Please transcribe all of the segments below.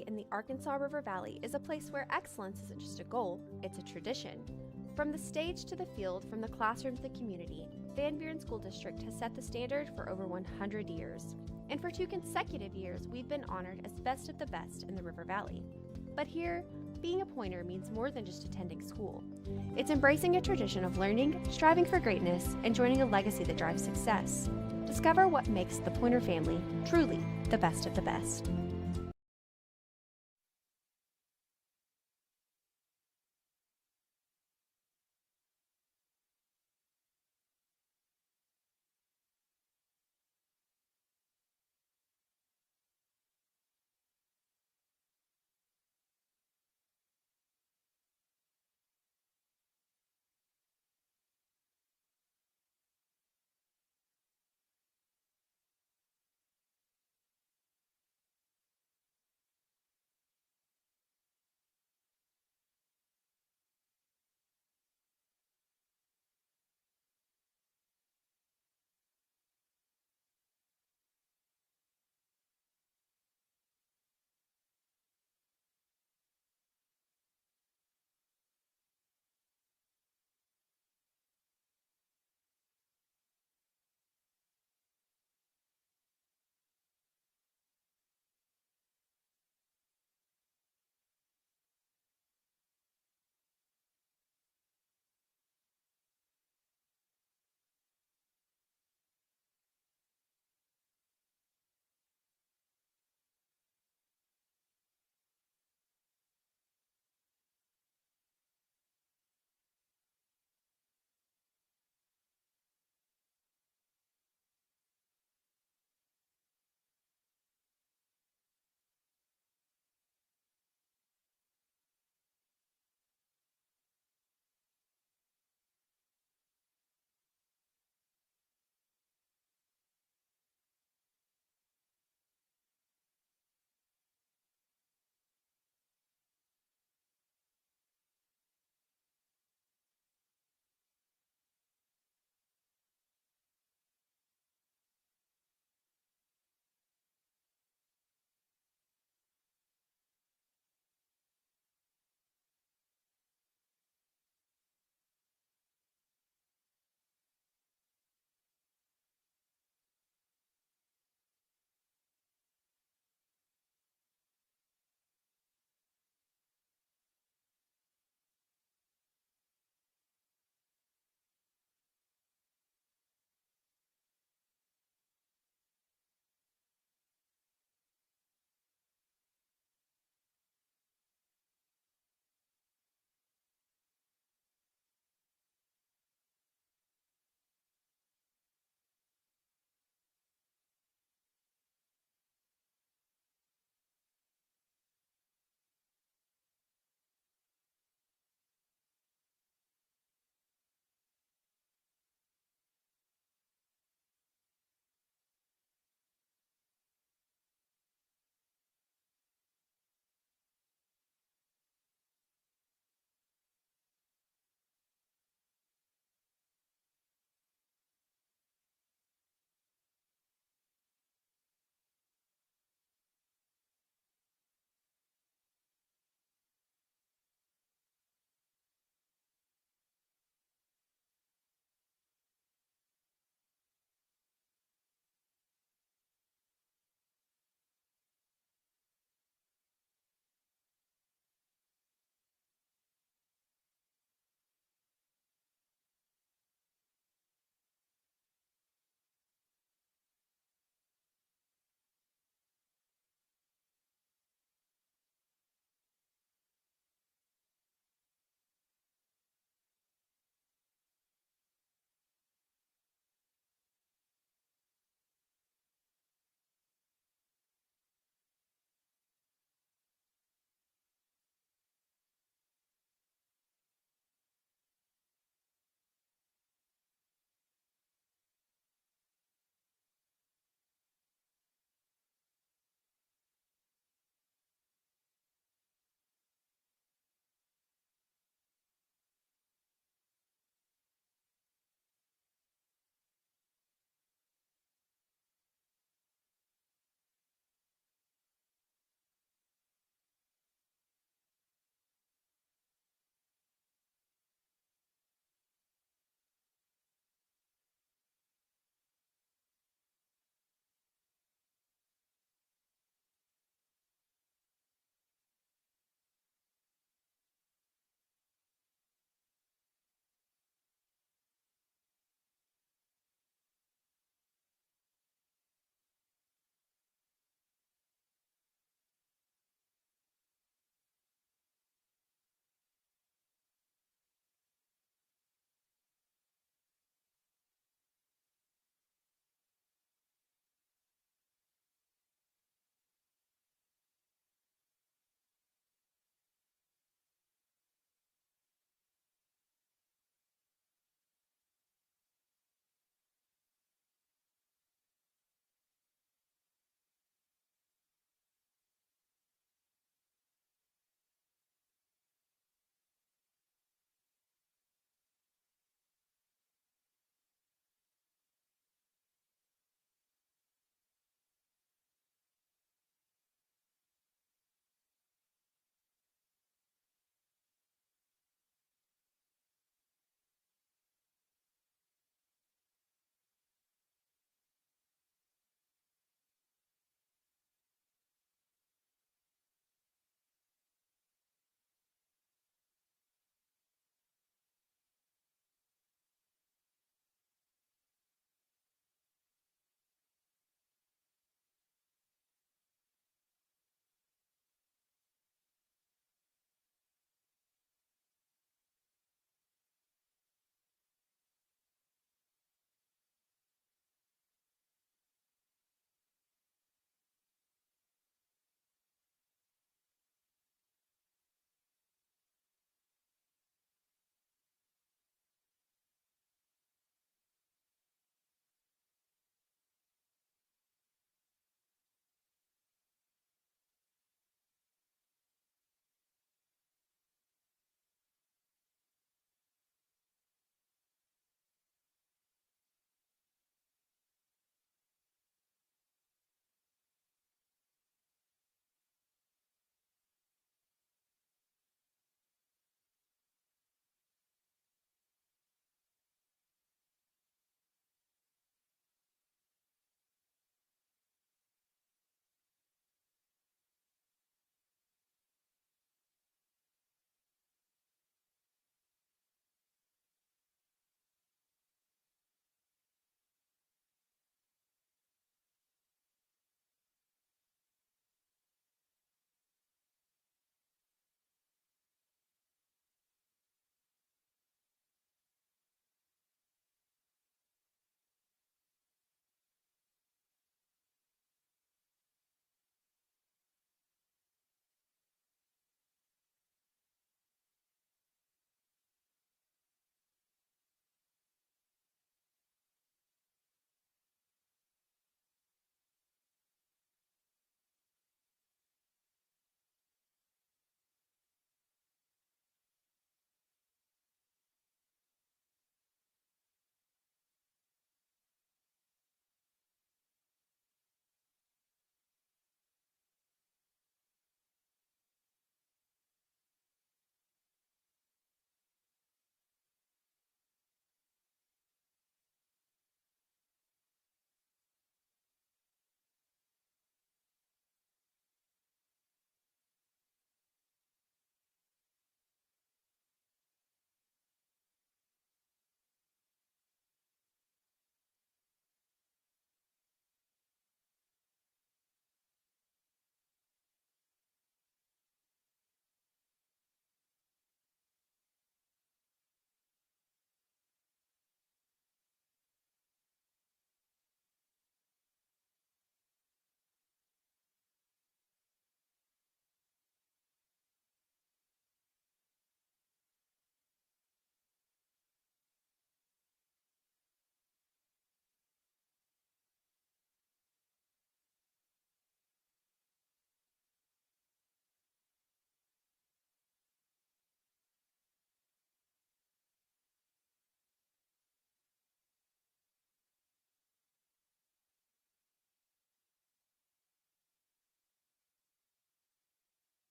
High in the Arkansas River Valley is a place where excellence isn't just a goal, it's a tradition. From the stage to the field, from the classroom to the community, Van Buren School District has set the standard for over 100 years. And for 2 consecutive years, we've been honored as best of the best in the River Valley. But here, being a Pointer means more than just attending school. It's embracing a tradition of learning, striving for greatness, and joining a legacy that drives success. Discover what makes the Pointer family truly the best of the best.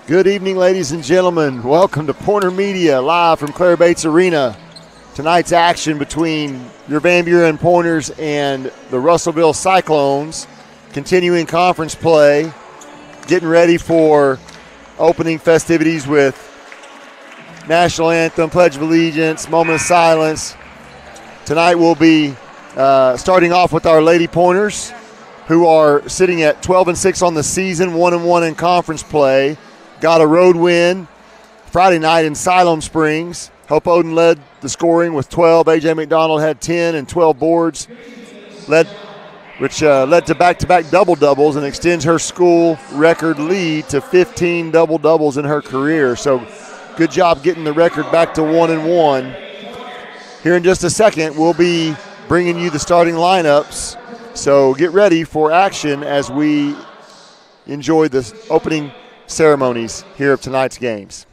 Good evening, ladies and gentlemen. Welcome to Pointer Media, live from Claire Bates Arena. Tonight's action between your Van Buren Pointers and the Russellville Cyclones. Continuing conference play, getting ready for opening festivities with National Anthem, Pledge of Allegiance, moment of silence. Tonight we'll be starting off with our Lady Pointers, who are sitting at 12-6 on the season, 1-1 in conference play. Got a road win Friday night in Siloam Springs. Hope Oden led the scoring with 12. A.J. McDonald had 10 and 12 boards, which led to back-to-back double-doubles and extends her school record lead to 15 double-doubles in her career. So good job getting the record back to 1-1. Here in just a second, we'll be bringing you the starting lineups. So get ready for action as we enjoy the opening ceremonies here of tonight's games.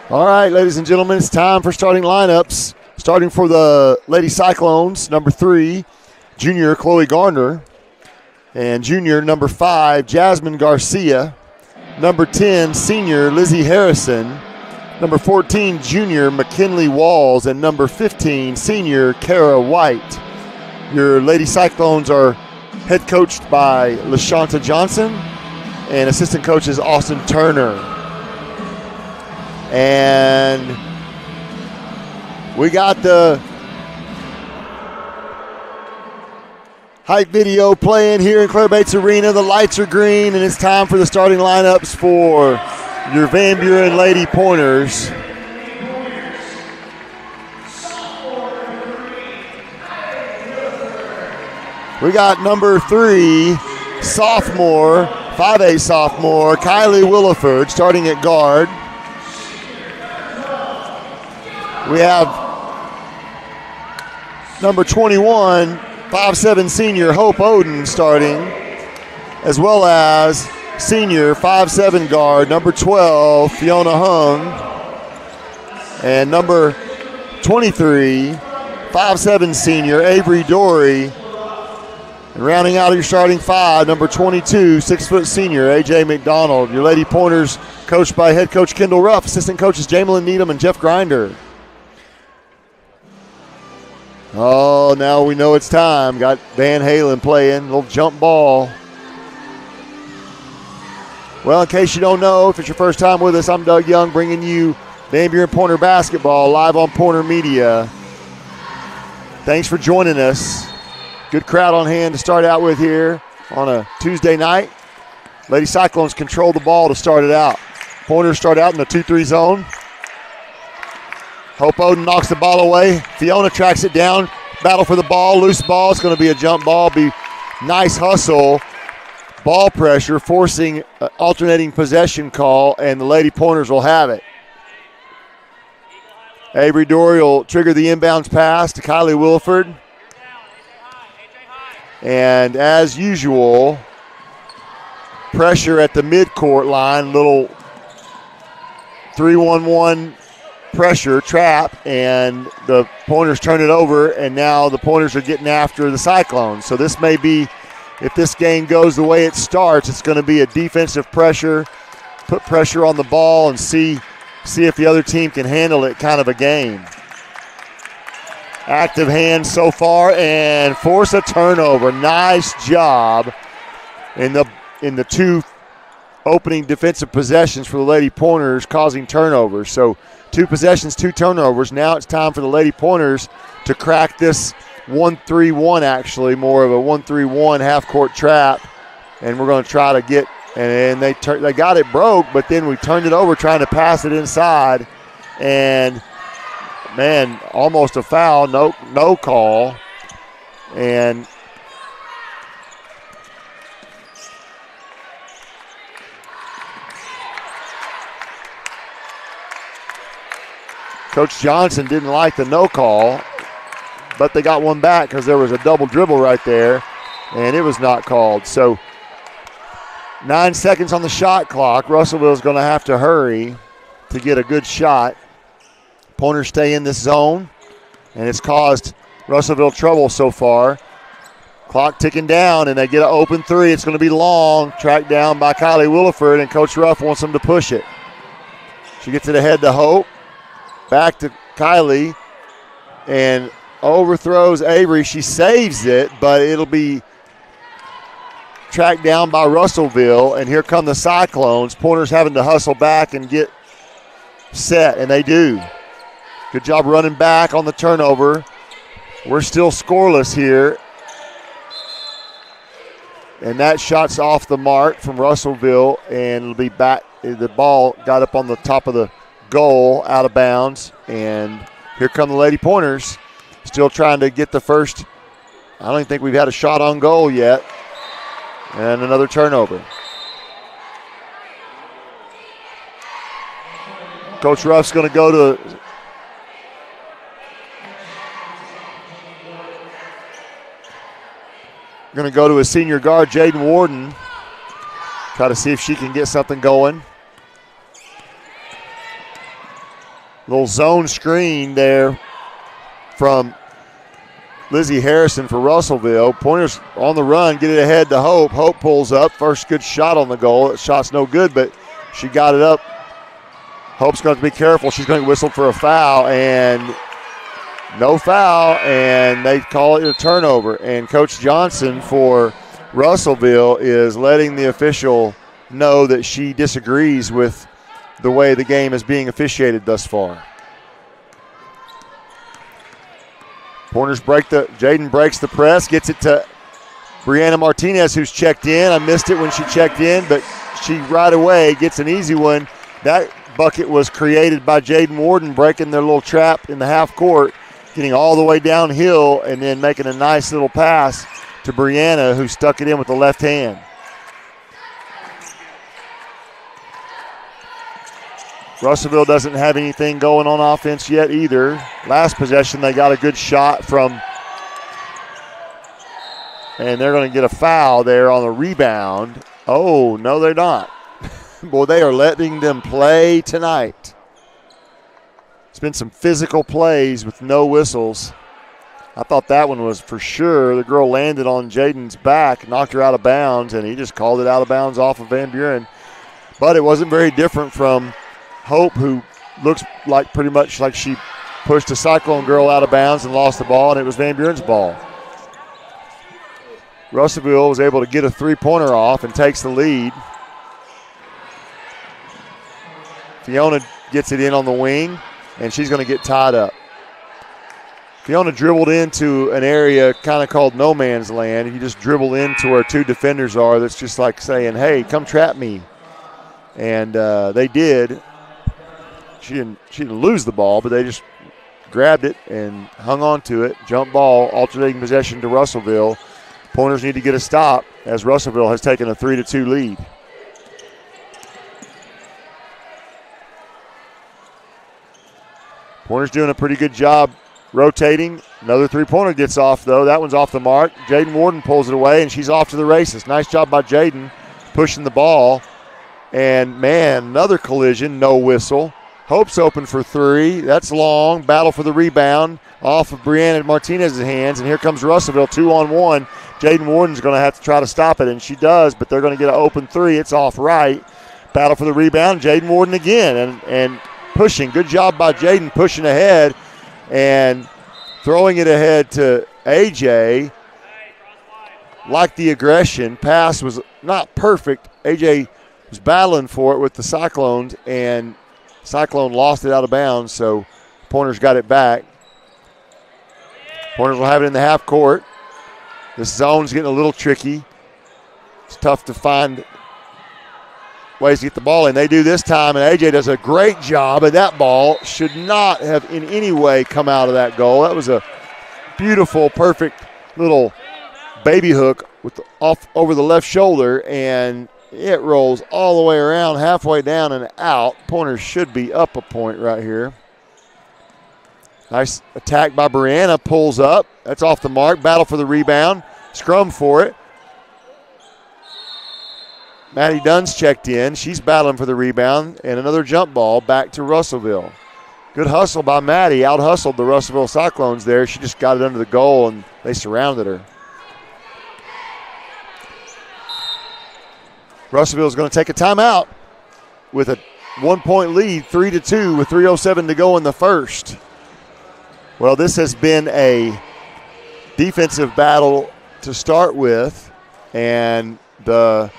All right, ladies and gentlemen, it's time for starting lineups. Starting for the Lady Cyclones, number 3, junior Chloe Garner. And junior, number 5, Jasmine Garcia. Number 10, senior Lizzie Harrison. Number 14, junior McKinley Walls. And number 15, senior Kara White. Your Lady Cyclones are head coached by LaShanta Johnson, and assistant coach is Austin Turner. And we got the hype video playing here in Claire Bates Arena. The lights are green, and it's time for the starting lineups for your Van Buren Lady Pointers. We got number 3, sophomore, 5A sophomore, Kylie Williford, starting at guard. We have number 21, 5'7" senior Hope Oden starting, as well as senior 5'7" guard, number 12, Fiona Hung, and number 23, 5'7" senior Avery Dory. And rounding out your starting 5, number 22, 6' senior A.J. McDonald. Your Lady Pointers coached by head coach Kendall Ruff, assistant coaches Jamelyn Needham and Jeff Grinder. Oh, now we know it's time. Got Van Halen playing, little jump ball. Well, in case you don't know, if it's your first time with us, I'm Doug Young bringing you Van Buren Pointer basketball live on Pointer Media. Thanks for joining us. Good crowd on hand to start out with here on a Tuesday night. Lady Cyclones control the ball to start it out. Pointers start out in the 2-3 zone. Hope Oden knocks the ball away. Fiona tracks it down. Battle for the ball. Loose ball. It's going to be a jump ball. Be nice hustle. Ball pressure, forcing an alternating possession call, and the Lady Pointers will have it. Avery Dory will trigger the inbounds pass to Kylie Williford. And as usual, pressure at the midcourt line. Little 3-1-1 pressure trap, and the Pointers turn it over, and now the Pointers are getting after the Cyclones. So this may be, if this game goes the way it starts, it's going to be a defensive pressure, put pressure on the ball and see if the other team can handle it kind of a game. Active hands so far and force a turnover. Nice job in the two opening defensive possessions for the Lady Pointers, causing turnovers. So 2 possessions, 2 turnovers. Now it's time for the Lady Pointers to crack this 1-3-1, actually, more of a 1-3-1 half-court trap. And we're going to try to get, and they got it broke, but then we turned it over trying to pass it inside. And, man, almost a foul, no call. And Coach Johnson didn't like the no call, but they got one back because there was a double dribble right there, and it was not called. So 9 seconds on the shot clock. Russellville is going to have to hurry to get a good shot. Pointers stay in this zone, and it's caused Russellville trouble so far. Clock ticking down, and they get an open 3. It's going to be long, tracked down by Kylie Williford, and Coach Ruff wants them to push it. She gets it ahead to Hope. Back to Kylie, and overthrows Avery. She saves it, but it'll be tracked down by Russellville, and here come the Cyclones. Pointers having to hustle back and get set, and they do. Good job running back on the turnover. We're still scoreless here. And that shot's off the mark from Russellville, and it'll be back. The ball got up on the top of the goal, out of bounds, and here come the Lady Pointers, still trying to get the first. I don't even think we've had a shot on goal yet, and another turnover. Coach Ruff's going to go to his senior guard, Jaden Warden, try to see if she can get something going. Little zone screen there from Lizzie Harrison for Russellville. Pointers on the run, get it ahead to Hope. Hope pulls up. First good shot on the goal. That shot's no good, but she got it up. Hope's going to be careful. She's going to whistle for a foul, and no foul, and they call it a turnover. And Coach Johnson for Russellville is letting the official know that she disagrees with the way the game is being officiated thus far. Pointers Jaden breaks the press, gets it to Brianna Martinez, who's checked in. I missed it when she checked in, but she right away gets an easy one. That bucket was created by Jaden Warden breaking their little trap in the half court, getting all the way downhill and then making a nice little pass to Brianna, who stuck it in with the left hand. Russellville doesn't have anything going on offense yet either. Last possession, they got a good shot from, and they're going to get a foul there on the rebound. Oh, no, they're not. Boy, they are letting them play tonight. It's been some physical plays with no whistles. I thought that one was for sure. The girl landed on Jaden's back, knocked her out of bounds, and he just called it out of bounds off of Van Buren. But it wasn't very different from Hope, who looks like pretty much like she pushed a Cyclone girl out of bounds and lost the ball, and it was Van Buren's ball. Russellville was able to get a three-pointer off and takes the lead. Fiona gets it in on the wing, and she's going to get tied up. Fiona dribbled into an area kind of called no man's land. You just dribble into where two defenders are. That's just like saying, hey, come trap me. And they did. She didn't lose the ball, but they just grabbed it and hung on to it. Jump ball, alternating possession to Russellville. Pointers need to get a stop as Russellville has taken a 3-2 lead. Pointers doing a pretty good job rotating. Another three-pointer gets off, though. That one's off the mark. Jaden Warden pulls it away, and she's off to the races. Nice job by Jaden pushing the ball. And, man, another collision, no whistle. Hope's open for three. That's long. Battle for the rebound off of Brianna Martinez's hands. And here comes Russellville, 2-on-1. Jaden Warden's going to have to try to stop it, and she does, but they're going to get an open three. It's off right. Battle for the rebound. Jaden Warden again and pushing. Good job by Jaden pushing ahead and throwing it ahead to AJ. Like the aggression. Pass was not perfect. AJ was battling for it with the Cyclones, and Cyclone lost it out of bounds, so Pointers got it back. Pointers will have it in the half court. This zone's getting a little tricky. It's tough to find ways to get the ball in. They do this time, and AJ does a great job, and that ball should not have in any way come out of that goal. That was a beautiful, perfect little baby hook off over the left shoulder, and it rolls all the way around, halfway down and out. Pointers should be up a point right here. Nice attack by Brianna, pulls up. That's off the mark. Battle for the rebound. Scrum for it. Maddie Dunn's checked in. She's battling for the rebound. And another jump ball back to Russellville. Good hustle by Maddie. Out-hustled the Russellville Cyclones there. She just got it under the goal, and they surrounded her. Russellville is going to take a timeout with a 1-point lead, 3-2, with 3:07 to go in the first. Well, this has been a defensive battle to start with, and the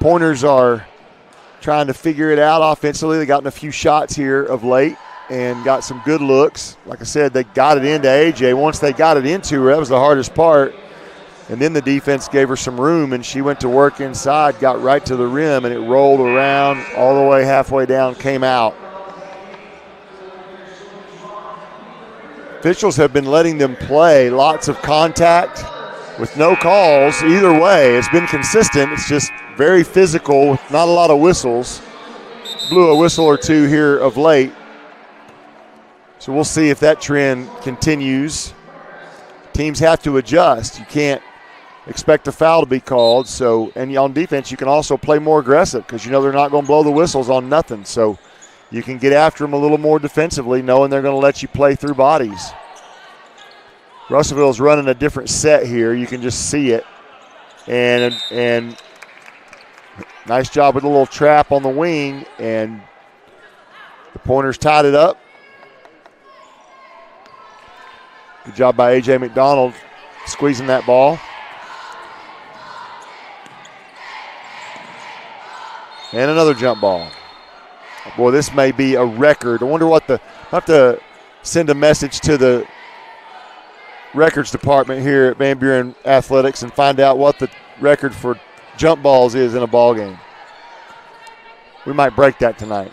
Pointers are trying to figure it out offensively. They've gotten a few shots here of late and got some good looks. Like I said, they got it into AJ. Once they got it into her, that was the hardest part. And then the defense gave her some room, and she went to work inside, got right to the rim, and it rolled around all the way halfway down, came out. Officials have been letting them play. Lots of contact with no calls either way. It's been consistent. It's just very physical with not a lot of whistles. Blew a whistle or two here of late. So we'll see if that trend continues. Teams have to adjust. You can't expect a foul to be called. So, and on defense, you can also play more aggressive because you know they're not going to blow the whistles on nothing. So you can get after them a little more defensively, knowing they're going to let you play through bodies. Russellville's running a different set here. You can just see it. And nice job with a little trap on the wing, and the Pointers tied it up. Good job by A.J. McDonald squeezing that ball. And another jump ball. Boy, this may be a record. I wonder what I have to send a message to the records department here at Van Buren Athletics and find out what the record for jump balls is in a ball game. We might break that tonight.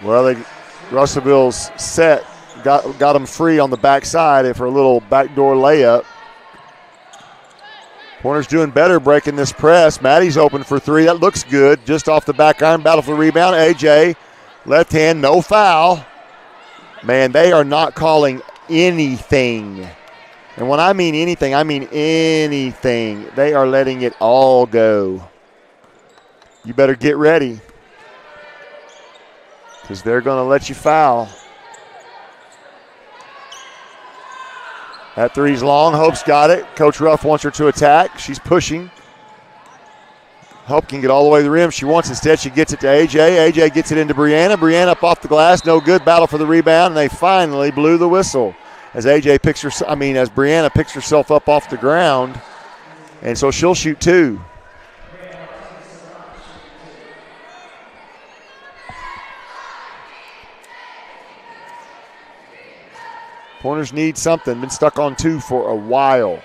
Well, Russellville's set got them free on the backside for a little backdoor layup. Pointers doing better breaking this press. Maddie's open for three. That looks good. Just off the back iron. Battle for the rebound. AJ, left hand, no foul. Man, they are not calling anything. And when I mean anything, I mean anything. They are letting it all go. You better get ready, because they're going to let you foul. That three's long. Hope's got it. Coach Ruff wants her to attack. She's pushing. Hope can get all the way to the rim. She wants instead. She gets it to AJ. AJ gets it into Brianna. Brianna up off the glass. No good. Battle for the rebound, and they finally blew the whistle as as Brianna picks herself up off the ground, and so she'll shoot 2. Pointers need something. Been stuck on 2 for a while.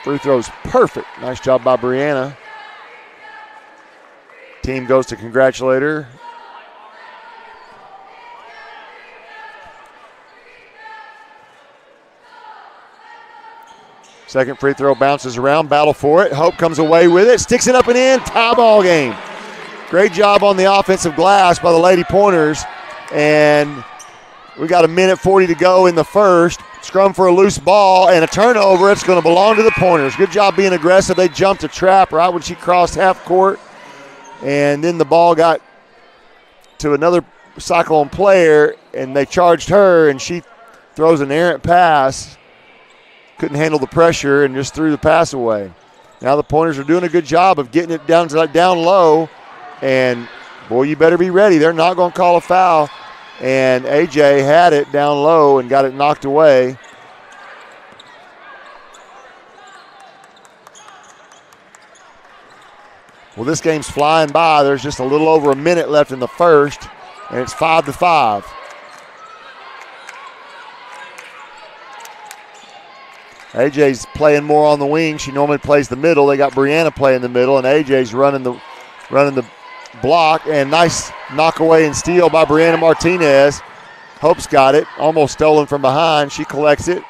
Free throw's perfect. Nice job by Brianna. Team goes to congratulate her. Second free throw bounces around. Battle for it. Hope comes away with it. Sticks it up and in. Tie ball game. Great job on the offensive glass by the Lady Pointers. And we got 1:40 to go in the first. Scrum for a loose ball and a turnover. It's going to belong to the Pointers. Good job being aggressive. They jumped a trap right when she crossed half court. And then the ball got to another Cyclone player, and they charged her, and she throws an errant pass. Couldn't handle the pressure and just threw the pass away. Now the Pointers are doing a good job of getting it down low. And, boy, you better be ready. They're not going to call a foul. And AJ had it down low and got it knocked away. Well, this game's flying by. There's just a little over a minute left in the first, and it's 5-5. AJ's playing more on the wing. She normally plays the middle. They got Brianna playing the middle, and AJ's running the block, and nice knockaway and steal by Brianna Martinez. Hope's got it, almost stolen from behind. She collects it.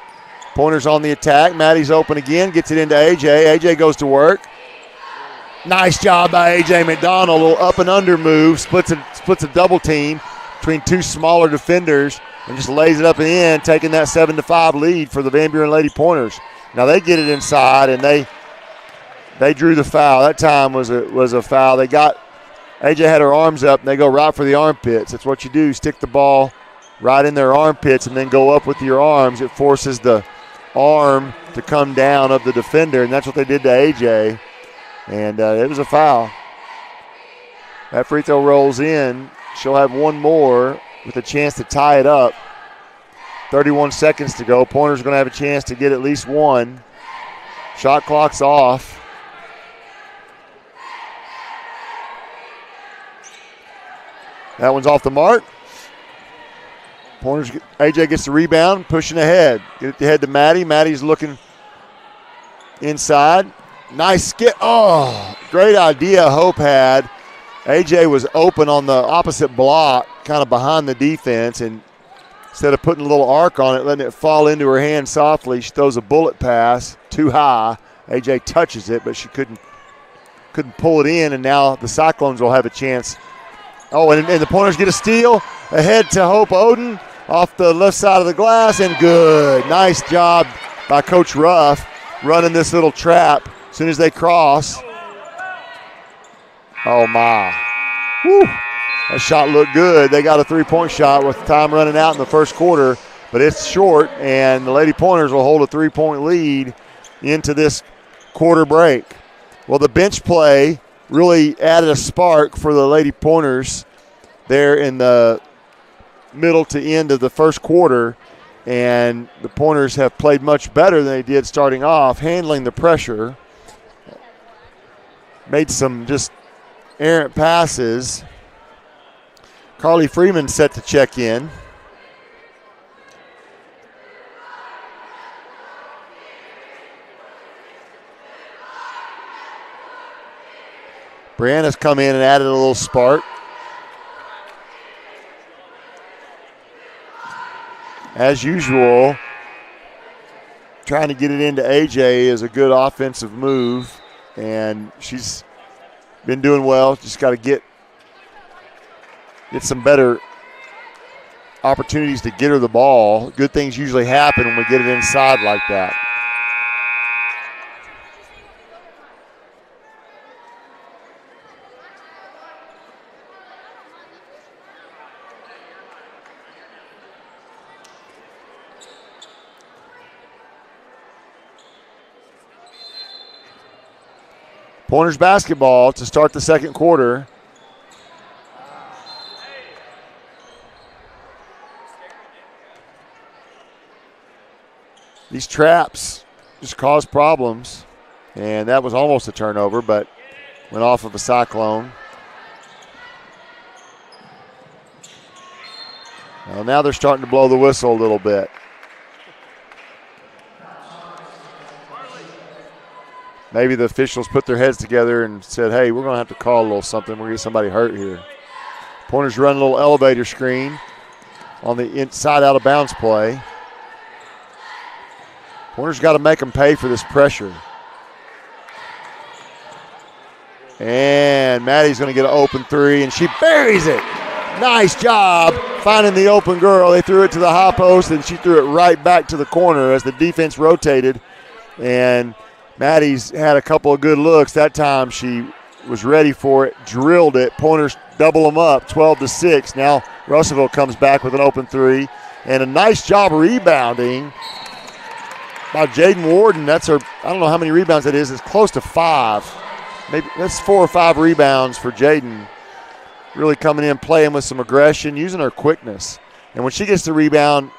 Pointers on the attack. Maddie's open again, gets it into AJ. AJ goes to work. Nice job by AJ McDonald. A little up and under move, splits a double team between 2 smaller defenders and just lays it up and in, taking that 7-5 lead for the Van Buren Lady Pointers. Now they get it inside, and they drew the foul. That time was a foul. AJ had her arms up, and they go right for the armpits. That's what you do, stick the ball right in their armpits and then go up with your arms. It forces the arm to come down of the defender, and that's what they did to AJ. And it was a foul. That free throw rolls in. She'll have one more with a chance to tie it up. 31 seconds to go. Pointers are going to have a chance to get at least one. Shot clock's off. That one's off the mark. Pointers, AJ gets the rebound, pushing ahead. Get it ahead to Maddie. Maddie's looking inside. Nice skip. Oh, great idea Hope had. AJ was open on the opposite block, kind of behind the defense, and instead of putting a little arc on it, letting it fall into her hand softly, she throws a bullet pass too high. AJ touches it, but she couldn't pull it in, and now the Cyclones will have a chance. Oh, and the Pointers get a steal. Ahead to Hope Oden off the left side of the glass, and good. Nice job by Coach Ruff running this little trap as soon as they cross. Oh, my. Woo. That shot looked good. They got a three-point shot with time running out in the first quarter, but it's short, and the Lady Pointers will hold a three-point lead into this quarter break. Well, the bench play really added a spark for the Lady Pointers there in the middle to end of the first quarter, and the Pointers have played much better than they did starting off, handling the pressure. Made some just errant passes. Carly Freeman set to check in. Brianna's come in and added a little spark. As usual, trying to get it into AJ is a good offensive move, and she's been doing well. Just got to get some better opportunities to get her the ball. Good things usually happen when we get it inside like that. Pointers basketball to start the second quarter. These traps just cause problems. And that was almost a turnover, but went off of a cyclone. Well, now they're starting to blow the whistle a little bit. Maybe the officials put their heads together and said, hey, we're going to have to call a little something. We're going to get somebody hurt here. Pointers run a little elevator screen on the inside out of bounds play. Pointers got to make them pay for this pressure. And Maddie's going to get an open three, and she buries it. Nice job finding the open girl. They threw it to the high post, and she threw it right back to the corner as the defense rotated. And Maddie's had a couple of good looks. That time she was ready for it, drilled it. Pointers double them up, 12-6. Now Russellville comes back with an open three. And a nice job rebounding by Jaden Warden. That's her, I don't know how many rebounds that is. It's close to 5. Maybe that's 4 or 5 rebounds for Jaden. Really coming in, playing with some aggression, using her quickness. And when she gets the rebound,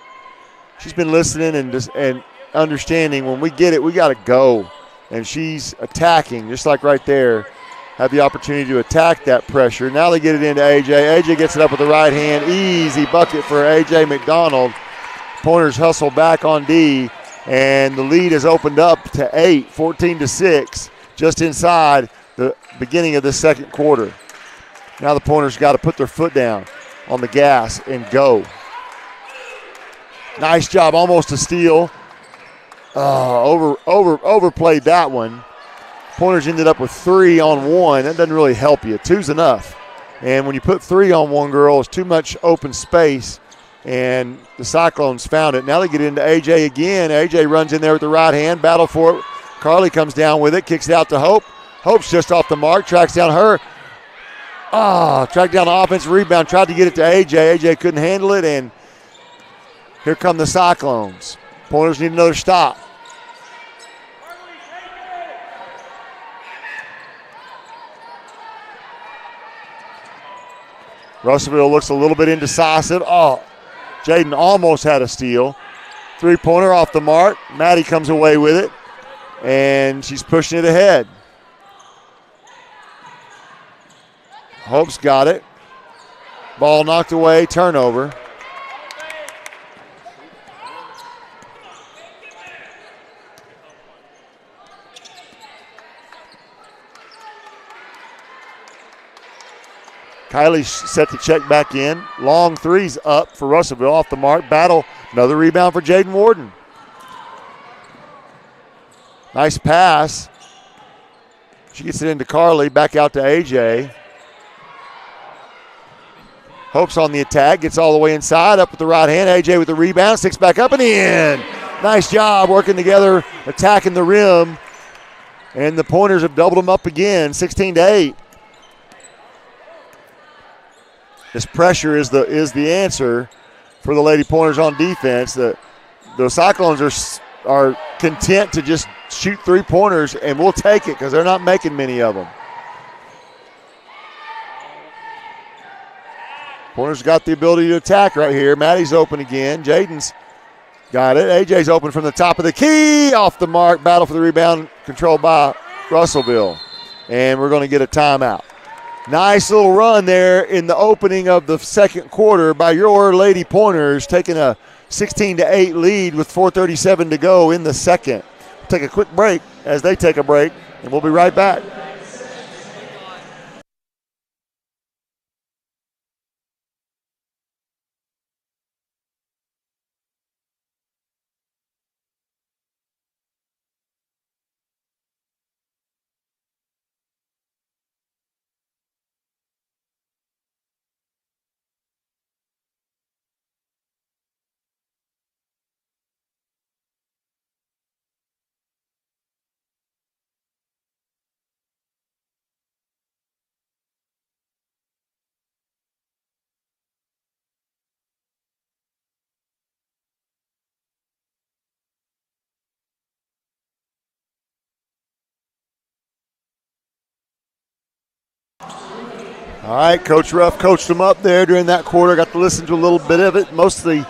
she's been listening and understanding when we get it, we got to go. And she's attacking, just like right there. Have the opportunity to attack that pressure. Now they get it into AJ. AJ gets it up with the right hand. Easy bucket for AJ McDonald. Pointers hustle back on D, and the lead has opened up to 8, 14-6, just inside the beginning of the second quarter. Now the Pointers got to put their foot down on the gas and go. Nice job, almost a steal. Overplayed that one. Pointers ended up with 3 on 1. That doesn't really help you. 2's enough. And when you put 3 on one girl, it's too much open space, and the Cyclones found it. Now they get into AJ again. AJ runs in there with the right hand, battle for it. Carly comes down with it, kicks it out to Hope. Hope's just off the mark, tracks down her. Tracked down the offensive rebound, tried to get it to AJ. AJ couldn't handle it, and here come the Cyclones. Pointers need another stop. Russellville looks a little bit indecisive. Jaden almost had a steal. Three-pointer off the mark. Maddie comes away with it, and she's pushing it ahead. Hope's got it. Ball knocked away, turnover. Kylie set the check back in. Long threes up for Russellville, off the mark. Battle, another rebound for Jaden Warden. Nice pass. She gets it into Carly, back out to AJ. Hope's on the attack, gets all the way inside, up with the right hand. AJ with the rebound, sticks back up and in. Nice job working together, attacking the rim. And the Pointers have doubled them up again, 16-8. This pressure is the answer for the Lady Pointers on defense. The Cyclones are content to just shoot three-pointers, and we'll take it because they're not making many of them. Pointers got the ability to attack right here. Maddie's open again. Jaden's got it. AJ's open from the top of the key. Off the mark. Battle for the rebound controlled by Russellville. And we're going to get a timeout. Nice little run there in the opening of the second quarter by your Lady Pointers, taking a 16-8 lead with 4:37 to go in the second. We'll take a quick break as they take a break, and we'll be right back. All right, Coach Ruff coached them up there during that quarter. Got to listen to a little bit of it. Mostly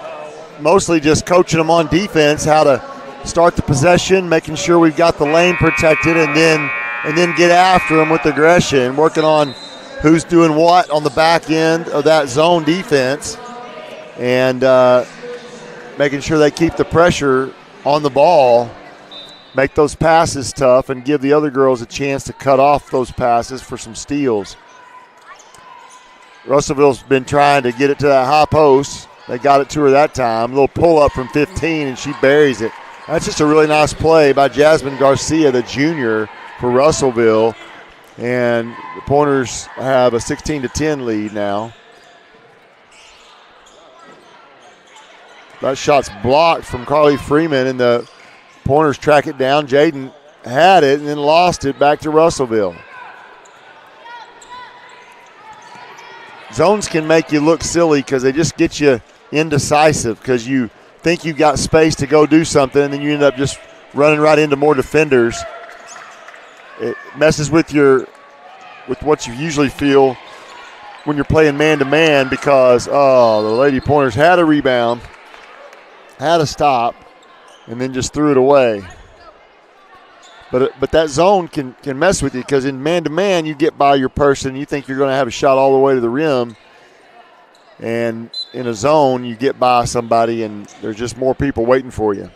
just coaching them on defense, how to start the possession, making sure we've got the lane protected, and then get after them with aggression, working on who's doing what on the back end of that zone defense, and making sure they keep the pressure on the ball, make those passes tough, and give the other girls a chance to cut off those passes for some steals. Russellville's been trying to get it to that high post. They got it to her that time. A little pull-up from 15, and she buries it. That's just a really nice play by Jasmine Garcia, the junior, for Russellville. And the Pointers have a 16-10 lead now. That shot's blocked from Carly Freeman, and the Pointers track it down. Jaden had it and then lost it back to Russellville. Zones can make you look silly because they just get you indecisive because you think you've got space to go do something, and then you end up just running right into more defenders. It messes with what you usually feel when you're playing man-to-man because, the Lady Pointers had a rebound, had a stop, and then just threw it away. But that zone can mess with you because in man-to-man you get by your person. You think you're going to have a shot all the way to the rim. And in a zone you get by somebody and there's just more people waiting for you.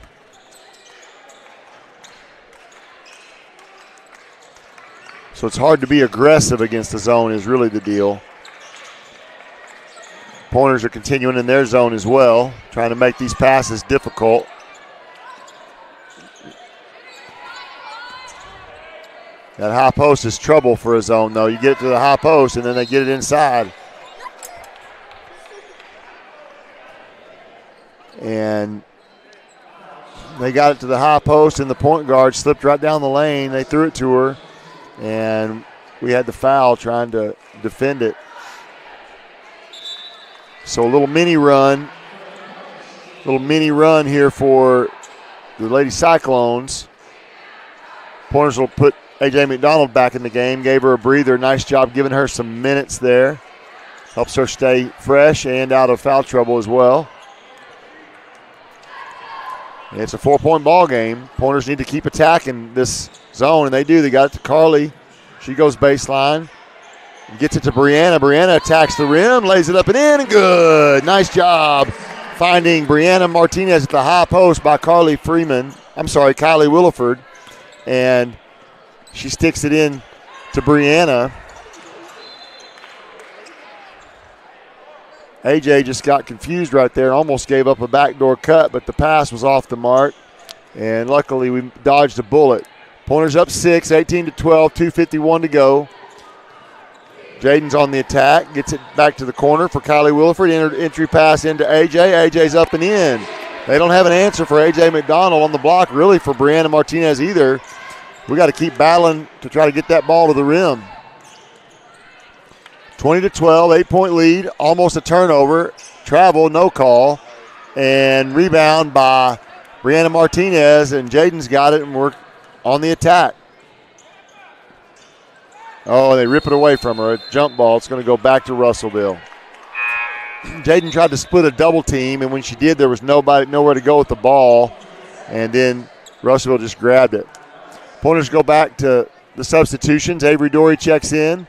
So it's hard to be aggressive against the zone is really the deal. Pointers are continuing in their zone as well, trying to make these passes difficult. That high post is trouble for a zone, though. You get it to the high post, and then they get it inside. And they got it to the high post, and the point guard slipped right down the lane. They threw it to her, and we had the foul trying to defend it. So a little mini run here for the Lady Cyclones. Pointers will put A.J. McDonald back in the game, gave her a breather. Nice job giving her some minutes there. Helps her stay fresh and out of foul trouble as well. And it's a 4-point ball game. Pointers need to keep attacking this zone, and they do. They got it to Carly. She goes baseline. Gets it to Brianna. Brianna attacks the rim, lays it up and in, and good. Nice job finding Brianna Martinez at the high post by Kylie Williford. And she sticks it in to Brianna. AJ just got confused right there, almost gave up a backdoor cut, but the pass was off the mark. And luckily we dodged a bullet. Pointers up 6, 18-12, 2:51 to go. Jaden's on the attack, gets it back to the corner for Kylie Williford. Entry pass into AJ. AJ's up and in. They don't have an answer for AJ McDonald on the block, really, for Brianna Martinez either. We got to keep battling to try to get that ball to the rim. 20-12, 8-point lead, almost a turnover. Travel, no call. And rebound by Brianna Martinez, and Jaden's got it, and we're on the attack. Oh, they rip it away from her. A jump ball. It's going to go back to Russellville. Jaden tried to split a double team, and when she did, there was nowhere to go with the ball. And then Russellville just grabbed it. Pointers go back to the substitutions. Avery Dory checks in.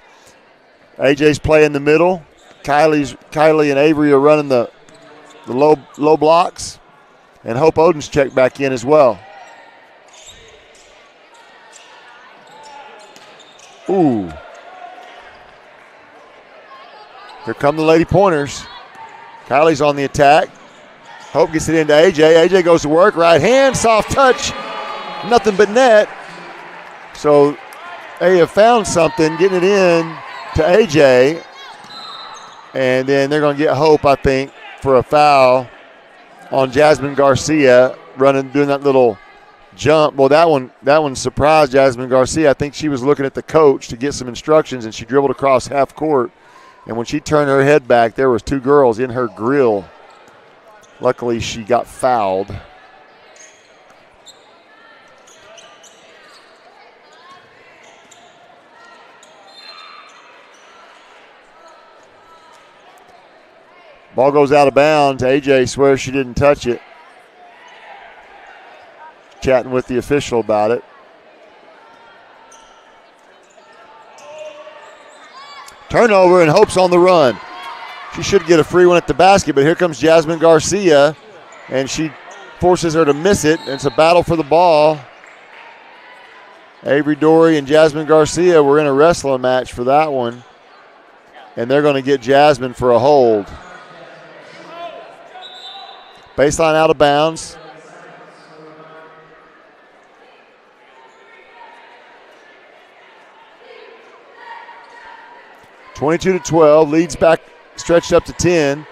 AJ's play in the middle. Kylie and Avery are running the low blocks. And Hope Oden's checked back in as well. Ooh. Here come the Lady Pointers. Kylie's on the attack. Hope gets it into AJ. AJ goes to work. Right hand, soft touch. Nothing but net. So they have found something, getting it in to AJ. And then they're going to get Hope, I think, for a foul on Jasmine Garcia, doing that little jump. Well, that one surprised Jasmine Garcia. I think she was looking at the coach to get some instructions, and she dribbled across half court. And when she turned her head back, there was two girls in her grill. Luckily, she got fouled. Ball goes out of bounds. AJ swears she didn't touch it. Chatting with the official about it. Turnover, and Hope's on the run. She should get a free one at the basket, but here comes Jasmine Garcia, and she forces her to miss it. It's a battle for the ball. Avery Dory and Jasmine Garcia were in a wrestling match for that one, and they're going to get Jasmine for a hold. Baseline out of bounds. (22-12), leads back, stretched up to 10.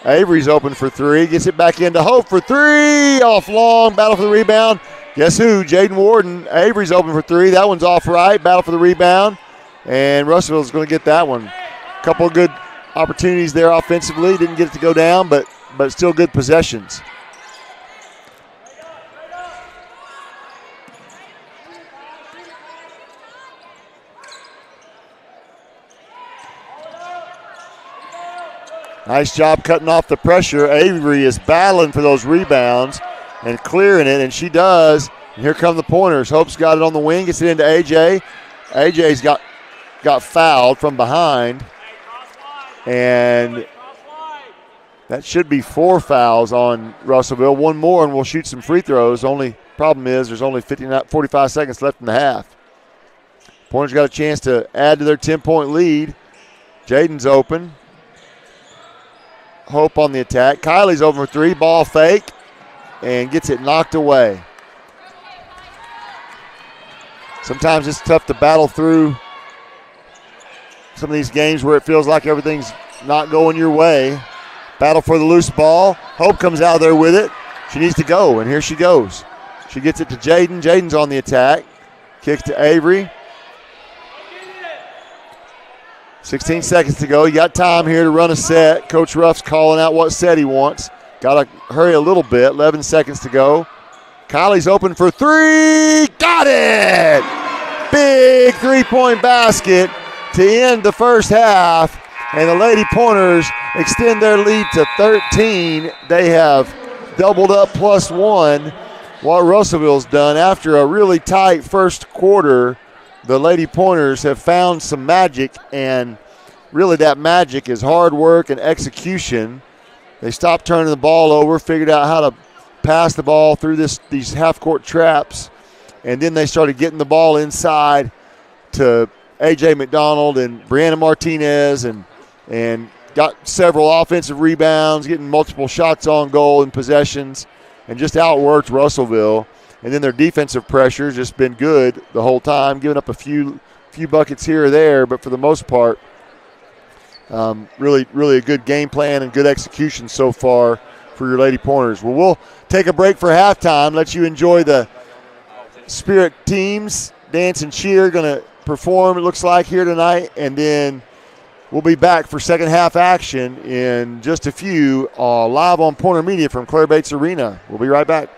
Avery's open for three, gets it back into Hope for three, off long, battle for the rebound. Guess who? Jaden Warden. Avery's open for three. That one's off right, battle for the rebound, and Russellville's going to get that one. Couple of good opportunities there offensively. Didn't get it to go down, but still good possessions. Nice job cutting off the pressure. Avery is battling for those rebounds and clearing it, and she does. And here come the pointers. Hope's got it on the wing, gets it into AJ. AJ's got fouled from behind, and that should be 4 fouls on Russellville. One more, and we'll shoot some free throws. Only problem is there's only 45 seconds left in the half. Pointers got a chance to add to their 10-point lead. Jaden's open. Hope on the attack. Kylie's over for three, ball fake, and gets it knocked away. Sometimes it's tough to battle through some of these games where it feels like everything's not going your way. Battle for the loose ball. Hope comes out there with it. She needs to go, and here she goes. She gets it to Jaden. Jaden's on the attack. Kicks to Avery. 16 seconds to go. You got time here to run a set. Coach Ruff's calling out what set he wants. Got to hurry a little bit. 11 seconds to go. Kylie's open for three. Got it! Big three-point basket to end the first half. And the Lady Pointers extend their lead to 13. They have doubled up +1. What Russellville's done after a really tight first quarter, the Lady Pointers have found some magic, and really that magic is hard work and execution. They stopped turning the ball over, figured out how to pass the ball through these half-court traps, and then they started getting the ball inside to A.J. McDonald and Brianna Martinez, and got several offensive rebounds, getting multiple shots on goal and possessions, and just outworked Russellville. And then their defensive pressure has just been good the whole time, giving up a few buckets here or there, but for the most part, really a good game plan and good execution so far for your Lady Pointers. Well, we'll take a break for halftime, let you enjoy the Spirit teams. Dance and cheer going to perform, it looks like, here tonight, and then we'll be back for second half action in just a few, live on Pointer Media from Claire Bates Arena. We'll be right back.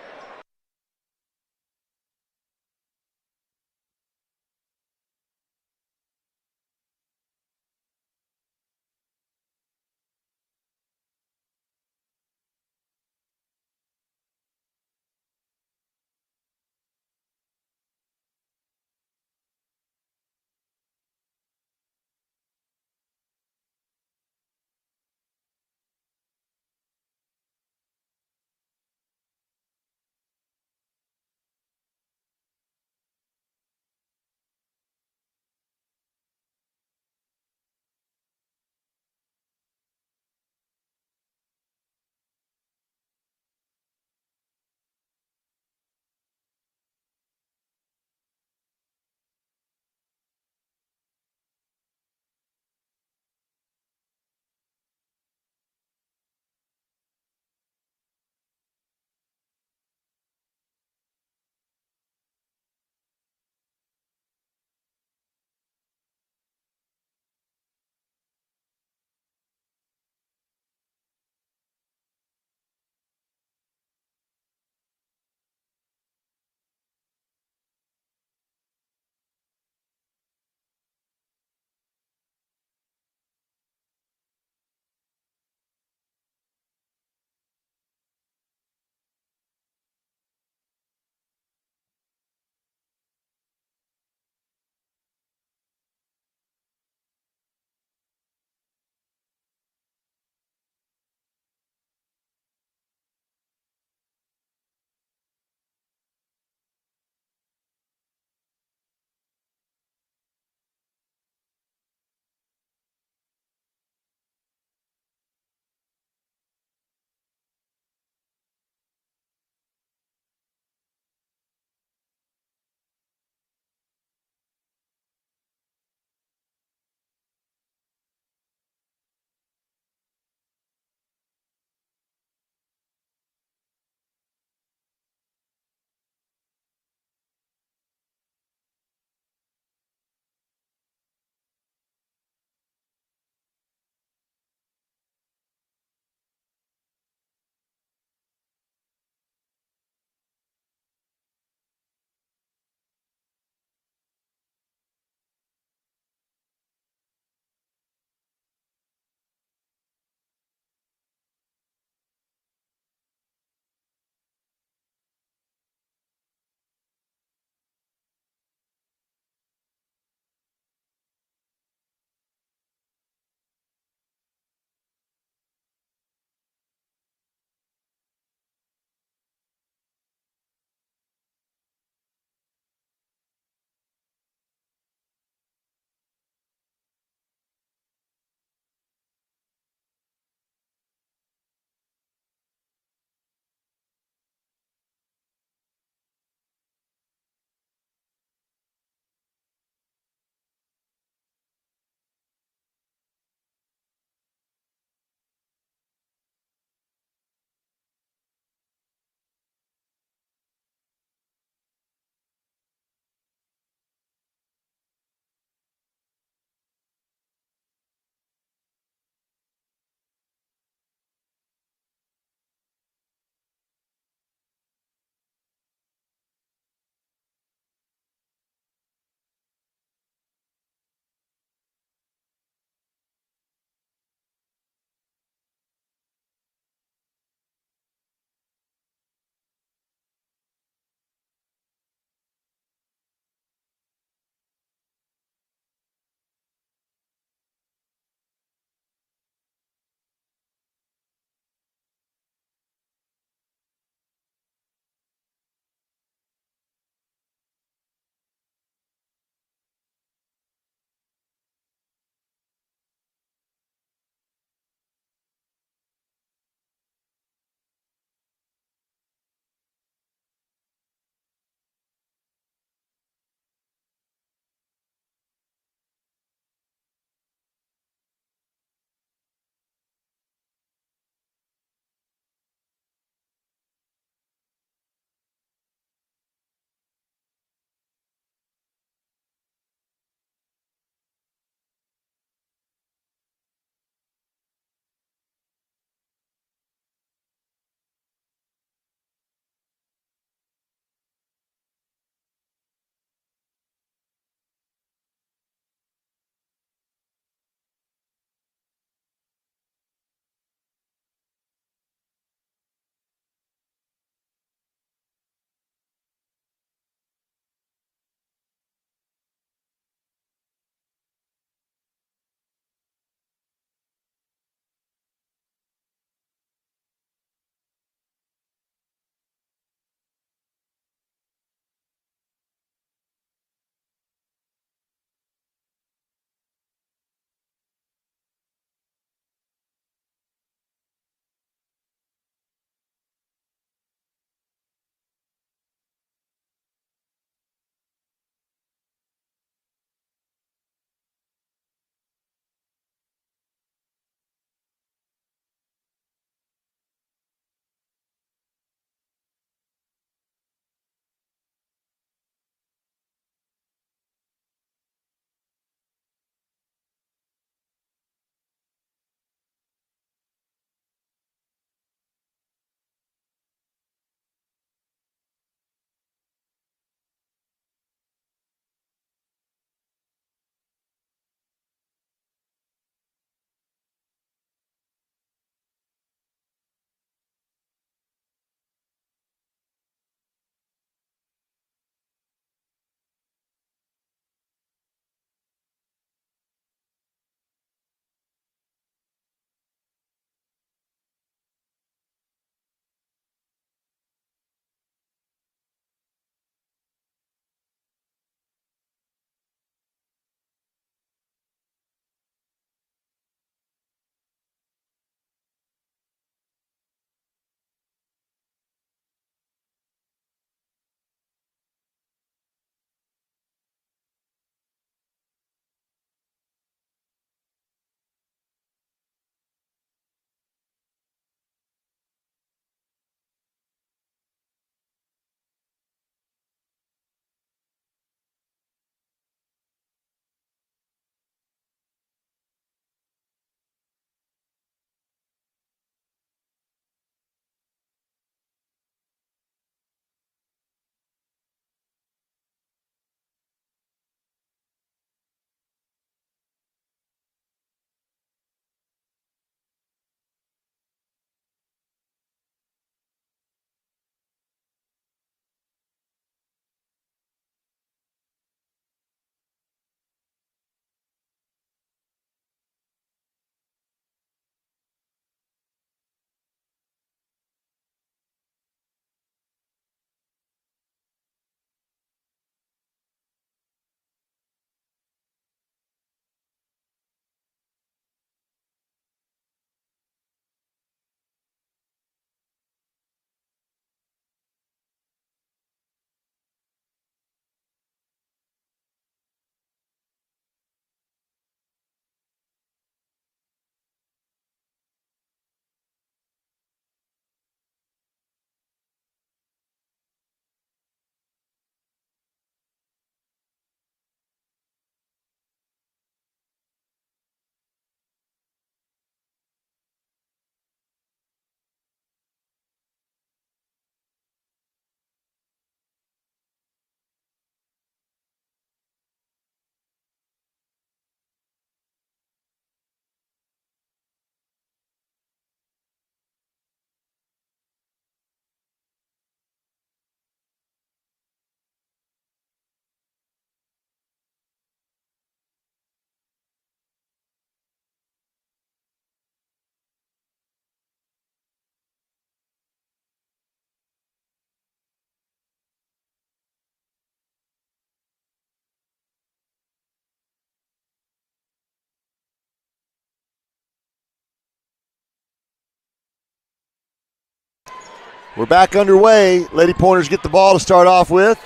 We're back underway. Lady Pointers get the ball to start off with.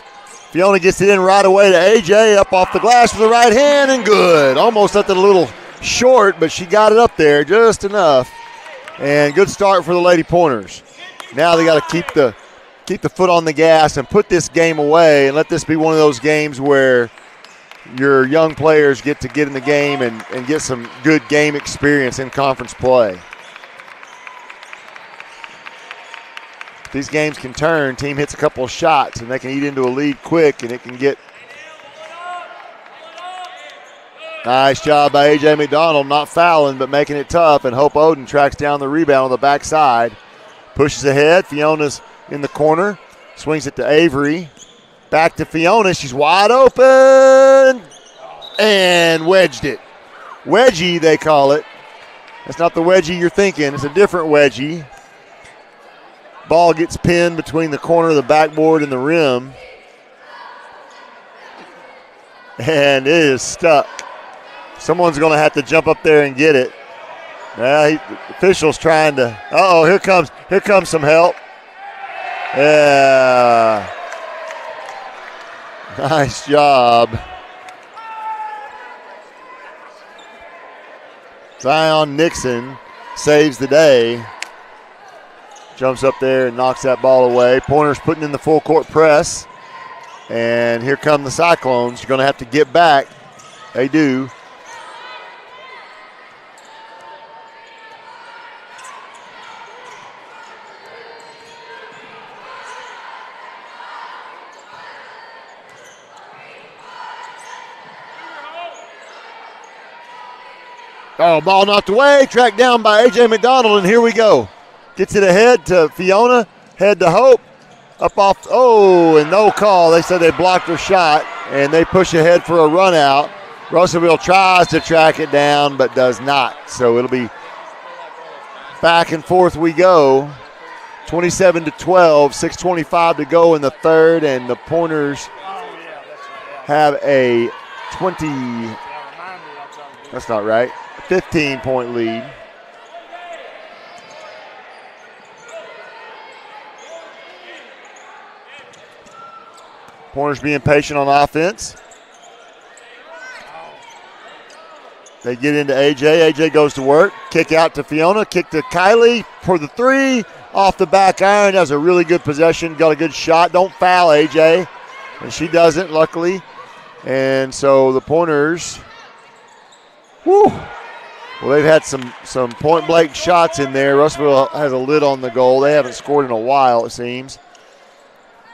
Fiona gets it in right away to AJ, up off the glass with the right hand, and good. Almost left it a little short, but she got it up there just enough. And good start for the Lady Pointers. Now they got to keep the foot on the gas and put this game away and let this be one of those games where your young players get to get in the game and get some good game experience in conference play. These games can turn. Team hits a couple of shots, and they can eat into a lead quick, and it can get. Nice job by A.J. McDonald, not fouling, but making it tough, and Hope Oden tracks down the rebound on the backside. Pushes ahead. Fiona's in the corner. Swings it to Avery. Back to Fiona. She's wide open, and wedged it. Wedgie, they call it. That's not the wedgie you're thinking. It's a different wedgie. Ball gets pinned between the corner of the backboard and the rim. And it is stuck. Someone's going to have to jump up there and get it. The official's trying to. Uh-oh, here comes some help. Yeah. Nice job. Zion Nixon saves the day. Jumps up there and knocks that ball away. Pointers putting in the full court press. And here come the Cyclones. You're going to have to get back. They do. Oh, ball knocked away. Tracked down by A.J. McDonald, and here we go. Gets it ahead to Fiona, head to Hope, up off, and no call. They said they blocked her shot, and they push ahead for a run out. Russellville tries to track it down, but does not. So it'll be back and forth we go. 27-12, 6:25 to go in the third, and the Pointers have a 15-point lead. Pointers being patient on offense. They get into AJ. AJ goes to work. Kick out to Fiona. Kick to Kylie for the three. Off the back iron. Has a really good possession. Got a good shot. Don't foul AJ. And she doesn't, luckily. And so the Pointers, well, they've had some point-blank shots in there. Russellville has a lid on the goal. They haven't scored in a while, it seems.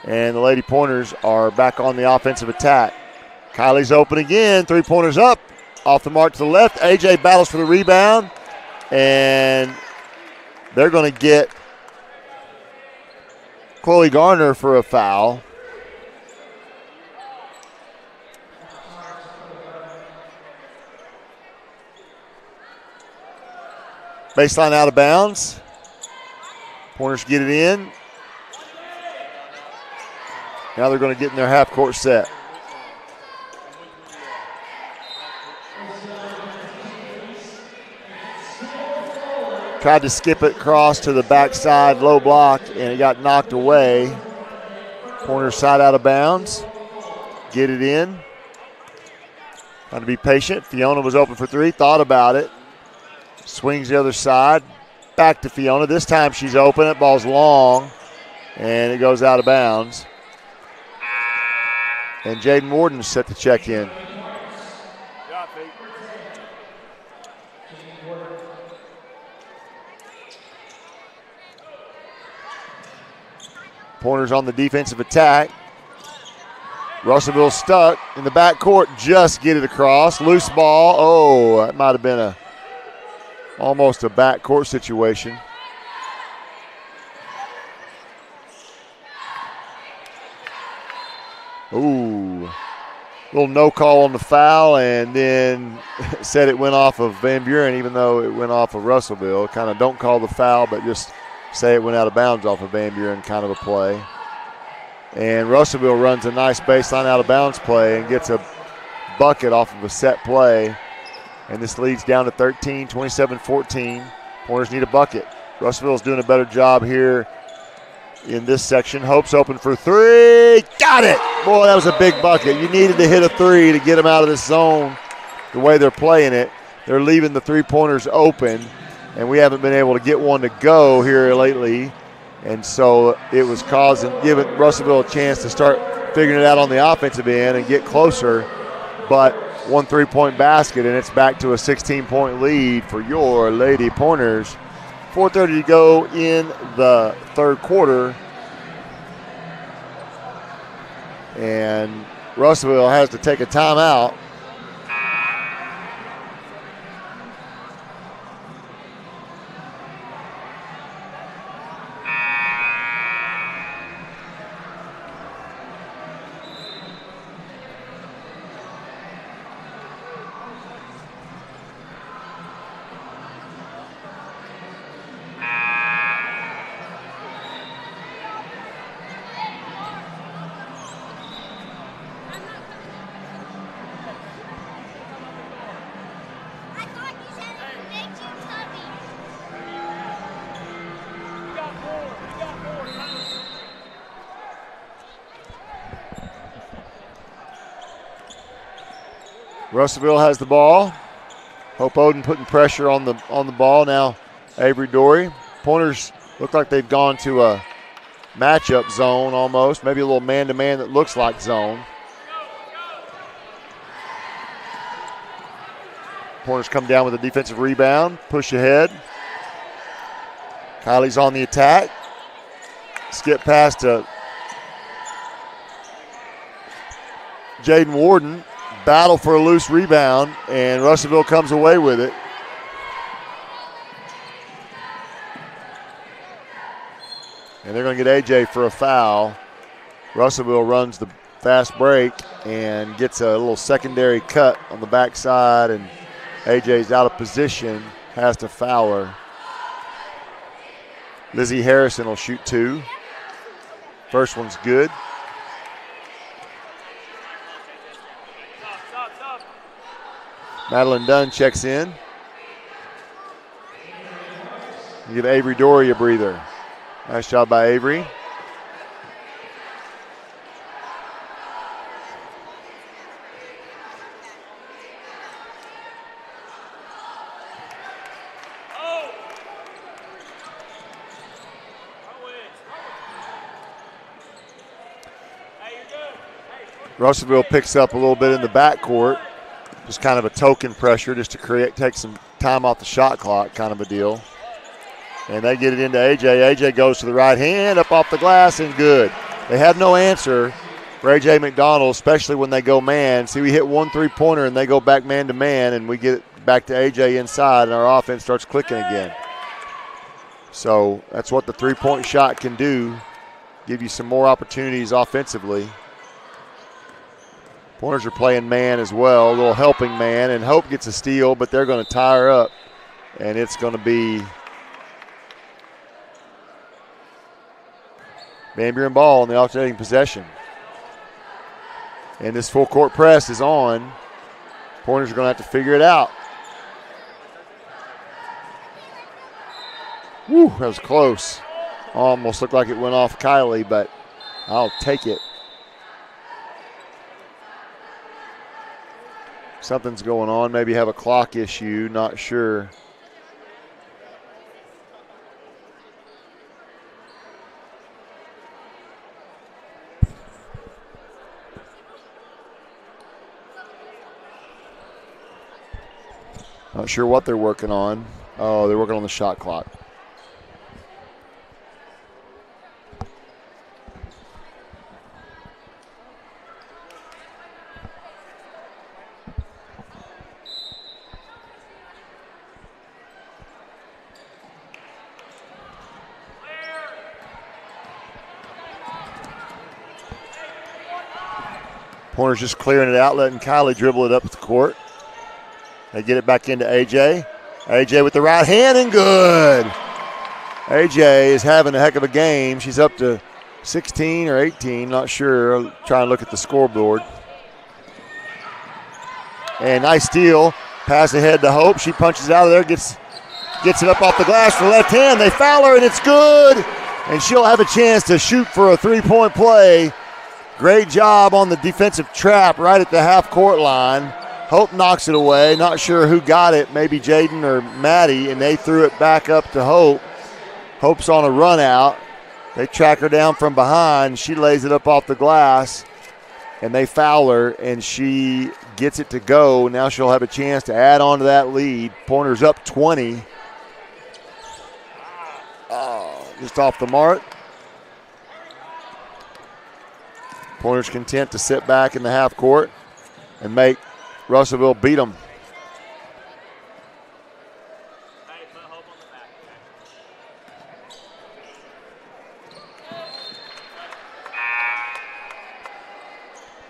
And the Lady Pointers are back on the offensive attack. Kylie's open again. Three-pointers up. Off the mark to the left. AJ battles for the rebound. And they're going to get Chloe Garner for a foul. Baseline out of bounds. Pointers get it in. Now they're going to get in their half-court set. Tried to skip it across to the backside, low block, and it got knocked away. Pointers side out of bounds. Get it in. Trying to be patient. Fiona was open for three, thought about it. Swings the other side. Back to Fiona. This time she's open. That ball's long, and it goes out of bounds. And Jaden Warden's set to check in. Pointers on the defensive attack. Russellville stuck in the backcourt. Just get it across. Loose ball. Oh, that might have been almost a backcourt situation. Ooh, little no call on the foul, and then said it went off of Van Buren, even though it went off of Russellville. Kind of don't call the foul, but just say it went out of bounds off of Van Buren, kind of a play. And Russellville runs a nice baseline out of bounds play and gets a bucket off of a set play. And this leads down to 13, 27-14. Pointers need a bucket. Russellville's doing a better job here in this section. Hope's open for three. Got it. Boy, that was a big bucket. You needed to hit a three to get them out of this zone the way they're playing it. They're leaving the three-pointers open, and we haven't been able to get one to go here lately. And so it was giving Russellville a chance to start figuring it out on the offensive end and get closer. But one three-point basket, and it's back to a 16-point lead for your Lady Pointers. 4:30 to go in the third quarter. And Russellville has to take a timeout. Russellville has the ball. Hope Oden putting pressure on the ball. Now Avery Dory. Pointers look like they've gone to a matchup zone almost. Maybe a little man-to-man that looks like zone. Pointers come down with a defensive rebound. Push ahead. Kylie's on the attack. Skip pass to Jaden Warden. Battle for a loose rebound, and Russellville comes away with it. And they're going to get AJ for a foul. Russellville runs the fast break and gets a little secondary cut on the backside, and AJ's out of position, has to foul her. Lizzie Harrison will shoot two. First one's good. Madeline Dunn checks in. Give Avery Dory a breather. Nice job by Avery. Russellville picks up a little bit in the backcourt. Just kind of a token pressure just to take some time off the shot clock kind of a deal. And they get it into AJ. AJ goes to the right hand, up off the glass, and good. They have no answer for AJ McDonald, especially when they go man. See, we hit one three-pointer, and they go back man-to-man, and we get it back to AJ inside, and our offense starts clicking again. So that's what the three-point shot can do, give you some more opportunities offensively. Pointers are playing man as well, a little helping man, and Hope gets a steal, but they're going to tie her up, and it's going to be Van Buren ball in the alternating possession. And this full court press is on. Pointers are going to have to figure it out. Woo, that was close. Almost looked like it went off Kylie, but I'll take it. Something's going on. Maybe have a clock issue. Not sure. Not sure what they're working on. Oh, they're working on the shot clock. Pointers just clearing it out, letting Kylie dribble it up the court. They get it back into AJ. AJ with the right hand and good. AJ is having a heck of a game. She's up to 16 or 18, not sure. I'm trying to look at the scoreboard. And nice steal. Pass ahead to Hope. She punches out of there, gets it up off the glass for left hand. They foul her, and it's good. and she'll have a chance to shoot for a three-point play. Great job on the defensive trap right at the half-court line. Hope knocks it away. Not sure who got it, maybe Jaden or Maddie, and they threw it back up to Hope. Hope's on a run out. They track her down from behind. She lays it up off the glass, and they foul her, and she gets it to go. Now she'll have a chance to add on to that lead. Pointer's up 20. Just off the mark. Pointer's content to sit back in the half court and make Russellville beat them.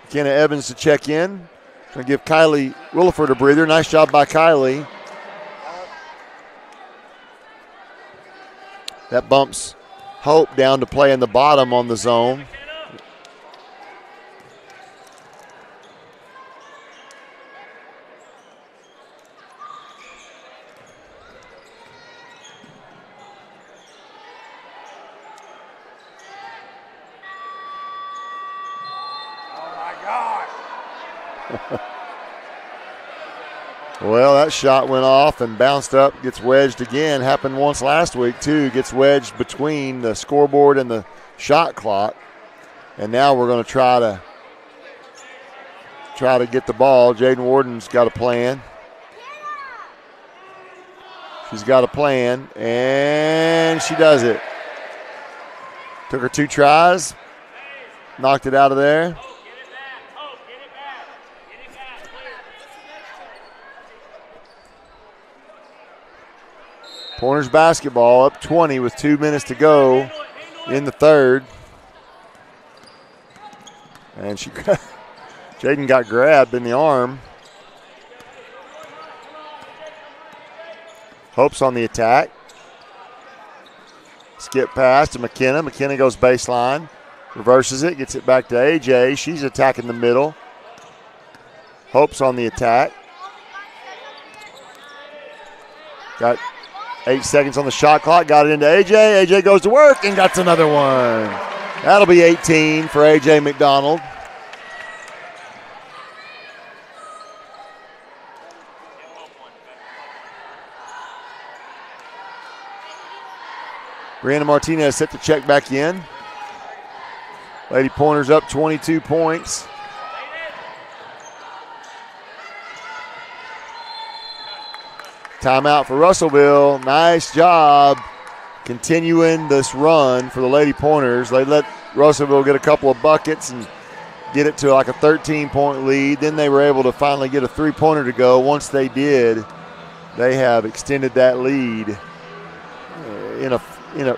McKenna Evans to check in. Going to give Kylie Williford a breather. Nice job by Kylie. That bumps Hope down to play in the bottom on the zone. Well, that shot went off and bounced up, gets wedged again. Happened once last week, too. Gets wedged between the scoreboard and the shot clock. And now we're going to try to get the ball. Jaden Warden's got a plan. She's got a plan, and she does it. Took her 2 tries, knocked it out of there. Pointers basketball, up 20 with 2 minutes to go in the third. And Jaden got grabbed in the arm. Hope's on the attack. Skip pass to McKenna. McKenna goes baseline. Reverses it, gets it back to AJ. She's attacking the middle. Hope's on the attack. Got 8 seconds on the shot clock. Got it into AJ. AJ goes to work and got another one. That'll be 18 for AJ McDonald. Brianna Martinez set to check back in. Lady Pointers up 22 points. Timeout for Russellville. Nice job continuing this run for the Lady Pointers. They let Russellville get a couple of buckets and get it to like a 13-point lead. Then they were able to finally get a three-pointer to go. Once they did, they have extended that lead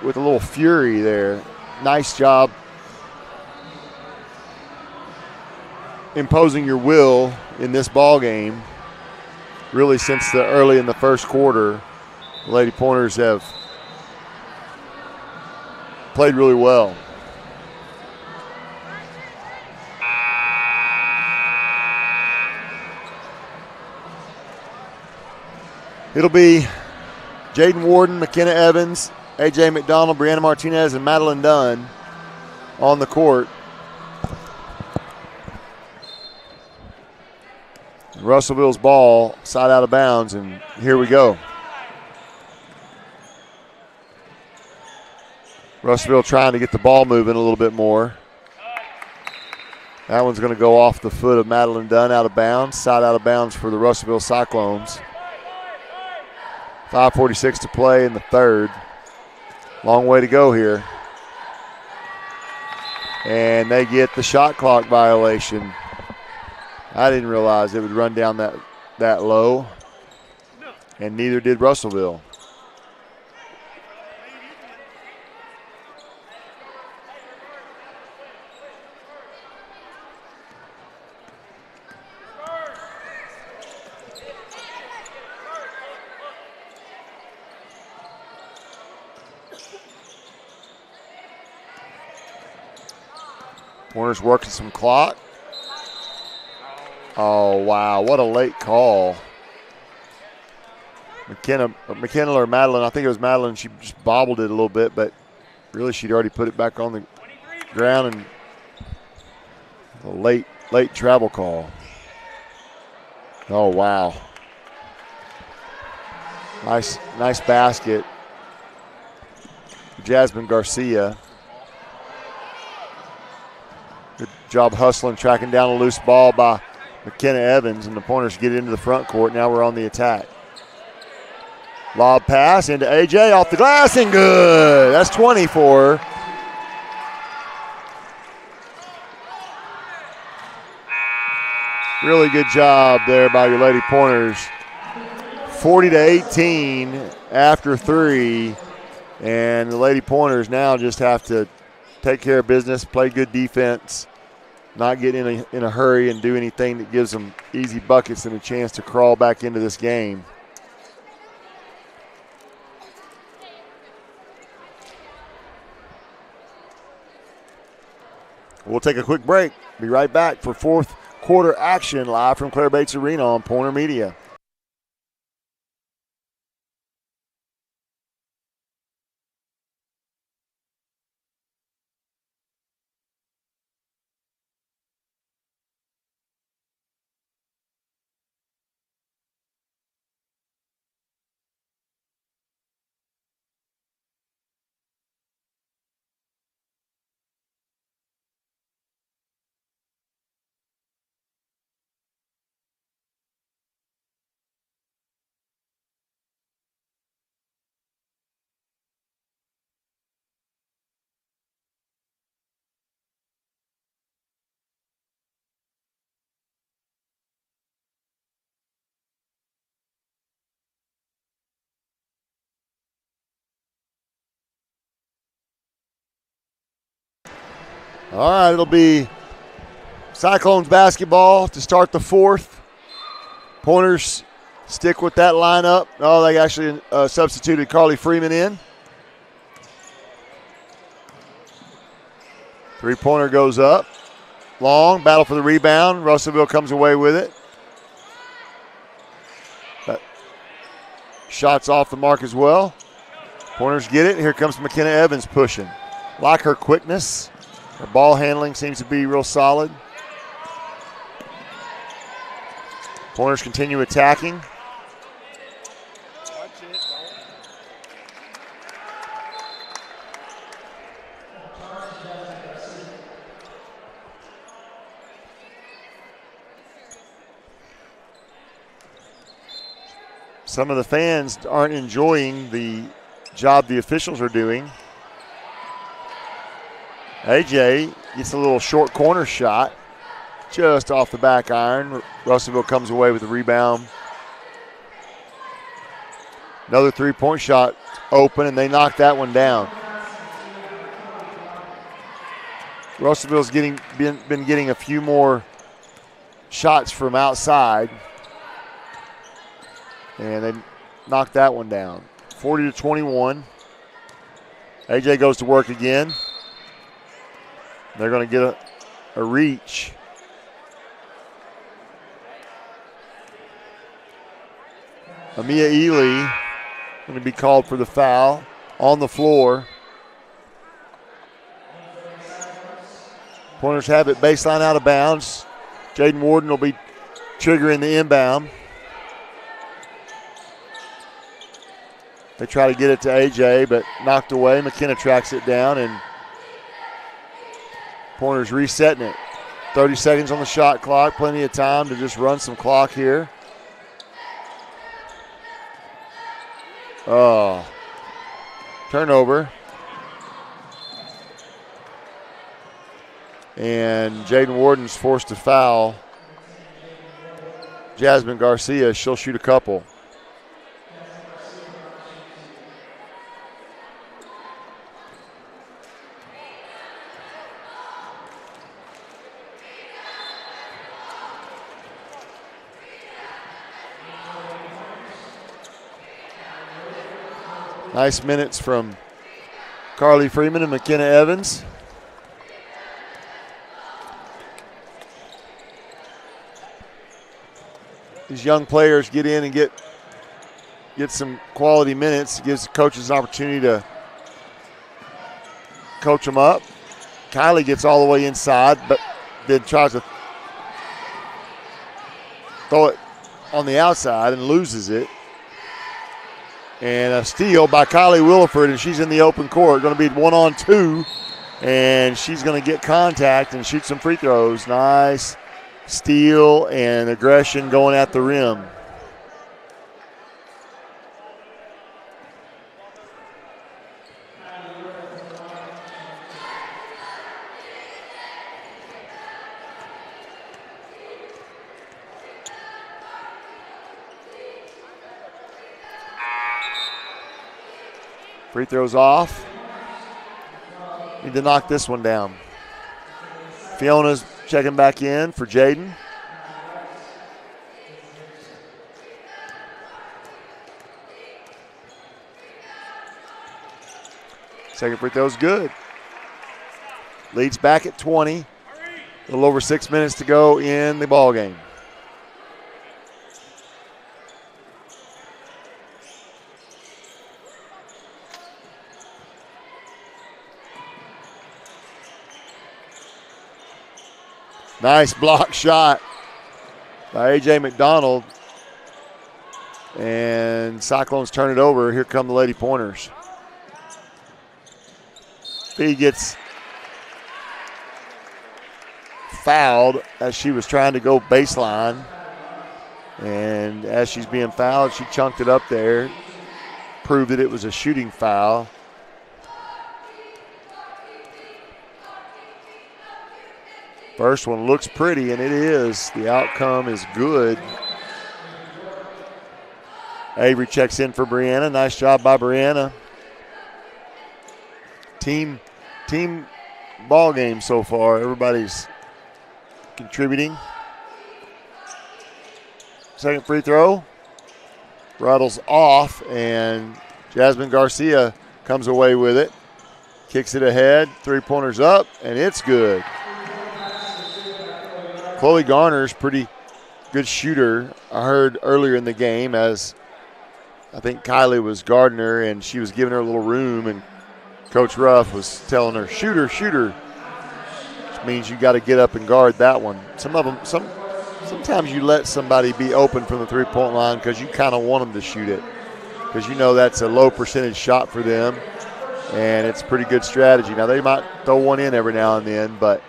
with a little fury there. Nice job imposing your will in this ball game. Really, since the early in the first quarter, the Lady Pointers have played really well. It'll be Jaden Warden, McKenna Evans, AJ McDonald, Brianna Martinez, and Madeline Dunn on the court. Russellville's ball, side out of bounds, and here we go. Russellville trying to get the ball moving a little bit more. That one's going to go off the foot of Madeline Dunn, out of bounds. Side out of bounds for the Russellville Cyclones. 5:46 to play in the third. Long way to go here. And they get the shot clock violation. I didn't realize it would run down that low, and neither did Russellville. Warner's working some clock. Oh, wow, what a late call. McKenna or Madeline, I think it was Madeline, she just bobbled it a little bit, but Really, she'd already put it back on the ground, and a late travel call. Oh, wow. Nice basket. Jasmine Garcia. Good job hustling, tracking down a loose ball by McKenna Evans, and the Pointers get into the front court. Now we're on the attack. Lob pass into AJ off the glass and good. That's 20 for her. Really good job there by your Lady Pointers. 40-18 after 3. And the Lady Pointers now just have to take care of business, play good defense, not get in a hurry and do anything that gives them easy buckets and a chance to crawl back into this game. We'll take a quick break. Be right back for fourth quarter action live from Claire Bates Arena on Pointer Media. All right, it'll be Cyclones basketball to start the fourth. Pointers stick with that lineup. Oh, they actually substituted Carly Freeman in. Three-pointer goes up. Long, battle for the rebound. Russellville comes away with it. That shot's off the mark as well. Pointers get it. Here comes McKenna Evans pushing. Like her quickness. Her ball handling seems to be real solid. Pointers continue attacking. Some of the fans aren't enjoying the job the officials are doing. AJ gets a little short corner shot just off the back iron. Russellville comes away with the rebound. Another three-point shot open, and they knock that one down. Russellville's been getting a few more shots from outside, and they knocked that one down. 40-21. AJ goes to work again. They're going to get a reach. Amia Ely going to be called for the foul on the floor. Pointers have it baseline out of bounds. Jaden Warden will be triggering the inbound. They try to get it to AJ, but knocked away. McKenna tracks it down, and Pointers resetting it. 30 seconds on the shot clock. Plenty of time to just run some clock here. Oh, turnover. And Jaden Warden's forced to foul Jasmine Garcia. She'll shoot a couple. Nice minutes from Carly Freeman and McKenna Evans. These young players get in and get some quality minutes. It gives the coaches an opportunity to coach them up. Kylie gets all the way inside, but then tries to throw it on the outside and loses it. And a steal by Kylie Williford, and she's in the open court. Going to be 1-on-2, and she's going to get contact and shoot some free throws. Nice steal and aggression going at the rim. Free throws off. Need to knock this one down. Fiona's checking back in for Jaden. Second free throw is good. Leads back at 20. A little over 6 minutes to go in the ball game. Nice block shot by A.J. McDonald. And Cyclones turn it over. Here come the Lady Pointers. Fee gets fouled as she was trying to go baseline. And as she's being fouled, she chunked it up there. Proved that it was a shooting foul. First one looks pretty, and it is. The outcome is good. Avery checks in for Brianna. Nice job by Brianna. Team ball game so far. Everybody's contributing. Second free throw. Rattles off, and Jasmine Garcia comes away with it. Kicks it ahead. Three-pointers up, and it's good. Chloe Garner's pretty good shooter. I heard earlier in the game as I think Kylie was guarding her and she was giving her a little room, and Coach Ruff was telling her, shooter, which means you got to get up and guard that one. Sometimes you let somebody be open from the three-point line because you kind of want them to shoot it, because you know that's a low percentage shot for them, and it's a pretty good strategy. Now, they might throw one in every now and then, but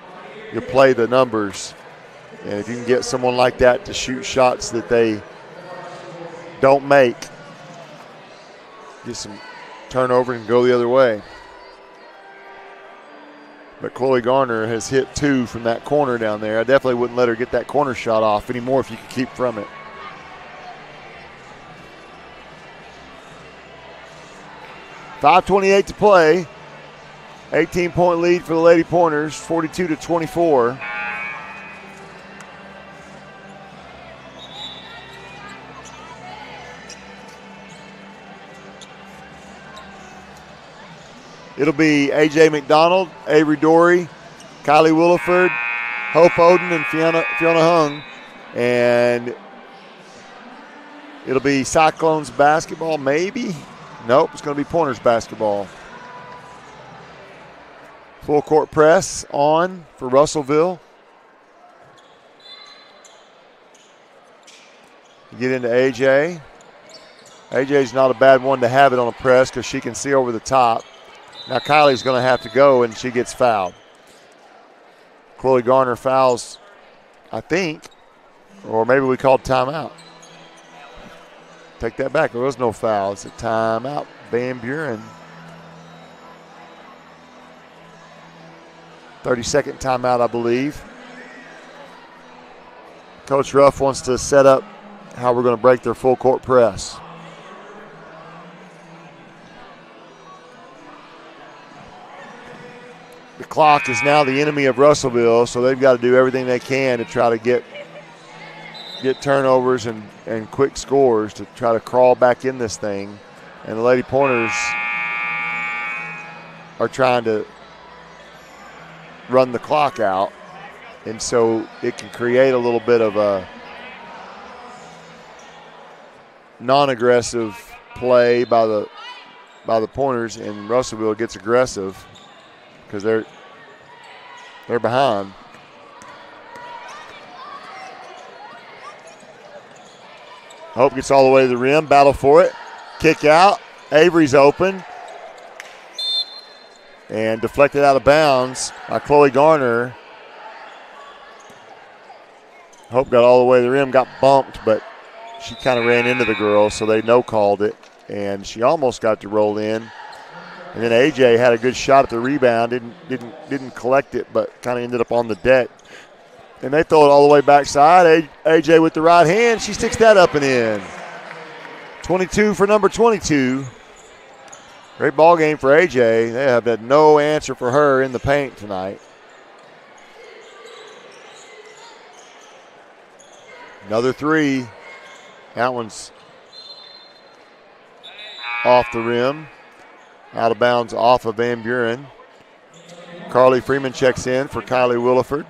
you play the numbers. And if you can get someone like that to shoot shots that they don't make, get some turnover and go the other way. But Chloe Garner has hit 2 from that corner down there. I definitely wouldn't let her get that corner shot off anymore if you could keep from it. .528 to play. 18-point lead for the Lady Pointers, 42-24. It'll be A.J. McDonald, Avery Dory, Kylie Williford, Hope Oden, and Fiona Hung. And it'll be Cyclones basketball, maybe? Nope, it's going to be Pointers basketball. Full court press on for Russellville. You get into A.J. A.J.'s not a bad one to have it on a press because she can see over the top. Now Kylie's going to have to go, and she gets fouled. Chloe Garner fouls, I think, or maybe we called timeout. Take that back. There was no foul. It's a timeout. Van Buren. 30-second timeout, I believe. Coach Ruff wants to set up how we're going to break their full court press. The clock is now the enemy of Russellville, so they've got to do everything they can to try to get turnovers and quick scores to try to crawl back in this thing. And the Lady Pointers are trying to run the clock out, and so it can create a little bit of a non-aggressive play by the Pointers, and Russellville gets aggressive. because they're behind. Hope gets all the way to the rim, battle for it. Kick out. Avery's open. And deflected out of bounds by Chloe Garner. Hope got all the way to the rim, got bumped, but she kind of ran into the girl, so they no-called it. And she almost got to roll in. And then AJ had a good shot at the rebound, didn't collect it, but kind of ended up on the deck. And they throw it all the way backside. AJ with the right hand, she sticks that up and in. 22 for number 22. Great ball game for AJ. They have had no answer for her in the paint tonight. Another three. That one's off the rim. Out of bounds off of Van Buren. Carly Freeman checks in for Kylie Williford.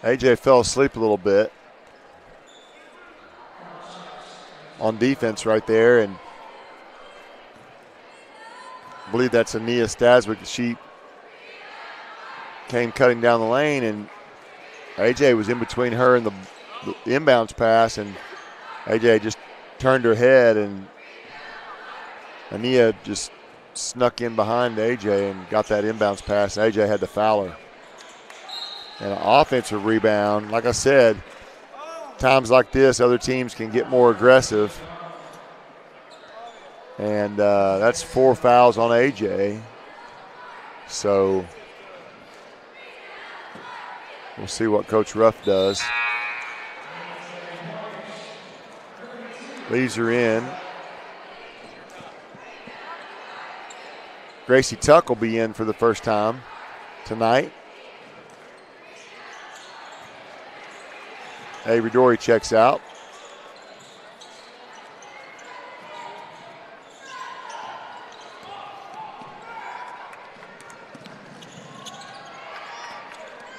AJ fell asleep a little bit on defense right there, and I believe that's Ania Staswick. She came cutting down the lane, and AJ was in between her and the inbounds pass, and AJ just turned her head, and Ania just snuck in behind AJ and got that inbounds pass, and AJ had to foul her. And an offensive rebound. Like I said, times like this, other teams can get more aggressive. And that's 4 fouls on AJ. So we'll see what Coach Ruff does. Leaves her in. Gracie Tuck will be in for the first time tonight. Avery Dory checks out.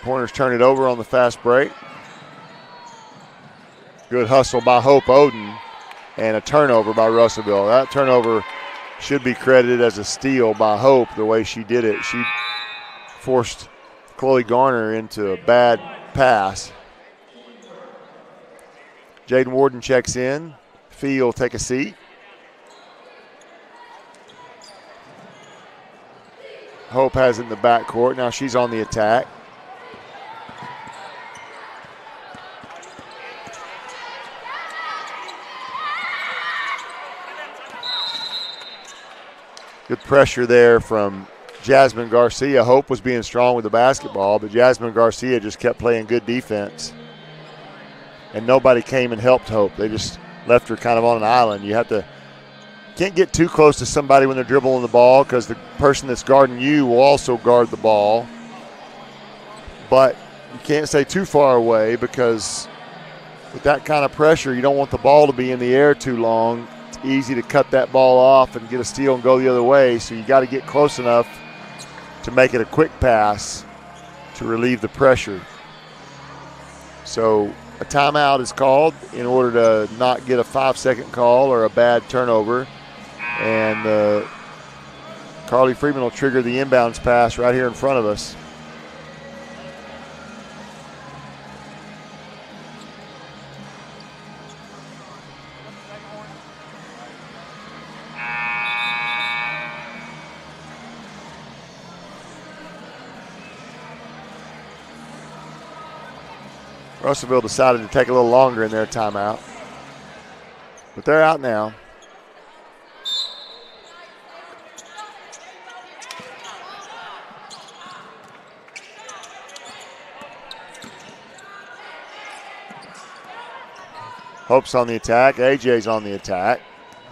Pointers turn it over on the fast break. Good hustle by Hope Oden and a turnover by Russellville. That turnover should be credited as a steal by Hope the way she did it. She forced Chloe Garner into a bad pass. Jaden Warden checks in. Fee will take a seat. Hope has it in the backcourt. Now she's on the attack. Good pressure there from Jasmine Garcia. Hope was being strong with the basketball, but Jasmine Garcia just kept playing good defense. And nobody came and helped Hope. They just left her kind of on an island. Can't get too close to somebody when they're dribbling the ball because the person that's guarding you will also guard the ball. But you can't stay too far away because with that kind of pressure, you don't want the ball to be in the air too long. It's easy to cut that ball off and get a steal and go the other way. So you got to get close enough to make it a quick pass to relieve the pressure. So a timeout is called in order to not get a 5-second call or a bad turnover. And Carly Freeman will trigger the inbounds pass right here in front of us. Russellville decided to take a little longer in their timeout. But they're out now. Hope's on the attack. AJ's on the attack.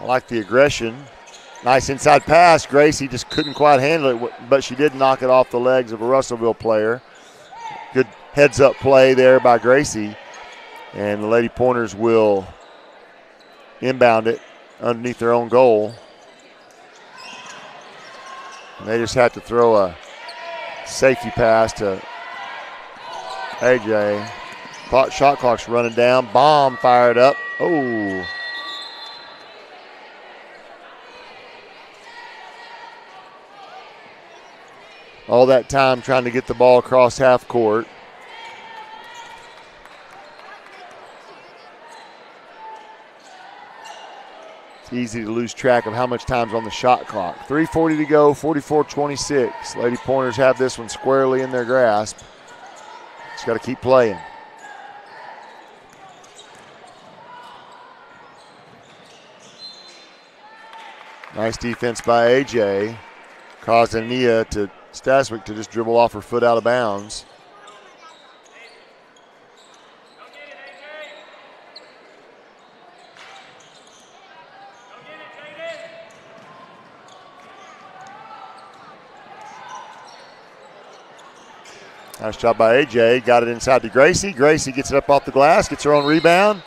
I like the aggression. Nice inside pass. Gracie just couldn't quite handle it, but she did knock it off the legs of a Russellville player. Good heads-up play there by Gracie. And the Lady Pointers will inbound it underneath their own goal. And they just have to throw a safety pass to AJ. Shot clock's running down. Bomb fired up. Oh. All that time trying to get the ball across half court. It's easy to lose track of how much time's on the shot clock. 3:40 to go, 44-26. Lady Pointers have this one squarely in their grasp. Just got to keep playing. Nice defense by AJ. Causing Nia to Staswick to just dribble off her foot out of bounds. Nice job by AJ. Got it inside to Gracie. Gracie gets it up off the glass, gets her own rebound.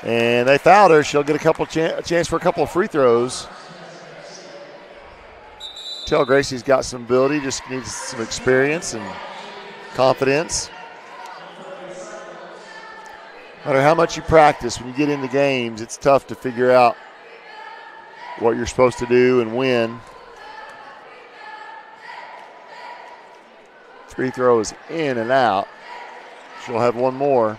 And they fouled her. She'll get a chance for a couple of free throws. Tell Gracie's got some ability, just needs some experience and confidence. No matter how much you practice, when you get into games, it's tough to figure out what you're supposed to do and when. Free throws in and out. She'll have one more.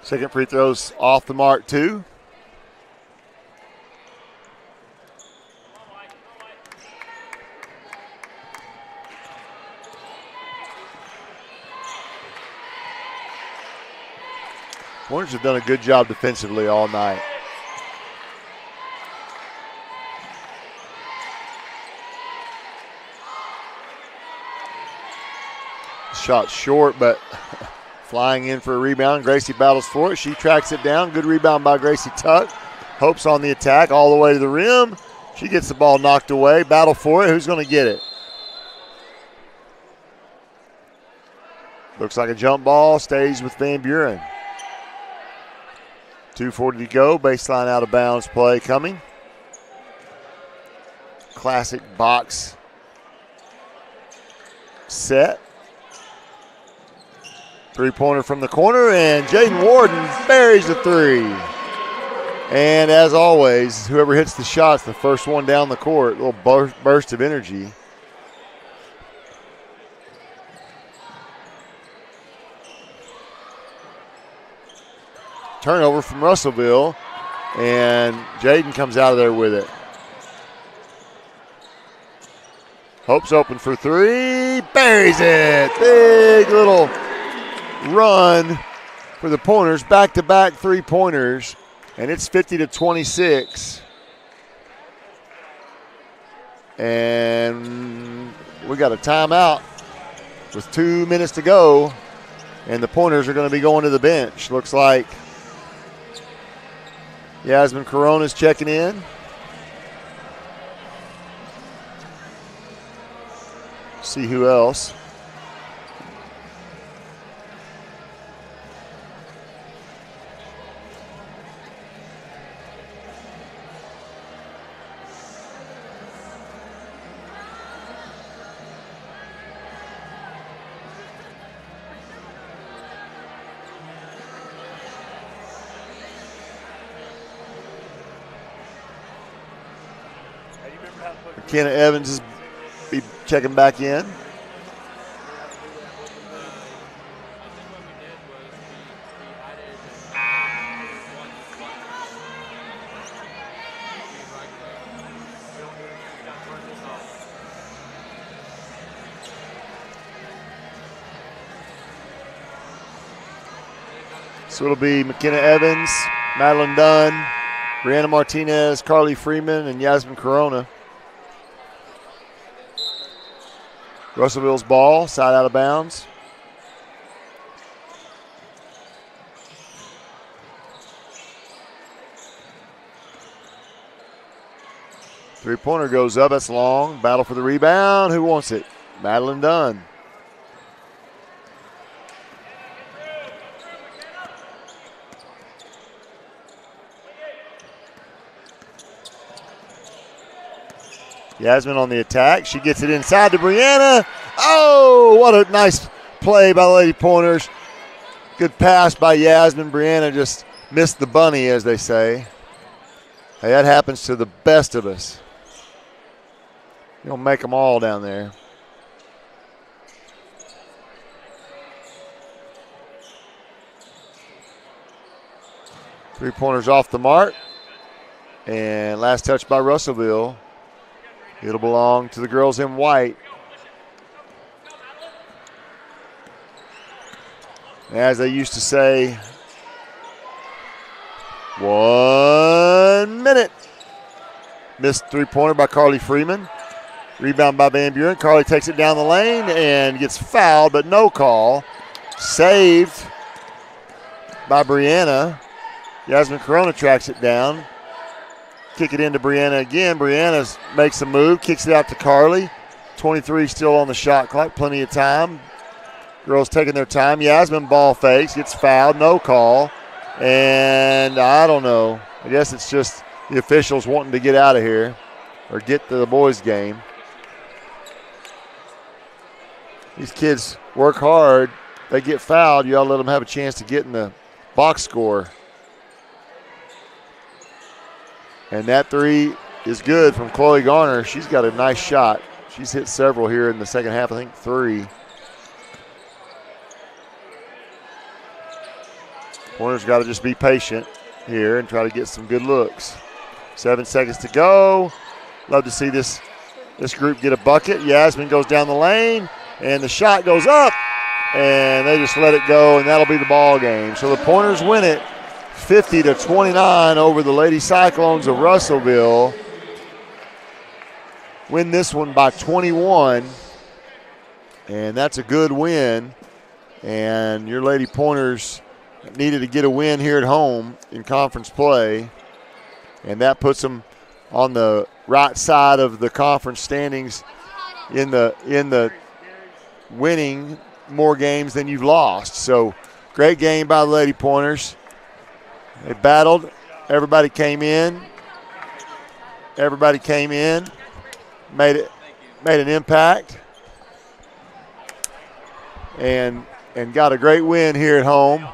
Second free throw's off the mark, too. Hornets have done a good job defensively all night. Shot short, but flying in for a rebound. Gracie battles for it. She tracks it down. Good rebound by Gracie Tuck. Hopes on the attack all the way to the rim. She gets the ball knocked away. Battle for it. Who's going to get it? Looks like a jump ball. Stays with Van Buren. 2:40 to go. Baseline out of bounds play coming. Classic box set. Three-pointer from the corner, and Jaden Warden buries the three. And as always, whoever hits the shot's the first one down the court. A little burst of energy. Turnover from Russellville, and Jaden comes out of there with it. Hope's open for three, buries it. Big little run for the Pointers, back-to-back three-pointers, and it's 50-26. And we got a timeout with 2 minutes to go, and the Pointers are going to be going to the bench. Looks like Yasmin Corona's checking in. See who else. McKenna Evans is be checking back in. So it'll be McKenna Evans, Madeline Dunn, Brianna Martinez, Carly Freeman, and Yasmin Corona. Russellville's ball, side out of bounds. Three-pointer goes up, that's long. Battle for the rebound. Who wants it? Madeline Dunn. Yasmin on the attack. She gets it inside to Brianna. Oh, what a nice play by the Lady Pointers. Good pass by Yasmin. Brianna just missed the bunny, as they say. Hey, that happens to the best of us. You don't make them all down there. Three-pointers off the mark. And last touch by Russellville. It'll belong to the girls in white. As they used to say, 1 minute. Missed three-pointer by Carly Freeman. Rebound by Van Buren. Carly takes it down the lane and gets fouled, but no call. Saved by Brianna. Yasmin Corona tracks it down. Kick it into Brianna again. Brianna makes a move, kicks it out to Carly. 23 still on the shot clock, plenty of time. Girls taking their time. Yasmin ball fakes, gets fouled, no call. And I don't know. I guess it's just the officials wanting to get out of here or get to the boys' game. These kids work hard. They get fouled. You ought to let them have a chance to get in the box score. And that three is good from Chloe Garner. She's got a nice shot. She's hit several here in the second half, I think 3. Pointers got to just be patient here and try to get some good looks. 7 seconds to go. Love to see this group get a bucket. Yasmin goes down the lane, and the shot goes up, and they just let it go, and that'll be the ball game. So the Pointers win it 50-29 over the Lady Cyclones of Russellville. Win this one by 21, and that's a good win. And your Lady Pointers needed to get a win here at home in conference play, and that puts them on the right side of the conference standings in the winning more games than you've lost. So great game by the Lady Pointers. They battled. Everybody came in. Made an impact, and got a great win here at home.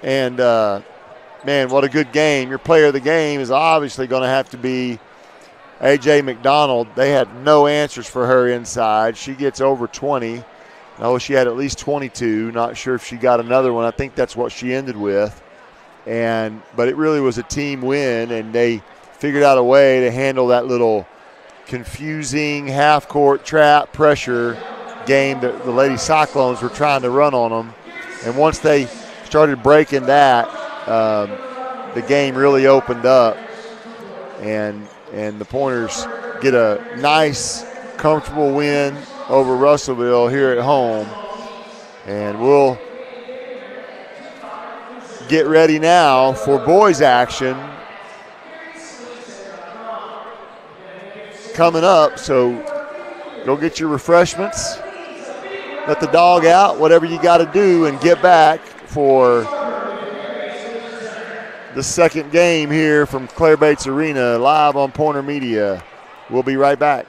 And man, what a good game! Your player of the game is obviously going to have to be A.J. McDonald. They had no answers for her inside. She gets over 20. Oh, she had at least 22. Not sure if she got another one. I think that's what she ended with. But it really was a team win, and they figured out a way to handle that little confusing half-court trap pressure game that the Lady Cyclones were trying to run on them. And once they started breaking that, the game really opened up, and the Pointers get a nice, comfortable win over Russellville here at home. And we'll get ready now for boys action coming up. So go get your refreshments, let the dog out, whatever you got to do, and get back for the second game here from Claire Bates Arena, live on Pointer Media. We'll be right back.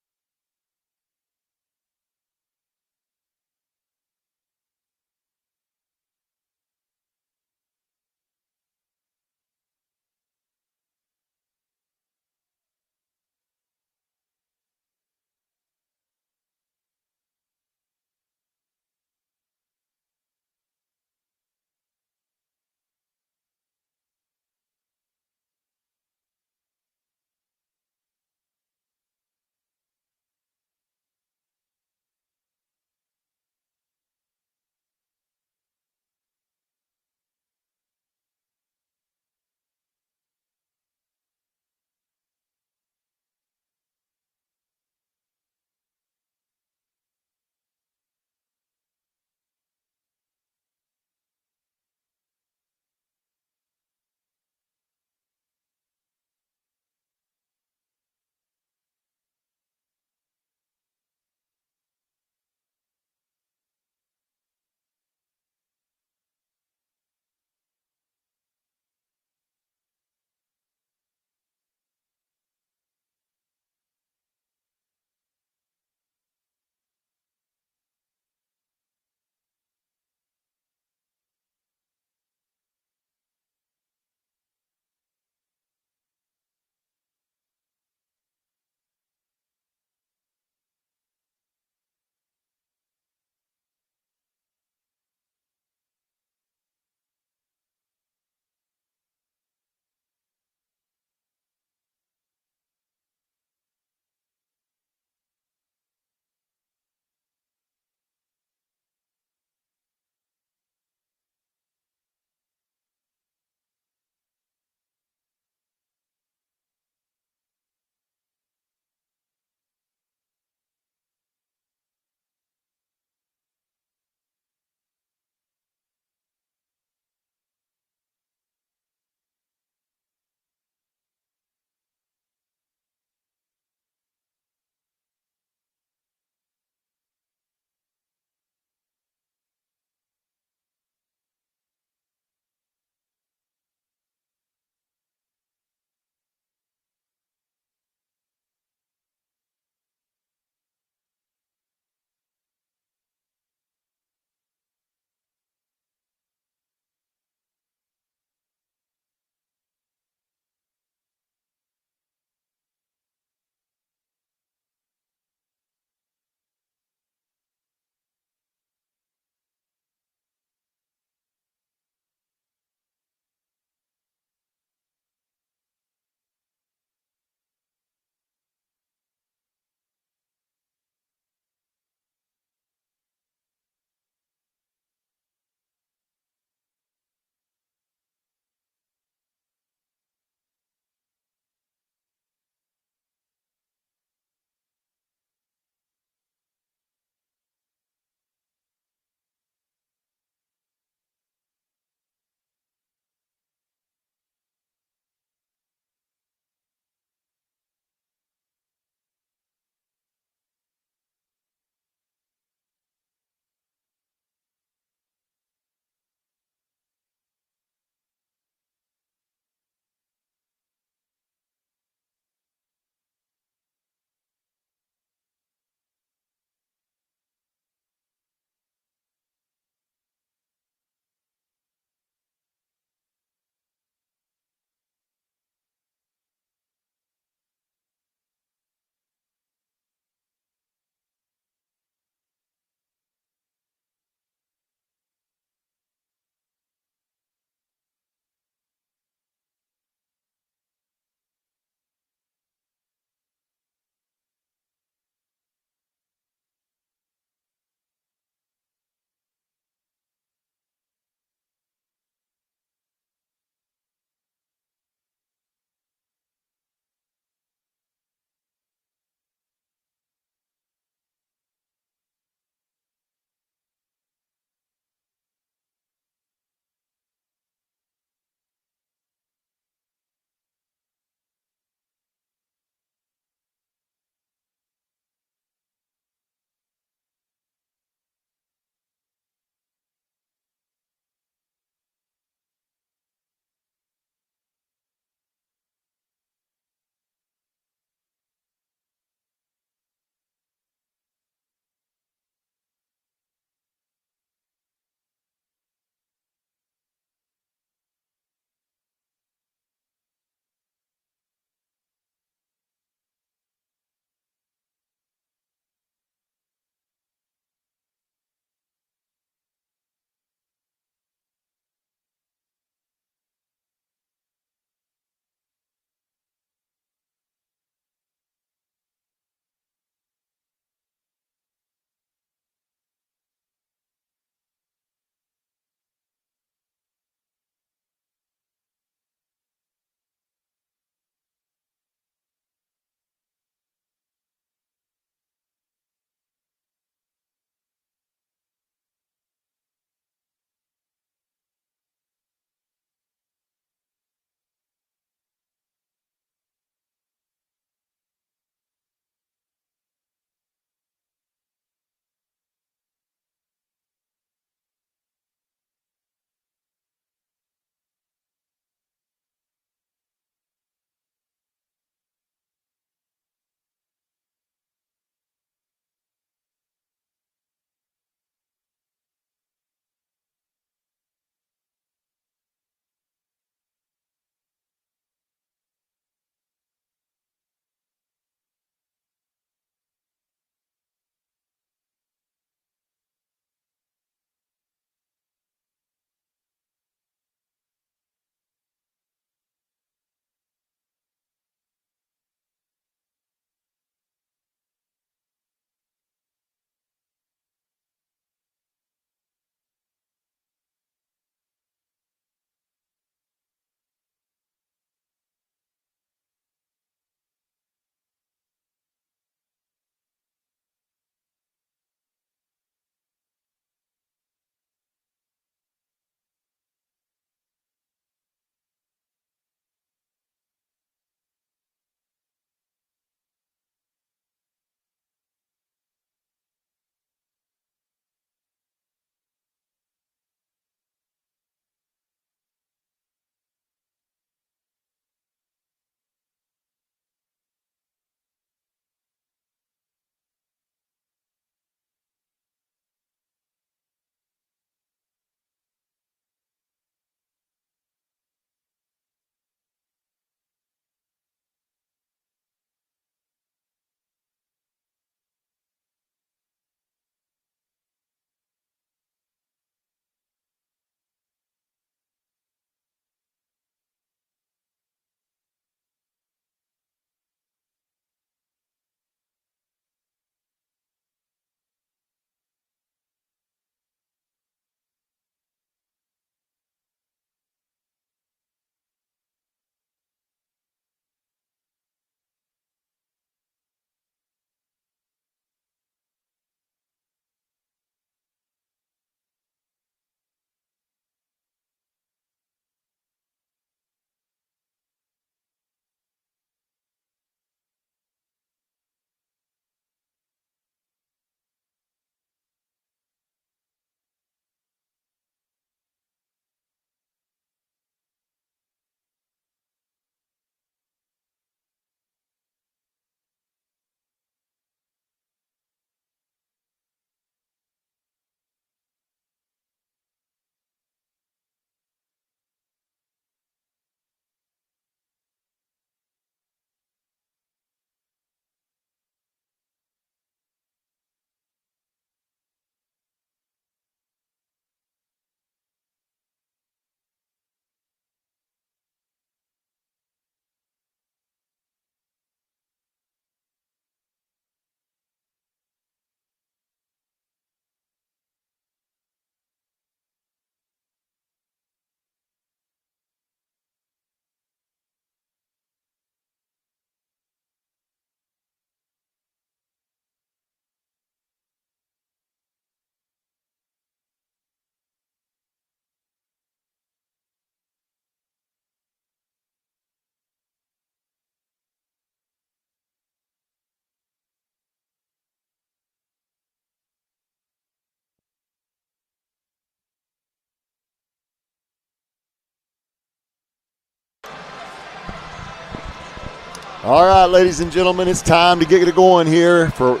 All right, ladies and gentlemen, it's time to get it going here for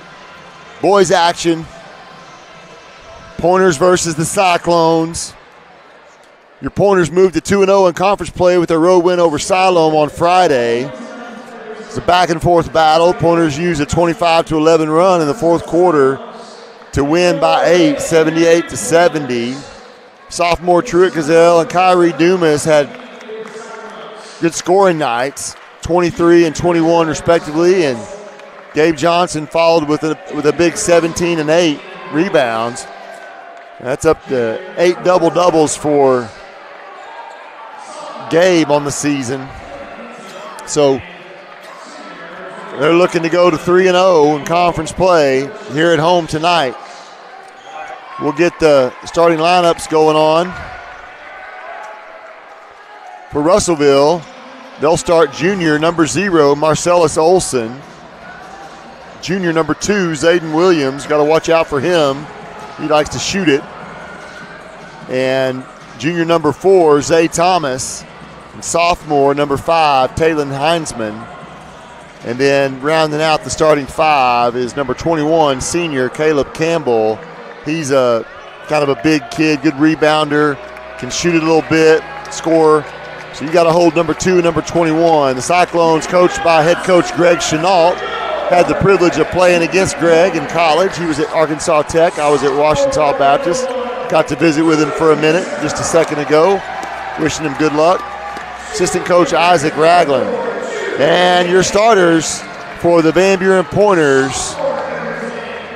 boys action. Pointers versus the Cyclones. Your Pointers moved to 2-0 in conference play with their road win over Siloam on Friday. It's a back-and-forth battle. Pointers used a 25-11 run in the fourth quarter to win by 8, 78-70. Sophomore Truett Gazelle and Kyrie Dumas had good scoring nights, 23 and 21 respectively, and Gabe Johnson followed with a big 17 and 8 rebounds. That's up to 8 double-doubles for Gabe on the season. So they're looking to go to 3-0 in conference play here at home tonight. We'll get the starting lineups going on. For Russellville, they'll start junior number 0, Marcellus Olson. Junior number 2, Zayden Williams. Got to watch out for him. He likes to shoot it. And junior number 4, Zay Thomas. And sophomore number 5, Taylon Heinzman. And then rounding out the starting 5 is number 21, senior Caleb Campbell. He's a kind of a big kid, good rebounder, can shoot it a little bit, score. So you got to hold number 2 and number 21. The Cyclones, coached by head coach Greg Chenault, had the privilege of playing against Greg in college. He was at Arkansas Tech. I was at Washington Baptist. Got to visit with him for a minute just a second ago. Wishing him good luck. Assistant coach Isaac Ragland. And your starters for the Van Buren Pointers.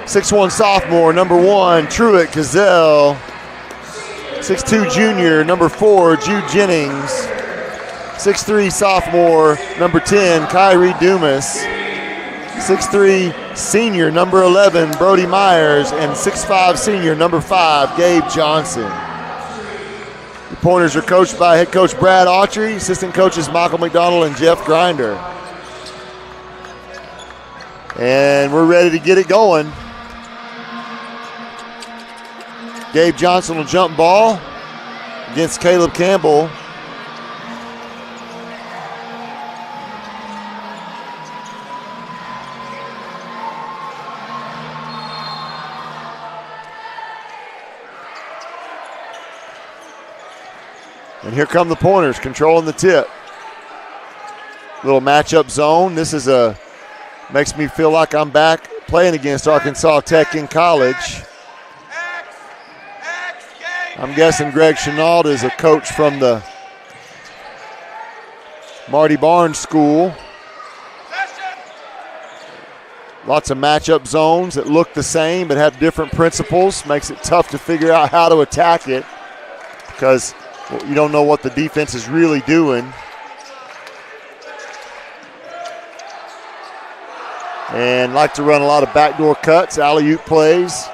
6'1 sophomore, number 1, Truett Gazelle. 6'2 junior, number 4, Jude Jennings. 6'3 sophomore, number 10, Kyrie Dumas. 6'3 senior, number 11, Brody Myers. And 6'5 senior, number 5, Gabe Johnson. The Pointers are coached by head coach Brad Autry, assistant coaches Michael McDonald and Jeff Grinder. And we're ready to get it going. Gabe Johnson will jump ball against Caleb Campbell. And here come the Pointers controlling the tip. Little matchup zone. This is makes me feel like I'm back playing against Arkansas Tech in college. I'm guessing Greg Chenault is a coach from the Marty Barnes School. Lots of matchup zones that look the same but have different principles. Makes it tough to figure out how to attack it because you don't know what the defense is really doing. And like to run a lot of backdoor cuts, alley-oop plays.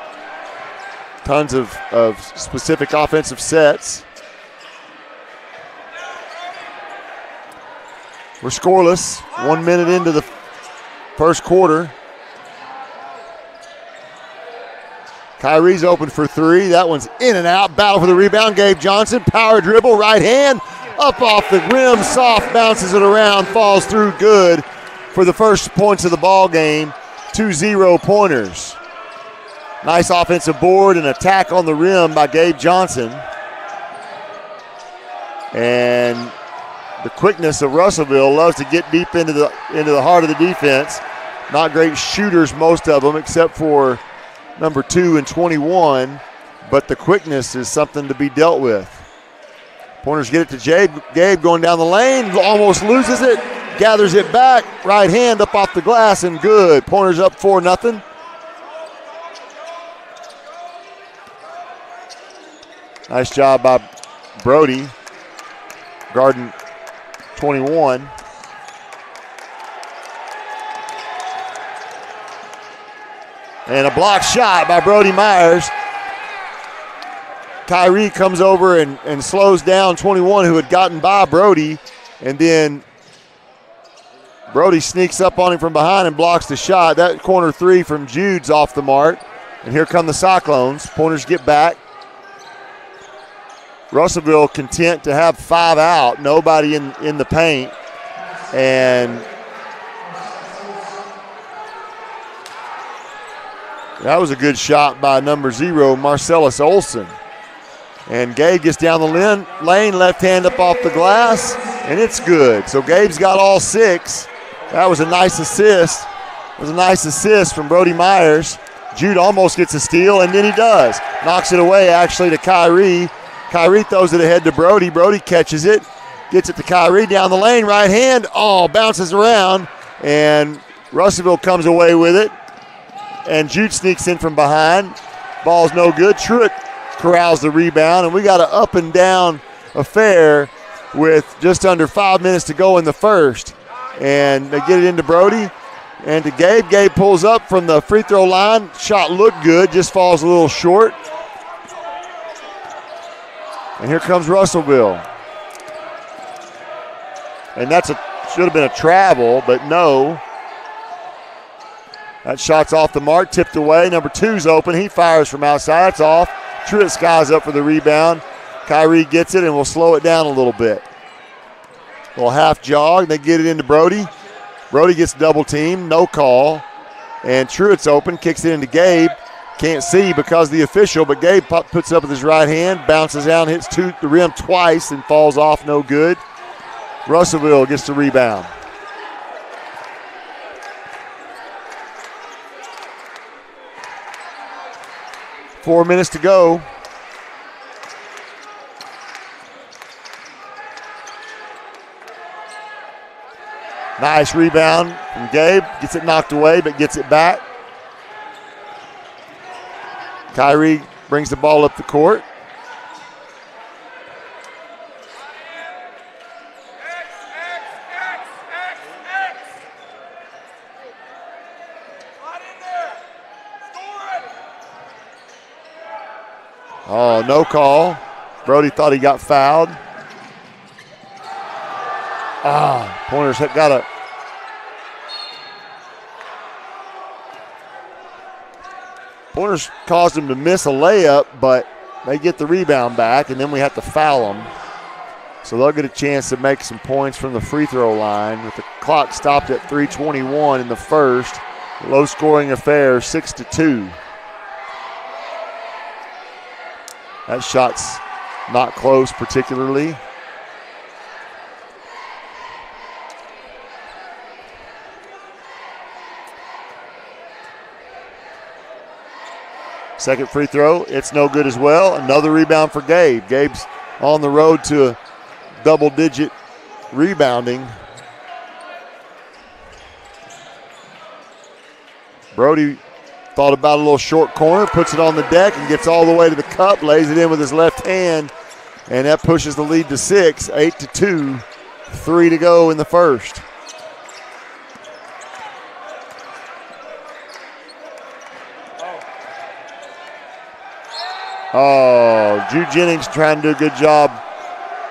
Tons of specific offensive sets. We're scoreless. 1 minute into the first quarter. Kyrie's open for 3. That one's in and out. Battle for the rebound. Gabe Johnson, power dribble, right hand. Up off the rim, soft, bounces it around, falls through good for the first points of the ball game. 2-0 Pointers. Nice offensive board and attack on the rim by Gabe Johnson. And the quickness of Russellville loves to get deep into the heart of the defense. Not great shooters, most of them, except for number 2 and 21. But the quickness is something to be dealt with. Pointers get it to Gabe going down the lane, almost loses it, gathers it back, right hand up off the glass and good. Pointers up 4-0. Nice job by Brody, guarding 21. And a block shot by Brody Myers. Kyrie comes over and slows down 21, who had gotten by Brody. And then Brody sneaks up on him from behind and blocks the shot. That corner 3 from Jude's off the mark. And here come the Cyclones. Pointers get back. Russellville content to have 5 out, nobody in the paint. And That was a good shot by number 0, Marcellus Olson. And Gabe gets down the lane, left hand up off the glass, and it's good. So Gabe's got all 6. That was a nice assist. It was a nice assist from Brody Myers. Jude almost gets a steal, and then he does. Knocks it away, actually, to Kyrie. Kyrie throws it ahead to Brody. Brody catches it, gets it to Kyrie down the lane, right hand. Oh, bounces around, and Russellville comes away with it. And Jude sneaks in from behind. Ball's no good. Truitt corrals the rebound, and we got an up and down affair with just under 5 minutes to go in the first. And they get it into Brody and to Gabe. Gabe pulls up from the free throw line. Shot looked good, just falls a little short. And here comes Russellville. And should have been a travel, but no. That shot's off the mark, tipped away. Number 2's open. He fires from outside. It's off. Truitt skies up for the rebound. Kyrie gets it, and we'll slow it down a little bit. A little half jog. They get it into Brody. Brody gets double teamed. No call. And Truitt's open. Kicks it into Gabe. Can't see because of the official, but Gabe puts it up with his right hand. Bounces out, hits the rim twice, and falls off. No good. Russellville gets the rebound. Four minutes to go. Nice rebound from Gabe. Gets it knocked away, but gets it back. Kyrie brings the ball up the court. Oh, no call. Brody thought he got fouled. Pointers got a Pointers caused him to miss a layup, but they get the rebound back, and then we have to foul them. So they'll get a chance to make some points from the free throw line. With the clock stopped at 3:21 in the first, low-scoring affair, 6-2. That shot's not close particularly. Second free throw, it's no good as well. Another rebound for Gabe. Gabe's on the road to double-digit rebounding. Brody thought about a little short corner, puts it on the deck and gets all the way to the cup, lays it in with his left hand, and that pushes the lead to 6, 8-2, 3 to go in the first. Oh, Jude Jennings trying to do a good job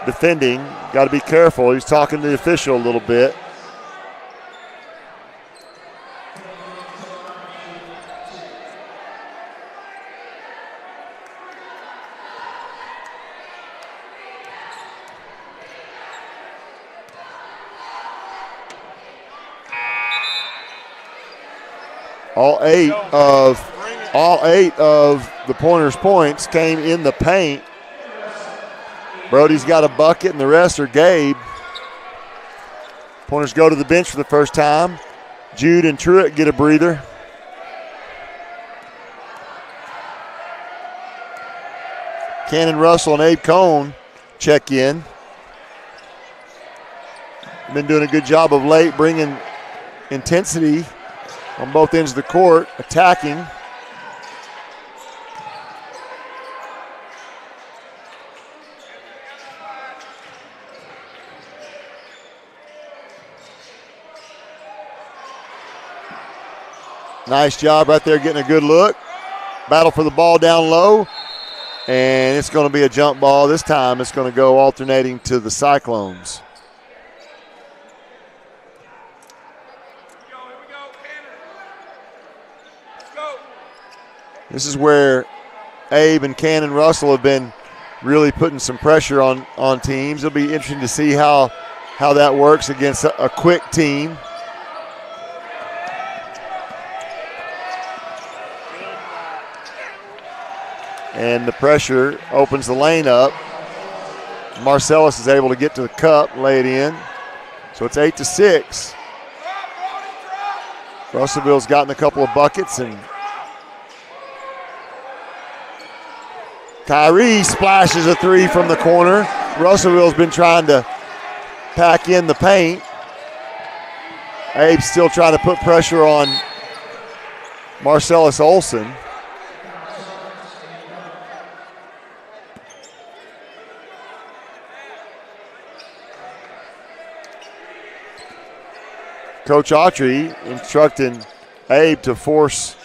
defending. Got to be careful. He's talking to the official a little bit. All eight of the Pointers' points came in the paint. Brody's got a bucket, and the rest are Gabe. Pointers go to the bench for the first time. Jude and Truitt get a breather. Cannon Russell and Abe Cohn check in. Been doing a good job of late bringing intensity on both ends of the court, attacking. Nice job right there getting a good look. Battle for the ball down low, and it's going to be a jump ball. This time it's going to go alternating to the Cyclones. This is where Abe and Cannon Russell have been really putting some pressure on teams. It'll be interesting to see how that works against a quick team. And the pressure opens the lane up. Marcellus is able to get to the cup, lay it in. So it's 8-6. Russellville's gotten a couple of buckets, and Kyrie splashes a three from the corner. Russellville's been trying to pack in the paint. Abe's still trying to put pressure on Marcellus Olson. Coach Autry instructing Abe to force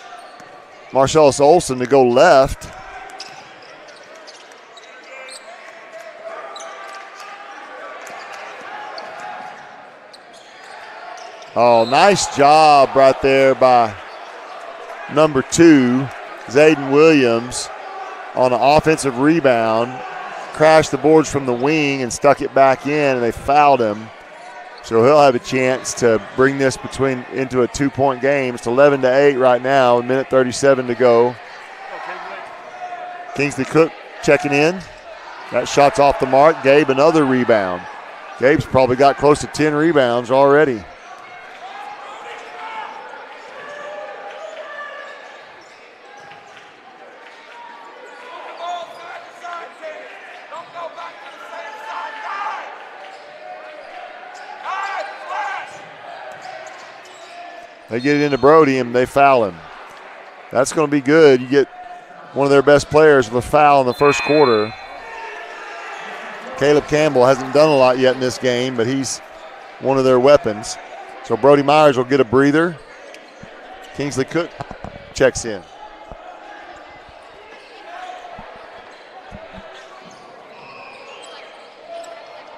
Marcellus Olson to go left. Oh, nice job right there by number 2, Zayden Williams, on an offensive rebound. Crashed the boards from the wing and stuck it back in, and they fouled him. So he'll have a chance to bring this into a 2-point game. It's 11-8 right now, a minute 37 to go. Kingsley Cook checking in. That shot's off the mark. Gabe, another rebound. Gabe's probably got close to 10 rebounds already. They get it into Brody and they foul him. That's going to be good. You get one of their best players with a foul in the first quarter. Caleb Campbell hasn't done a lot yet in this game, but he's one of their weapons. So Brody Myers will get a breather. Kingsley Cook checks in.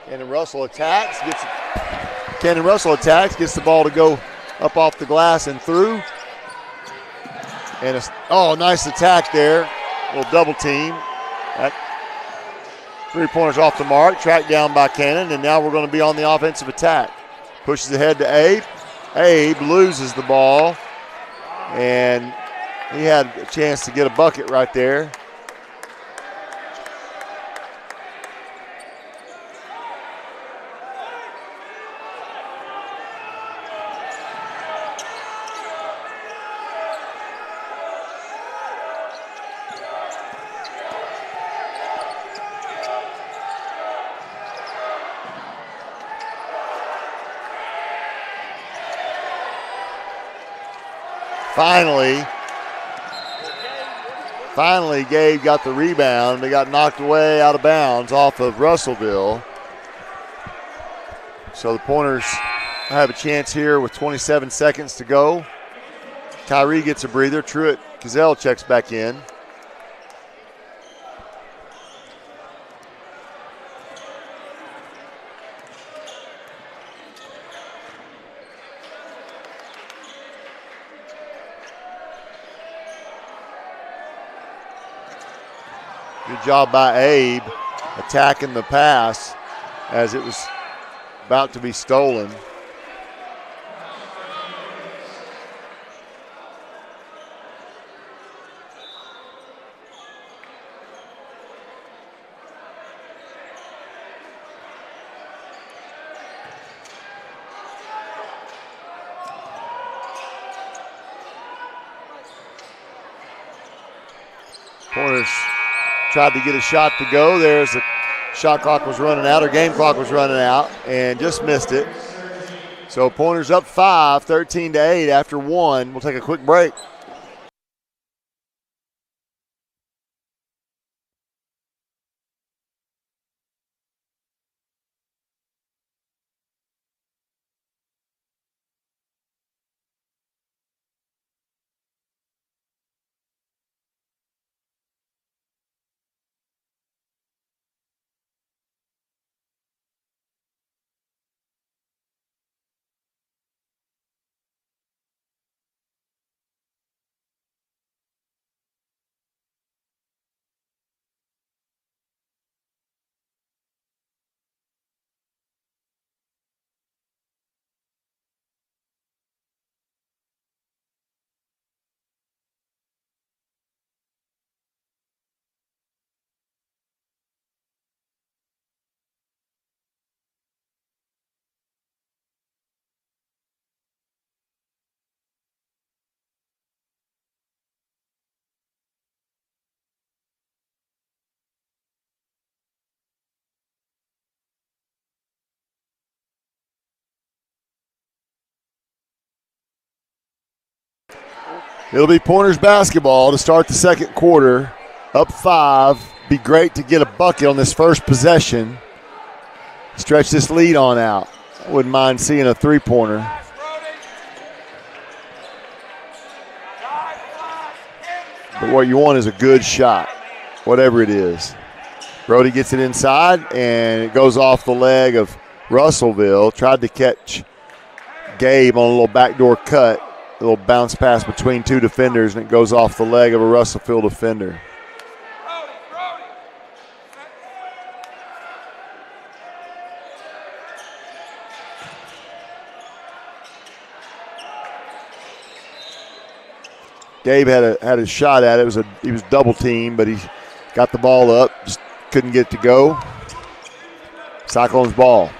Cannon Russell attacks, gets the ball to go up off the glass and through. And nice attack there. A little double team. That three-pointer's off the mark, tracked down by Cannon, and now we're going to be on the offensive attack. Pushes ahead to Abe. Abe loses the ball, and he had a chance to get a bucket right there. Finally, Gabe got the rebound. They got knocked away out of bounds off of Russellville. So the Pointers have a chance here with 27 seconds to go. Kyrie gets a breather. Truett Gazelle checks back in. Good job by Abe attacking the pass as it was about to be stolen. Pointers tried to get a shot to go. There's the shot clock was running out, or game clock was running out, and just missed it. So Pointers up 5, 13-8 after 1. We'll take a quick break. It'll be Pointers basketball to start the second quarter. Up 5. Be great to get a bucket on this first possession. Stretch this lead on out. I wouldn't mind seeing a three-pointer. But what you want is a good shot, whatever it is. Brody gets it inside, and it goes off the leg of Russellville. Tried to catch Gabe on a little backdoor cut, a little bounce pass between two defenders, and it goes off the leg of a Russellville defender. Gabe had a shot at it. He was double teamed, but he got the ball up, just couldn't get it to go. Cyclones ball.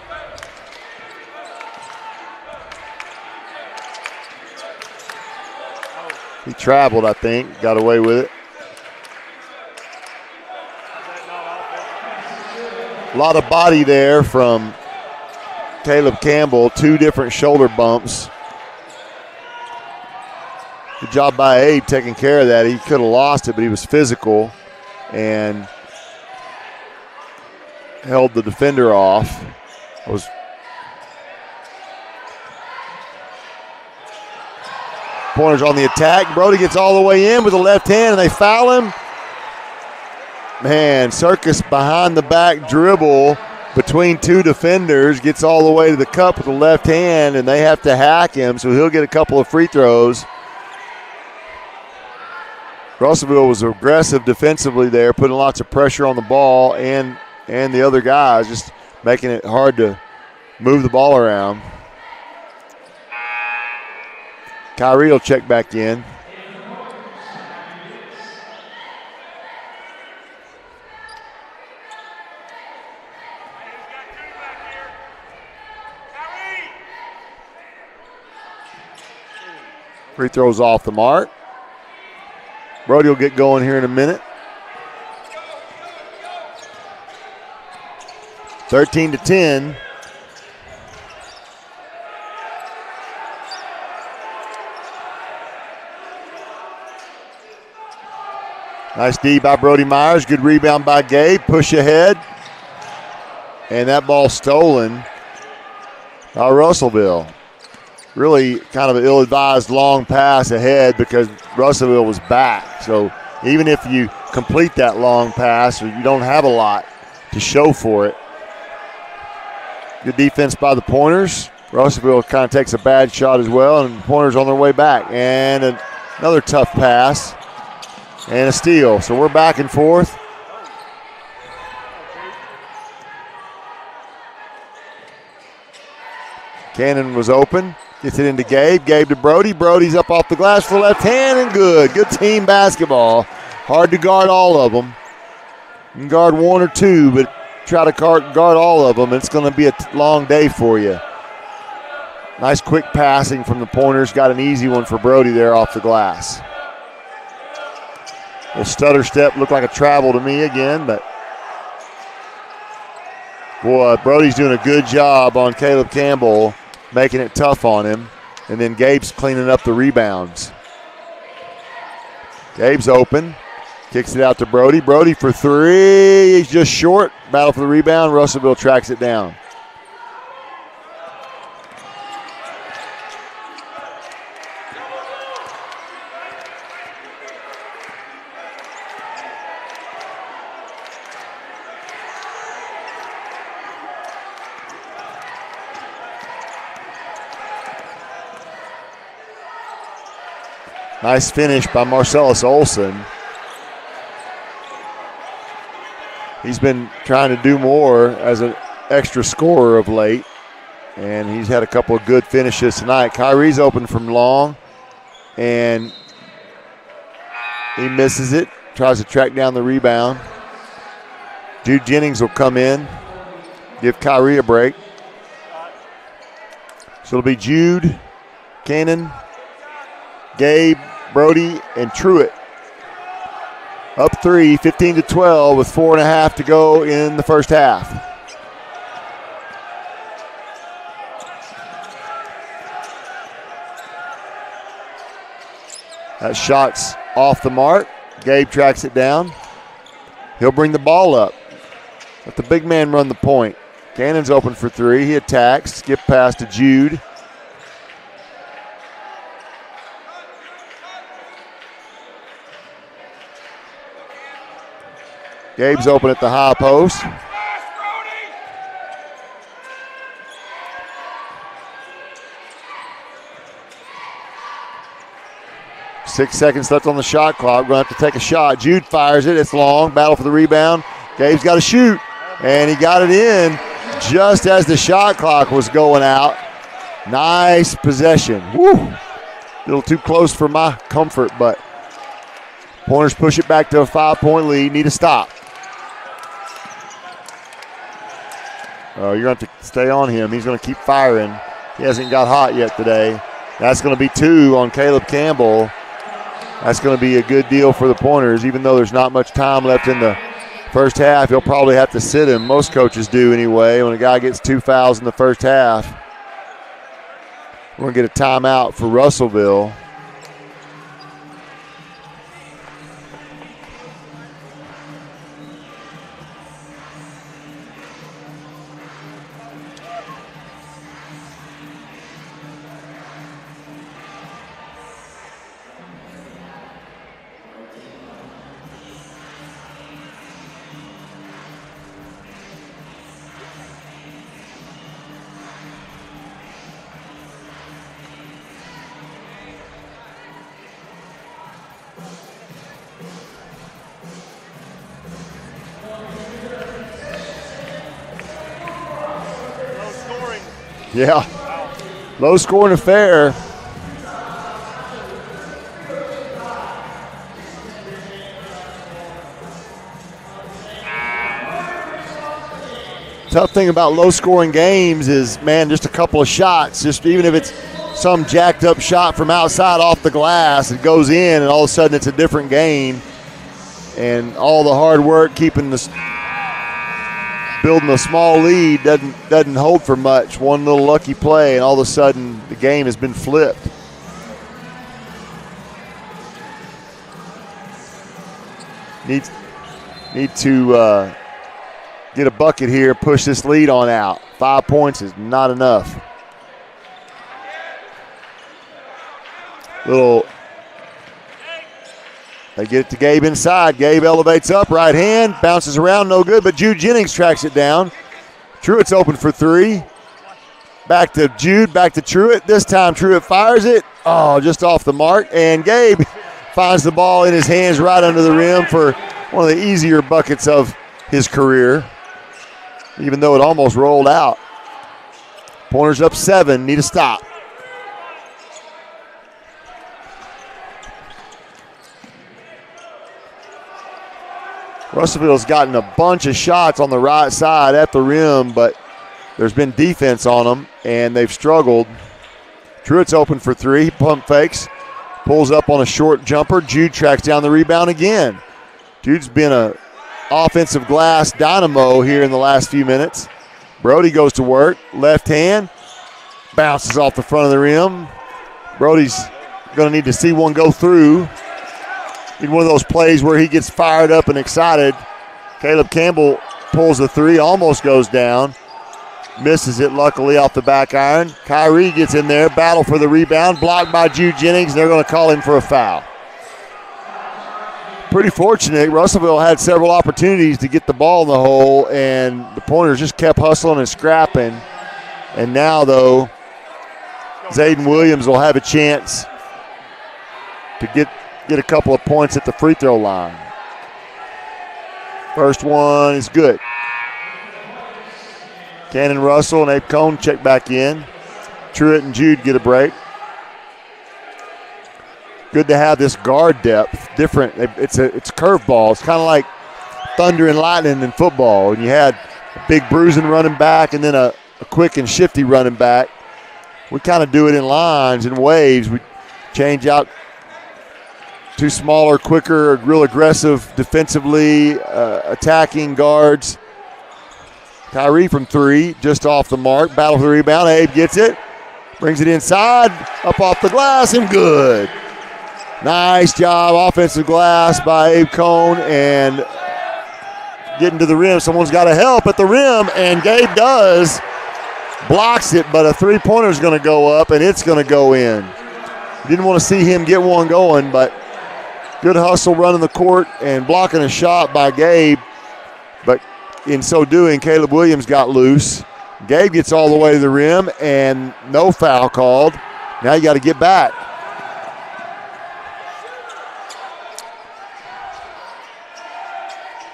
He traveled, I think, got away with it. A lot of body there from Caleb Campbell, 2 different shoulder bumps. Good job by Abe taking care of that. He could have lost it, but he was physical and held the defender off. Pointers on the attack. Brody gets all the way in with the left hand, and they foul him. Man, Circus behind the back dribble between 2 defenders, gets all the way to the cup with the left hand, and they have to hack him, so he'll get a couple of free throws. Russellville was aggressive defensively there, putting lots of pressure on the ball and the other guys, just making it hard to move the ball around. Kyrie will check back in. Free throws off the mark. Brody will get going here in a minute. 13-10. Nice D by Brody Myers. Good rebound by Gabe. Push ahead. And that ball stolen by Russellville. Really kind of an ill-advised long pass ahead because Russellville was back. So even if you complete that long pass, you don't have a lot to show for it. Good defense by the Pointers. Russellville kind of takes a bad shot as well, and the Pointers on their way back. And another tough pass and a steal. So we're back and forth. Cannon was open. Gets it into Gabe. Gabe to Brody. Brody's up off the glass for the left hand and good. Good team basketball. Hard to guard all of them. You can guard 1 or 2, but try to guard all of them. It's going to be a long day for you. Nice quick passing from the Pointers. Got an easy one for Brody there off the glass. Little stutter step. Looked like a travel to me again, but boy, Brody's doing a good job on Caleb Campbell, making it tough on him. And then Gabe's cleaning up the rebounds. Gabe's open. Kicks it out to Brody. Brody for 3. He's just short. Battle for the rebound. Russellville tracks it down. Nice finish by Marcellus Olson. He's been trying to do more as an extra scorer of late, and he's had a couple of good finishes tonight. Kyrie's open from long, and he misses it. Tries to track down the rebound. Jude Jennings will come in, give Kyrie a break. So it'll be Jude, Cannon, Gabe, Brody, and Truitt. Up 3, 15-12 with 4.5 to go in the first half. That shot's off the mark. Gabe tracks it down. He'll bring the ball up. Let the big man run the point. Cannon's open for three. He attacks. Skip pass to Jude. Gabe's open at the high post. Six seconds left on the shot clock. We're going to have to take a shot. Jude fires it. It's long. Battle for the rebound. Gabe's got to shoot. And he got it in just as the shot clock was going out. Nice possession. Woo! A little too close for my comfort, but Pointers push it back to a 5-point lead. Need a stop. Oh, you're going to have to stay on him. He's going to keep firing. He hasn't got hot yet today. That's going to be 2 on Caleb Campbell. That's going to be a good deal for the Pointers, even though there's not much time left in the first half. He'll probably have to sit him. Most coaches do anyway when a guy gets 2 fouls in the first half. We're going to get a timeout for Russellville. Yeah, low scoring affair. Tough thing about low scoring games is, man, just a couple of shots, just even if it's some jacked up shot from outside off the glass, it goes in and all of a sudden it's a different game. And all the hard work keeping building a small lead doesn't hold for much. One little lucky play, and all of a sudden the game has been flipped. Need to get a bucket here, push this lead on out. 5 points is not enough. They get it to Gabe inside. Gabe elevates up, right hand, bounces around, no good, but Jude Jennings tracks it down. Truitt's open for 3. Back to Jude, back to Truitt. This time Truitt fires it. Oh, just off the mark. And Gabe finds the ball in his hands right under the rim for one of the easier buckets of his career, even though it almost rolled out. Pointers up 7, need a stop. Russellville's gotten a bunch of shots on the right side at the rim, but there's been defense on them, and they've struggled. Truitt's open for 3. He pump fakes, pulls up on a short jumper. Jude tracks down the rebound again. Jude's been a offensive glass dynamo here in the last few minutes. Brody goes to work. Left hand, bounces off the front of the rim. Brody's going to need to see one go through. Need one of those plays where he gets fired up and excited. Caleb Campbell pulls the 3, almost goes down. Misses it, luckily, off the back iron. Kyrie gets in there, battle for the rebound, blocked by Jude Jennings. They're going to call him for a foul. Pretty fortunate. Russellville had several opportunities to get the ball in the hole, and the Pointers just kept hustling and scrapping. And now, though, Zayden Williams will have a chance to get a couple of points at the free throw line. First one is good. Cannon Russell and Abe Cone check back in. Truitt and Jude get a break. Good to have this guard depth. Different. It's curveball. It's kind of like thunder and lightning in football. And you had a big bruising running back and then a quick and shifty running back. We kind of do it in lines and waves. We change out two smaller, quicker, real aggressive defensively, attacking guards. Kyrie from 3, just off the mark. Battle for the rebound. Abe gets it. Brings it inside. Up off the glass and good. Nice job, offensive glass by Abe Cone, and getting to the rim. Someone's got to help at the rim, and Gabe does. Blocks it, but a three-pointer is going to go up, and it's going to go in. Didn't want to see him get one going, but good hustle running the court and blocking a shot by Gabe. But in so doing, Caleb Williams got loose. Gabe gets all the way to the rim, and no foul called. Now you got to get back.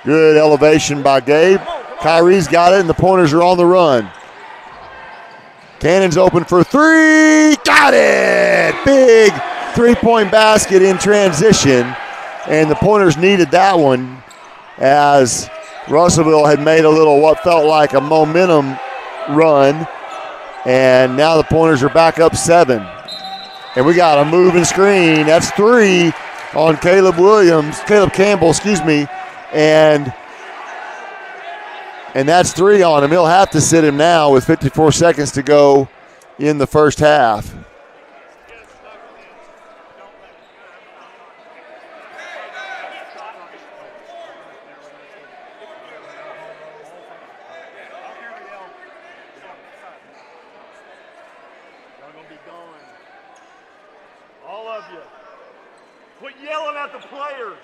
Good elevation by Gabe. Kyrie's got it, and the Pointers are on the run. Cannon's open for three. Got it! Big three-point basket in transition. And the Pointers needed that one as Russellville had made a little what felt like a momentum run. And now the Pointers are back up 7. And we got a moving screen. That's 3 on Caleb Campbell, And that's 3 on him. He'll have to sit him now with 54 seconds to go in the first half. All of you, quit yelling at the players.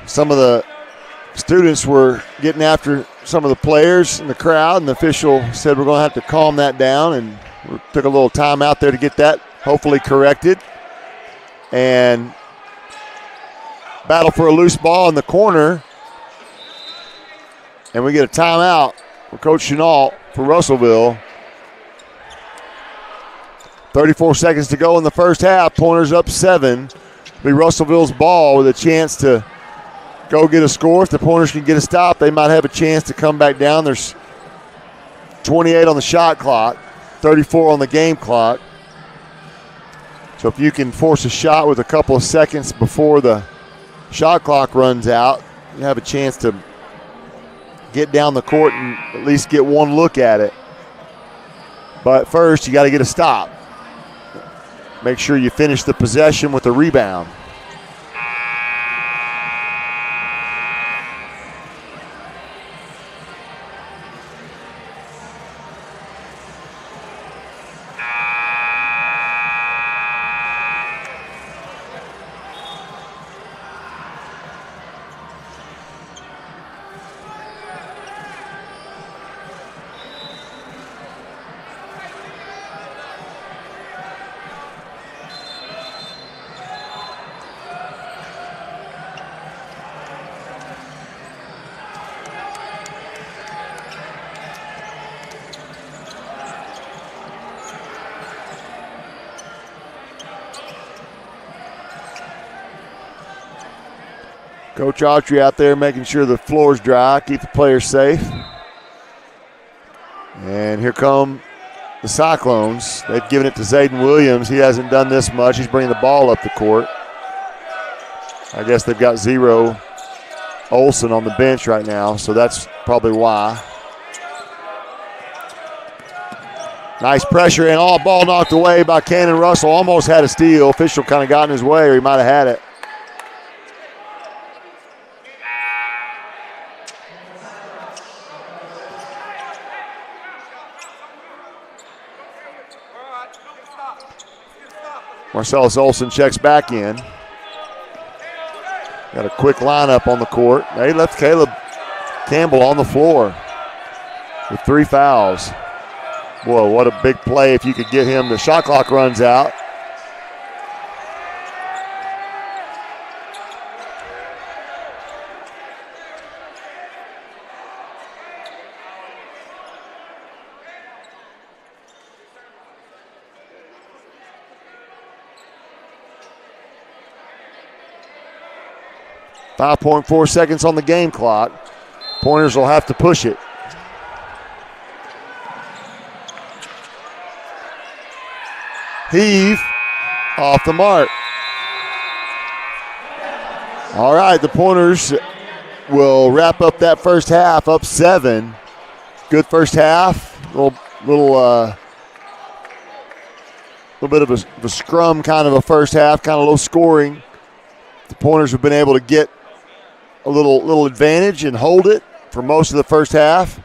Some of the students were getting after some of the players in the crowd, and the official said we're going to have to calm that down, and we took a little time out there to get that hopefully corrected. And battle for a loose ball in the corner, and we get a timeout for Coach Chenault for Russellville. 34 seconds to go in the first half. Pointers up 7. Be Russellville's ball with a chance to go get a score. If the Pointers can get a stop, they might have a chance to come back down. There's 28 on the shot clock, 34 on the game clock. So if you can force a shot with a couple of seconds before the shot clock runs out, you have a chance to get down the court and at least get one look at it. But first, you got to get a stop. Make sure you finish the possession with a rebound. Coach Autry out there making sure the floor's dry, keep the players safe. And here come the Cyclones. They've given it to Zayden Williams. He hasn't done this much. He's bringing the ball up the court. I guess they've got Zero Olsen on the bench right now, so that's probably why. Nice pressure, and all ball knocked away by Cannon Russell. Almost had a steal. Official kind of got in his way, or he might have had it. Marcellus Olsen checks back in. Got a quick lineup on the court. They left Caleb Campbell on the floor with 3 fouls. Boy, what a big play if you could get him. The shot clock runs out. .4 seconds on the game clock. Pointers will have to push it. Heave off the mark. All right, the Pointers will wrap up that first half up 7. Good first half. A little little bit of a scrum kind of a first half, kind of low scoring. The Pointers have been able to get a little advantage and hold it for most of the first half,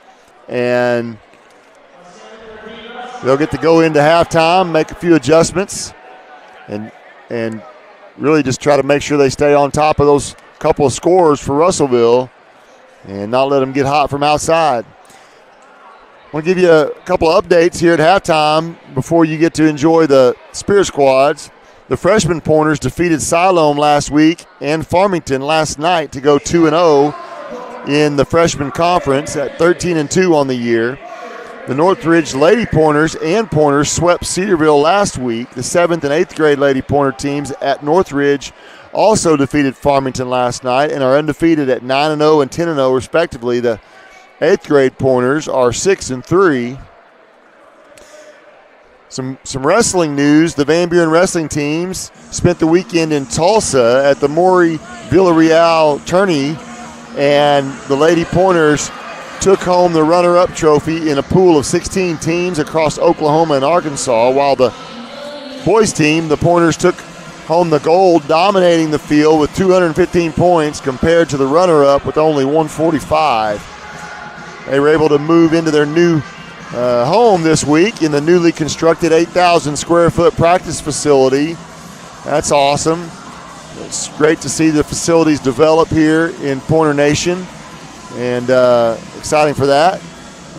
and they'll get to go into halftime, make a few adjustments, and really just try to make sure they stay on top of those couple of scores for Russellville and not let them get hot from outside. I want to give you a couple of updates here at halftime before you get to enjoy the Spirit Squads. The freshman Pointers defeated Siloam last week and Farmington last night to go 2-0 in the freshman conference at 13-2 on the year. The Northridge Lady Pointers and Pointers swept Cedarville last week. The 7th and 8th grade Lady Pointer teams at Northridge also defeated Farmington last night and are undefeated at 9-0 and 10-0 respectively. The 8th grade Pointers are 6-3. Some wrestling news. The Van Buren wrestling teams spent the weekend in Tulsa at the Maury Villarreal tourney, and the Lady Pointers took home the runner-up trophy in a pool of 16 teams across Oklahoma and Arkansas, while the boys team, the Pointers, took home the gold, dominating the field with 215 points compared to the runner-up with only 145. They were able to move into their new home this week in the newly constructed 8,000 square foot practice facility. That's awesome. It's great to see the facilities develop here in Pointer Nation, and exciting for that.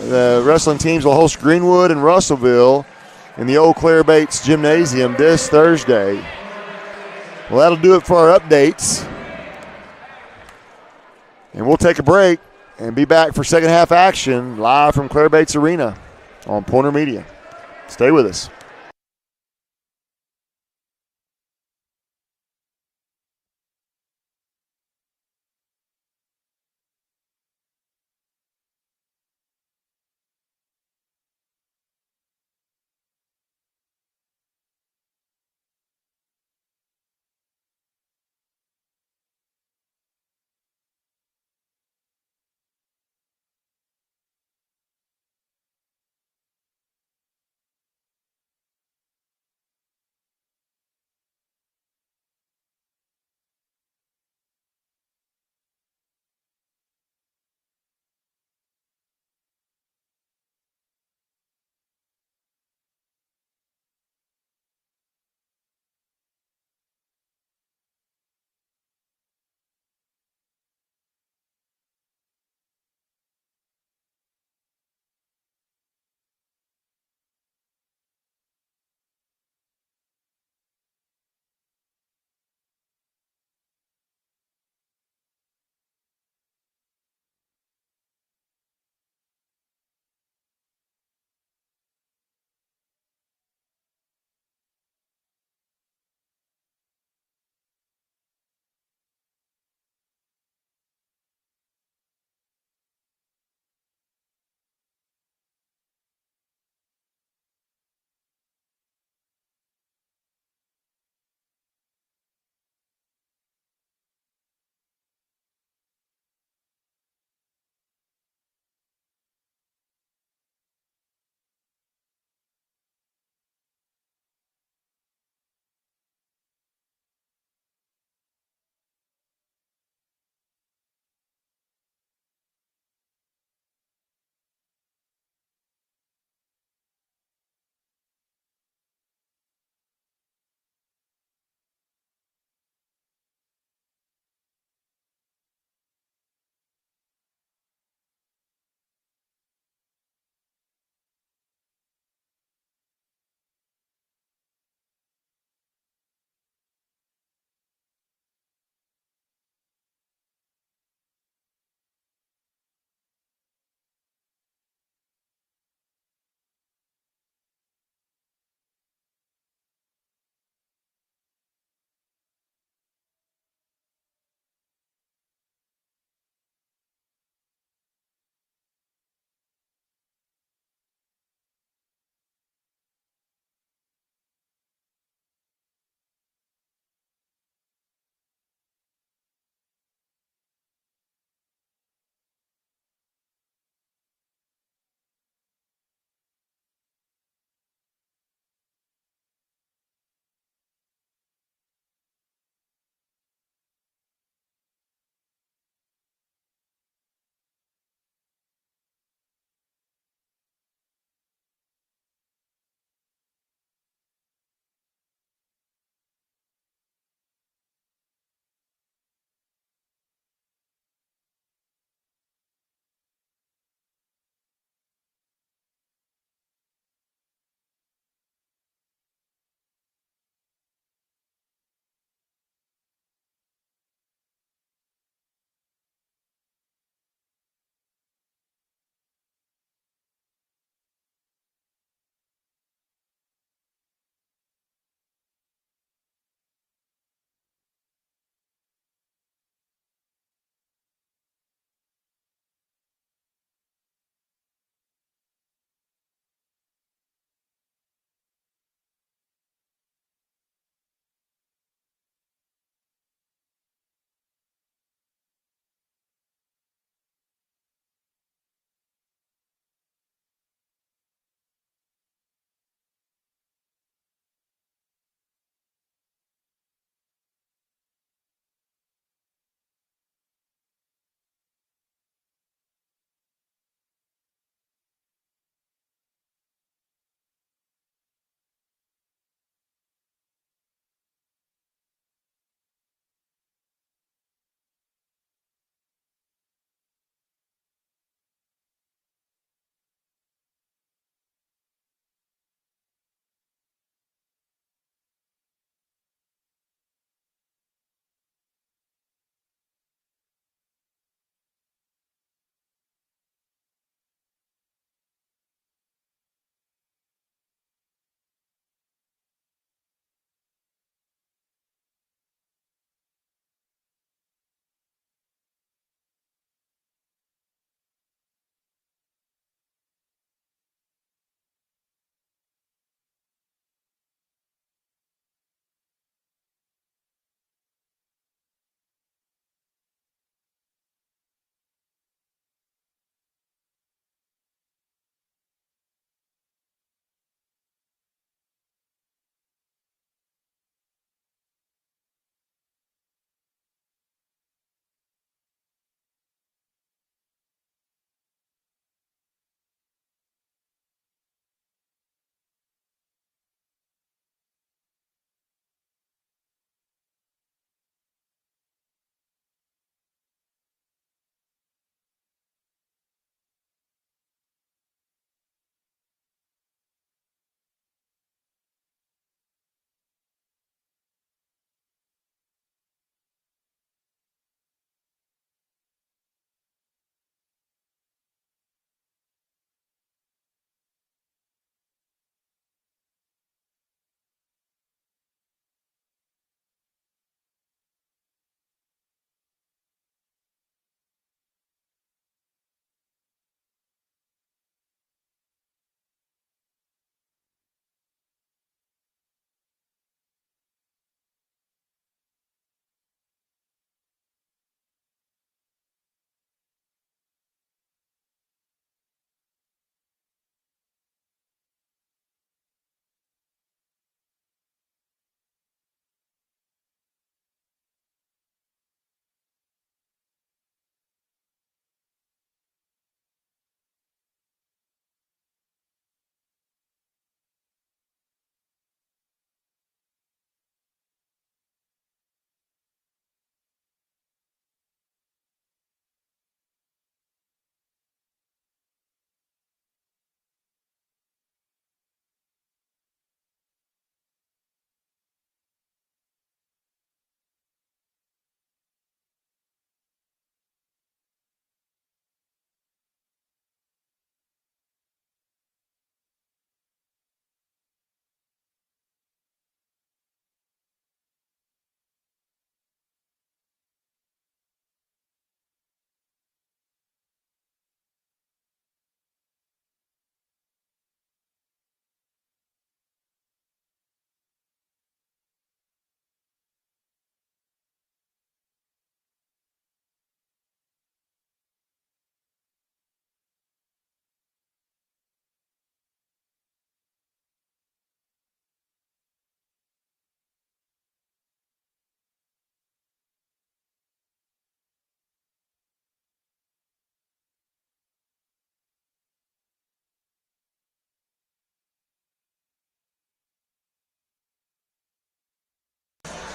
The wrestling teams will host Greenwood and Russellville in the old Claire Bates Gymnasium this Thursday. Well, that'll do it for our updates, and we'll take a break and be back for second half action live from Claire Bates Arena on Pointer Media. Stay with us.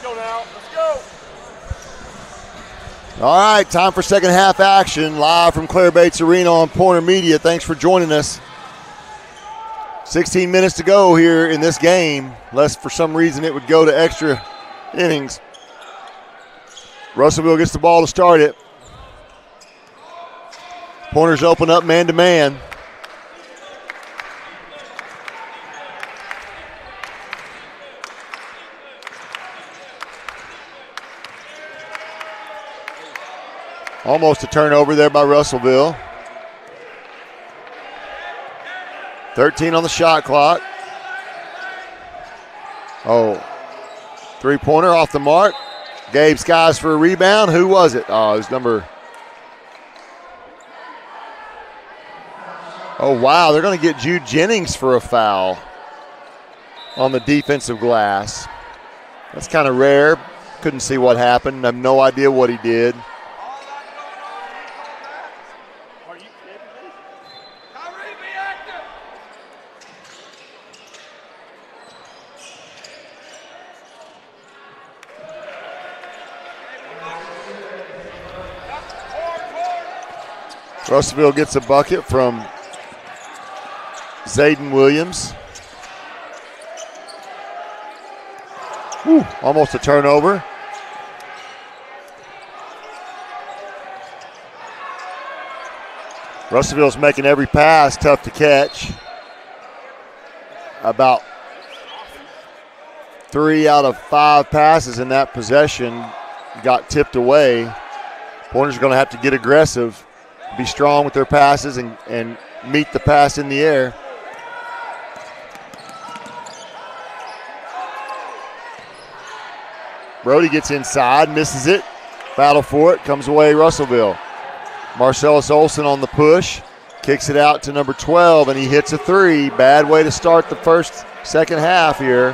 go now. Let's go. All right, time for second half action. Live from Claire Bates Arena on Pointer Media. Thanks for joining us. 16 minutes to go here in this game, lest for some reason it would go to extra innings. Russellville gets the ball to start it. Pointers open up man-to-man. Almost a turnover there by Russellville. 13 on the shot clock. Oh, three-pointer off the mark. Gabe Skies for a rebound. Who was it? Oh, it was number... Oh, wow, they're going to get Jude Jennings for a foul on the defensive glass. That's kind of rare. Couldn't see what happened. I have no idea what he did. Russellville gets a bucket from Zayden Williams. Whew, almost a turnover. Russellville's making every pass tough to catch. About 3 out of 5 passes in that possession got tipped away. Pointers are going to have to get aggressive, be strong with their passes and meet the pass in the air. Brody gets inside, misses it. Battle for it, comes away Russellville. Marcellus Olson on the push, kicks it out to number 12, and he hits a three. Bad way to start the second half here.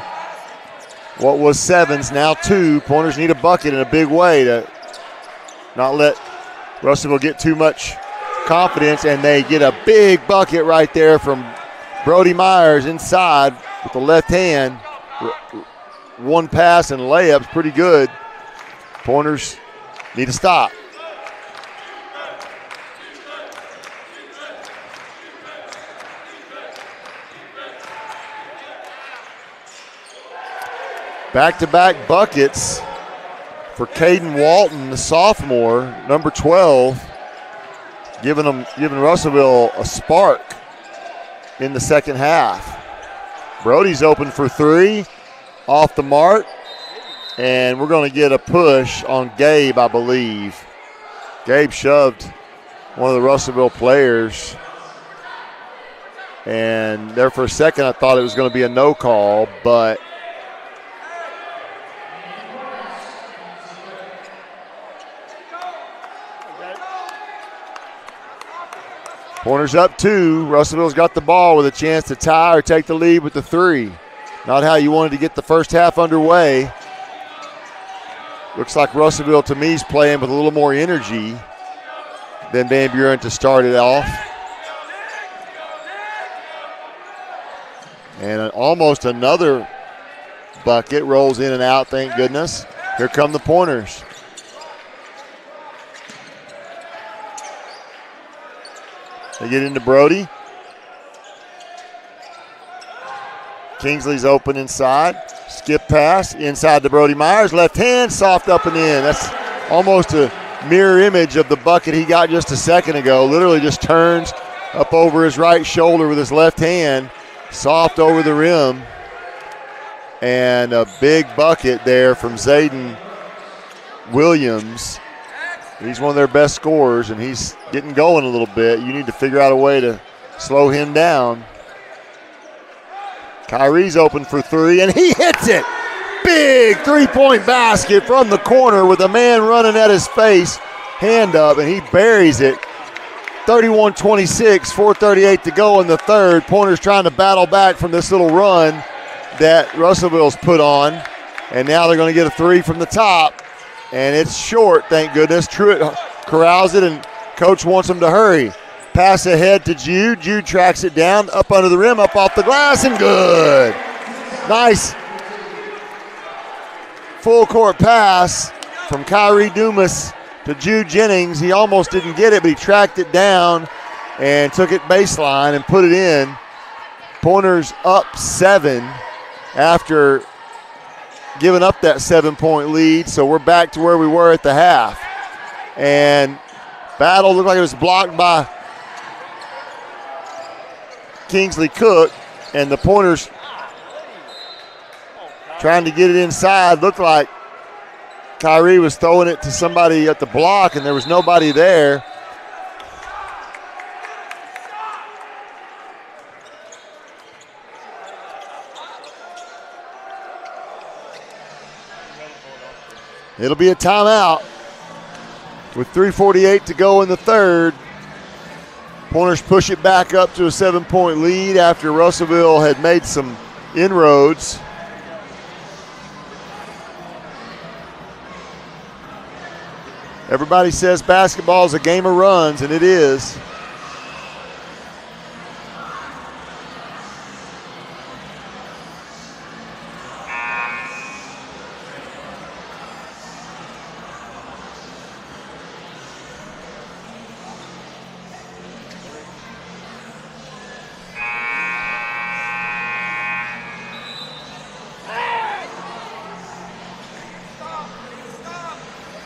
What was 7's, now 2. Pointers need a bucket in a big way to not let Russellville get too much confidence, and they get a big bucket right there from Brody Myers inside with the left hand. One pass and layup's pretty good. Pointers need to stop. Back-to-back buckets for Caden Walton, the sophomore, number 12, giving Russellville a spark in the second half. Brody's open for 3, off the mark, and we're going to get a push on Gabe, I believe. Gabe shoved one of the Russellville players, and there for a second I thought it was going to be a no call, but Pointers up 2. Russellville's got the ball with a chance to tie or take the lead with the 3. Not how you wanted to get the first half underway. Looks like Russellville, to me, is playing with a little more energy than Van Buren to start it off. And almost another bucket rolls in and out, thank goodness. Here come the Pointers. They get into Brody. Kingsley's open inside. Skip pass inside to Brody Myers. Left hand, soft up and in. That's almost a mirror image of the bucket he got just a second ago. Literally just turns up over his right shoulder with his left hand. Soft over the rim. And a big bucket there from Zayden Williams. He's one of their best scorers, and he's getting going a little bit. You need to figure out a way to slow him down. Kyrie's open for 3, and he hits it. Big three-point basket from the corner with a man running at his face. Hand up, and he buries it. 31-26, 4:38 to go in the third. Pointers trying to battle back from this little run that Russellville's put on. And now they're going to get a 3 from the top. And it's short, thank goodness. Truitt corrals it, and coach wants him to hurry. Pass ahead to Jude. Jude tracks it down, up under the rim, up off the glass, and good. Nice full court pass from Kyrie Dumas to Jude Jennings. He almost didn't get it, but he tracked it down and took it baseline and put it in. Pointers up 7 after giving up that 7-point lead, so we're back to where we were at the half. And battle looked like it was blocked by Kingsley Cook, and the Pointers trying to get it inside. Looked like Kyrie was throwing it to somebody at the block, and there was nobody there. It'll be a timeout with 3:48 to go in the third. Pointers push it back up to a 7-point lead after Russellville had made some inroads. Everybody says basketball is a game of runs, and it is.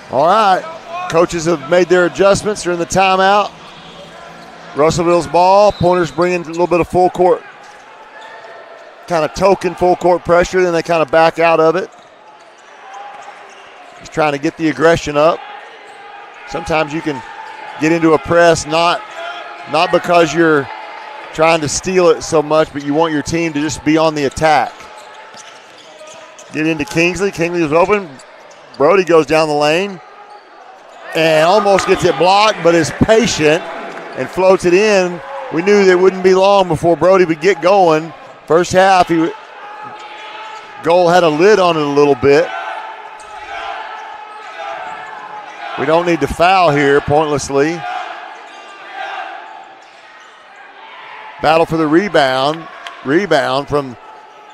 All right, coaches have made their adjustments during the timeout. Russellville's ball. Pointers bringing a little bit of full court, kind of token full court pressure, then they kind of back out of it. Just trying to get the aggression up. Sometimes you can get into a press not because you're trying to steal it so much, but you want your team to just be on the attack. Get into Kingsley. Kingsley is open. Brody goes down the lane and almost gets it blocked, but is patient and floats it in. We knew that it wouldn't be long before Brody would get going. First half, goal had a lid on it a little bit. We don't need to foul here pointlessly. Battle for the rebound. Rebound from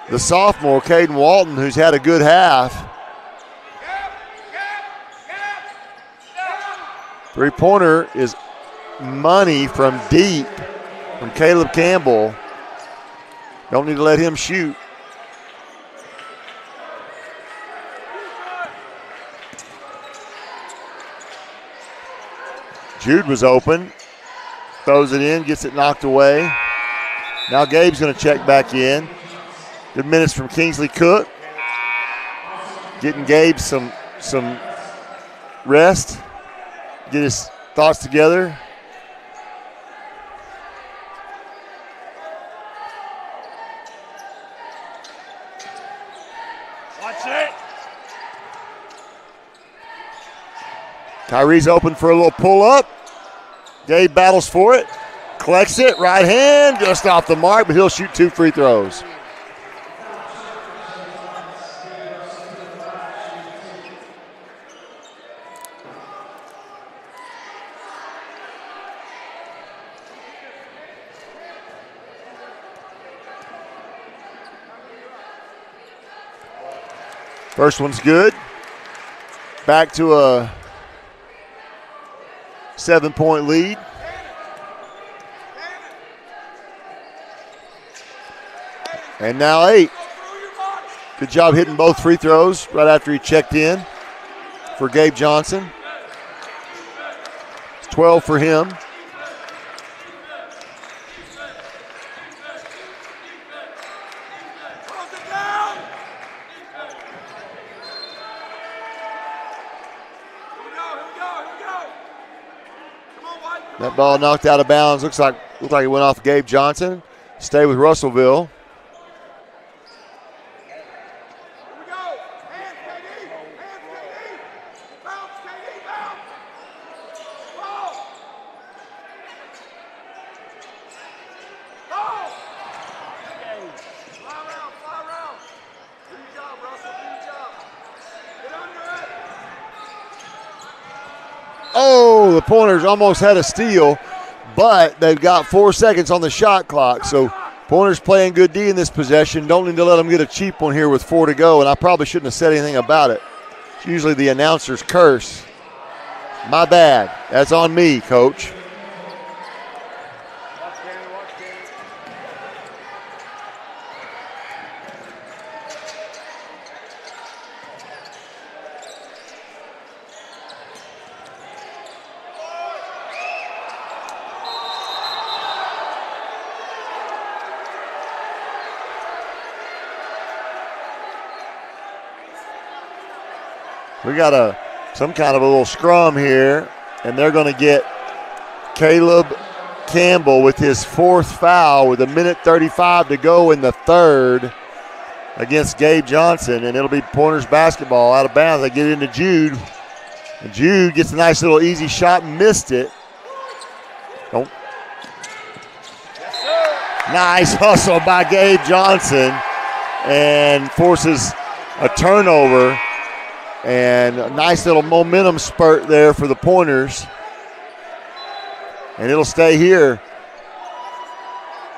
the sophomore, Caden Walton, who's had a good half. Three-pointer is money from deep from Caleb Campbell. Don't need to let him shoot. Jude was open. Throws it in, gets it knocked away. Now Gabe's going to check back in. Good minutes from Kingsley Cook. Getting Gabe some rest. Get his thoughts together. Watch it. Kyrie's open for a little pull-up. Gabe battles for it. Collects it, right hand, just off the mark, but he'll shoot 2 free throws. First one's good. Back to a 7-point lead. And now 8. Good job hitting both free throws right after he checked in for Gabe Johnson. It's 12 for him. That ball knocked out of bounds. Looked like it went off Gabe Johnson. Stay with Russellville. Oh, the Pointers almost had a steal, but they've got 4 seconds on the shot clock. So Pointers playing good D in this possession. Don't need to let them get a cheap one here with 4 to go, and I probably shouldn't have said anything about it. It's usually the announcer's curse. My bad. That's on me, Coach. We got some kind of a little scrum here, and they're going to get Caleb Campbell with his 4th foul with 1:35 to go in the 3rd against Gabe Johnson, and it'll be Pointers basketball out of bounds. They get into Jude, and Jude gets a nice little easy shot and missed it. Don't. Nice hustle by Gabe Johnson and forces a turnover. And a nice little momentum spurt there for the Pointers. And it'll stay here.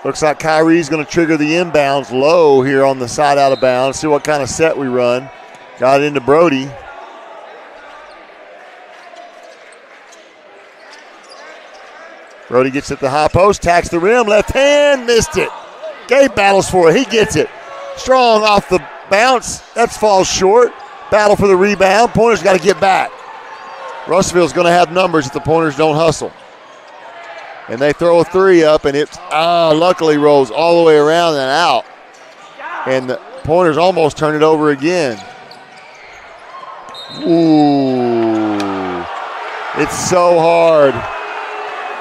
Looks like Kyrie's going to trigger the inbounds low here on the side out of bounds. See what kind of set we run. Got it into Brody. Brody gets at the high post, tacks the rim, left hand, missed it. Gabe battles for it. He gets it. Strong off the bounce. That falls short. Battle for the rebound. Pointers got to get back. Russellville's going to have numbers if the Pointers don't hustle. And they throw a 3 up, and it luckily rolls all the way around and out. And the Pointers almost turn it over again. Ooh. It's so hard.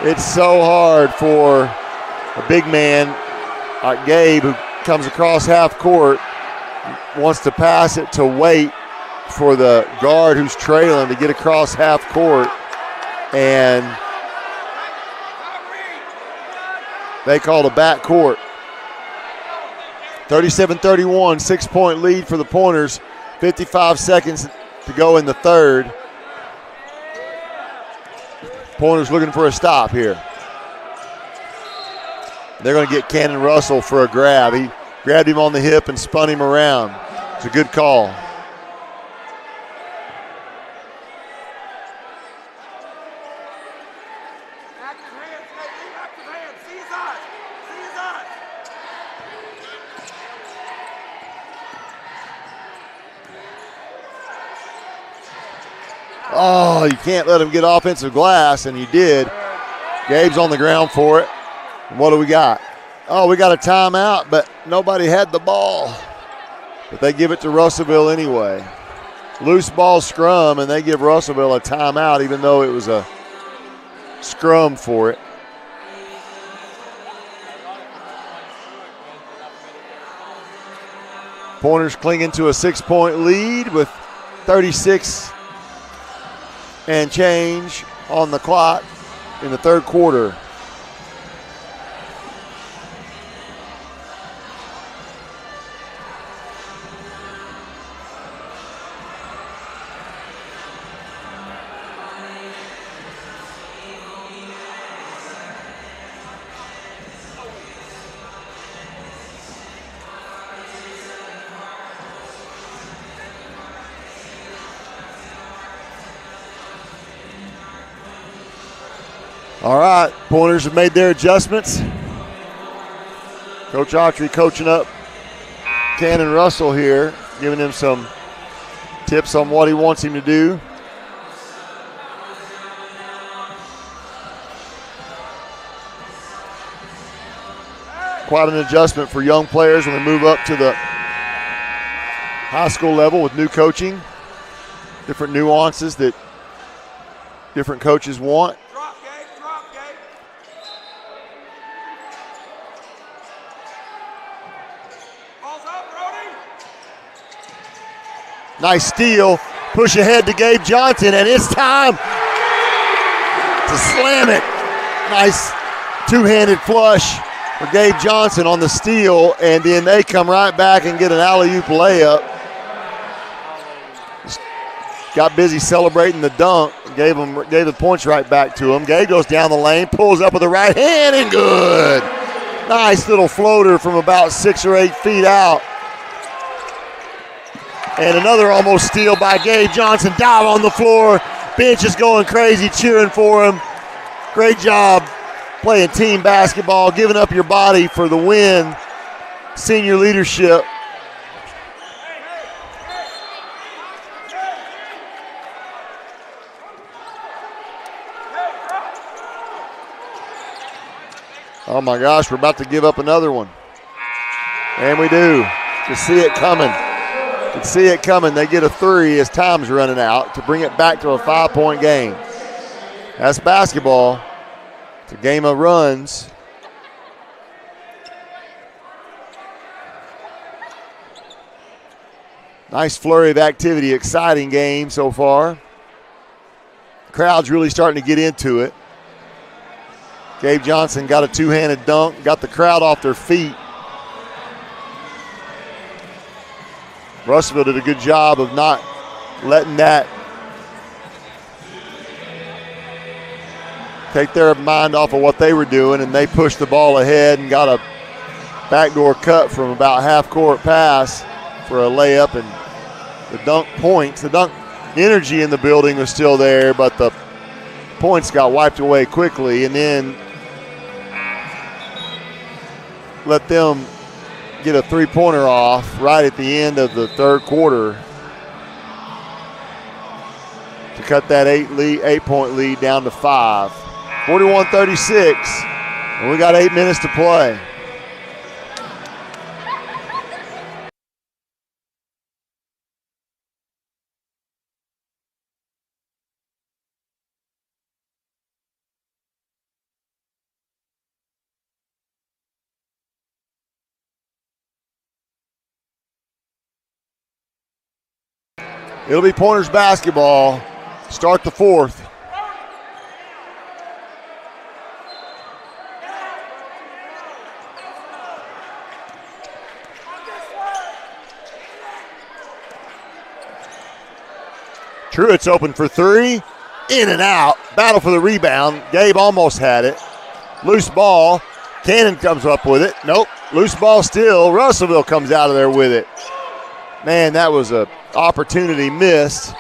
It's so hard for a big man like Gabe, who comes across half court, wants to pass it to Waite for the guard who's trailing to get across half court, and they called a back court. 37-31, 6-point lead for the Pointers. 55 seconds to go in the 3rd. Pointers looking for a stop here. They're going to get Cannon Russell for a grab. He grabbed him on the hip and spun him around. It's a good call. Oh, you can't let him get offensive glass, and you did. Gabe's on the ground for it. And what do we got? Oh, we got a timeout, but nobody had the ball. But they give it to Russellville anyway. Loose ball scrum, and they give Russellville a timeout, even though it was a scrum for it. Pointers clinging to a 6-point lead with 36 and change on the clock in the 3rd quarter. All right, Pointers have made their adjustments. Coach Autry coaching up Cannon Russell here, giving him some tips on what he wants him to do. Quite an adjustment for young players when they move up to the high school level with new coaching, different nuances that different coaches want. Nice steal, push ahead to Gabe Johnson, and it's time to slam it. Nice two-handed flush for Gabe Johnson on the steal, and then they come right back and get an alley-oop layup. Just got busy celebrating the dunk, gave the points right back to him. Gabe goes down the lane, pulls up with the right hand, and good. Nice little floater from about 6 or 8 feet out And another almost steal by Gabe Johnson. Dive on the floor. Bench is going crazy, cheering for him. Great job playing team basketball, giving up your body for the win. Senior leadership. Oh my gosh, we're about to give up another one. And we do. You see it coming. You see it coming. They get a three as time's running out to bring it back to a 5-point game. That's basketball. It's a game of runs. Nice flurry of activity, exciting game so far. Crowd's really starting to get into it. Gabe Johnson got a two-handed dunk, got the crowd off their feet. Russellville did a good job of not letting that take their mind off of what they were doing, and they pushed the ball ahead and got a backdoor cut from about half-court pass for a layup, and the dunk points, the dunk energy in the building was still there, but the points got wiped away quickly, and then let them get a three-pointer off right at the end of the third quarter to cut that 8-point lead down to 5. 41-36, and we got 8 minutes to play. It'll be Pointers basketball. Start the fourth. Truitt's open for three. In and out. Battle for the rebound. Gabe almost had it. Loose ball. Cannon comes up with it. Nope. Loose ball still. Russellville comes out of there with it. Man, that was an opportunity missed.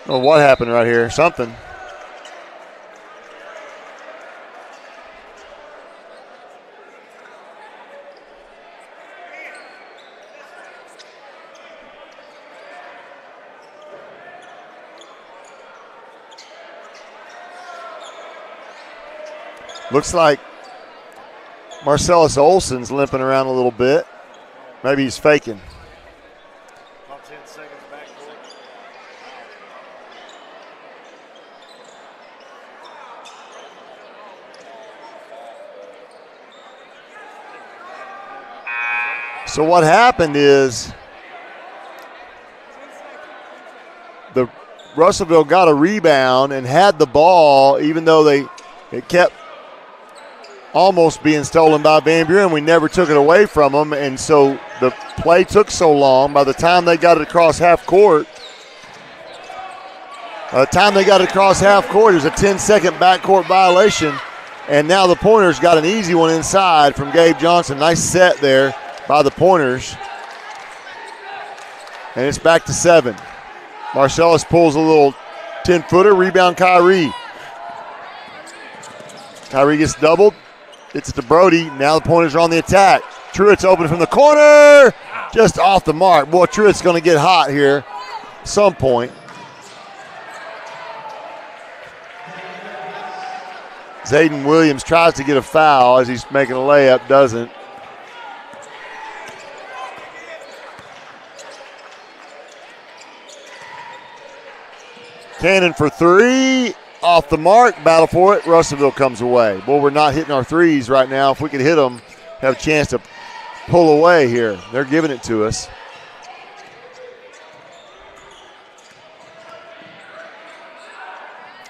Oh, what happened right here? Something. Looks like Marcellus Olson's limping around a little bit. Maybe he's faking. About 10 seconds back court. So what happened is the Russellville got a rebound and had the ball, even though it kept almost being stolen by Van Buren. We never took it away from them, and so the play took so long. By the time they got it across half court, it was a 10-second backcourt violation, and now the Pointers got an easy one inside from Gabe Johnson. Nice set there by the Pointers, and it's back to 7. Marcellus pulls a little 10-footer, rebound Kyrie. Kyrie gets doubled. It's to Brody. Now the Pointers are on the attack. Truitt's open from the corner. Just off the mark. Boy, Truitt's going to get hot here at some point. Zayden Williams tries to get a foul as he's making a layup, doesn't. Cannon for three. Off the mark, battle for it. Russellville comes away. Boy, we're not hitting our threes right now. If we could hit them, have a chance to pull away here. They're giving it to us.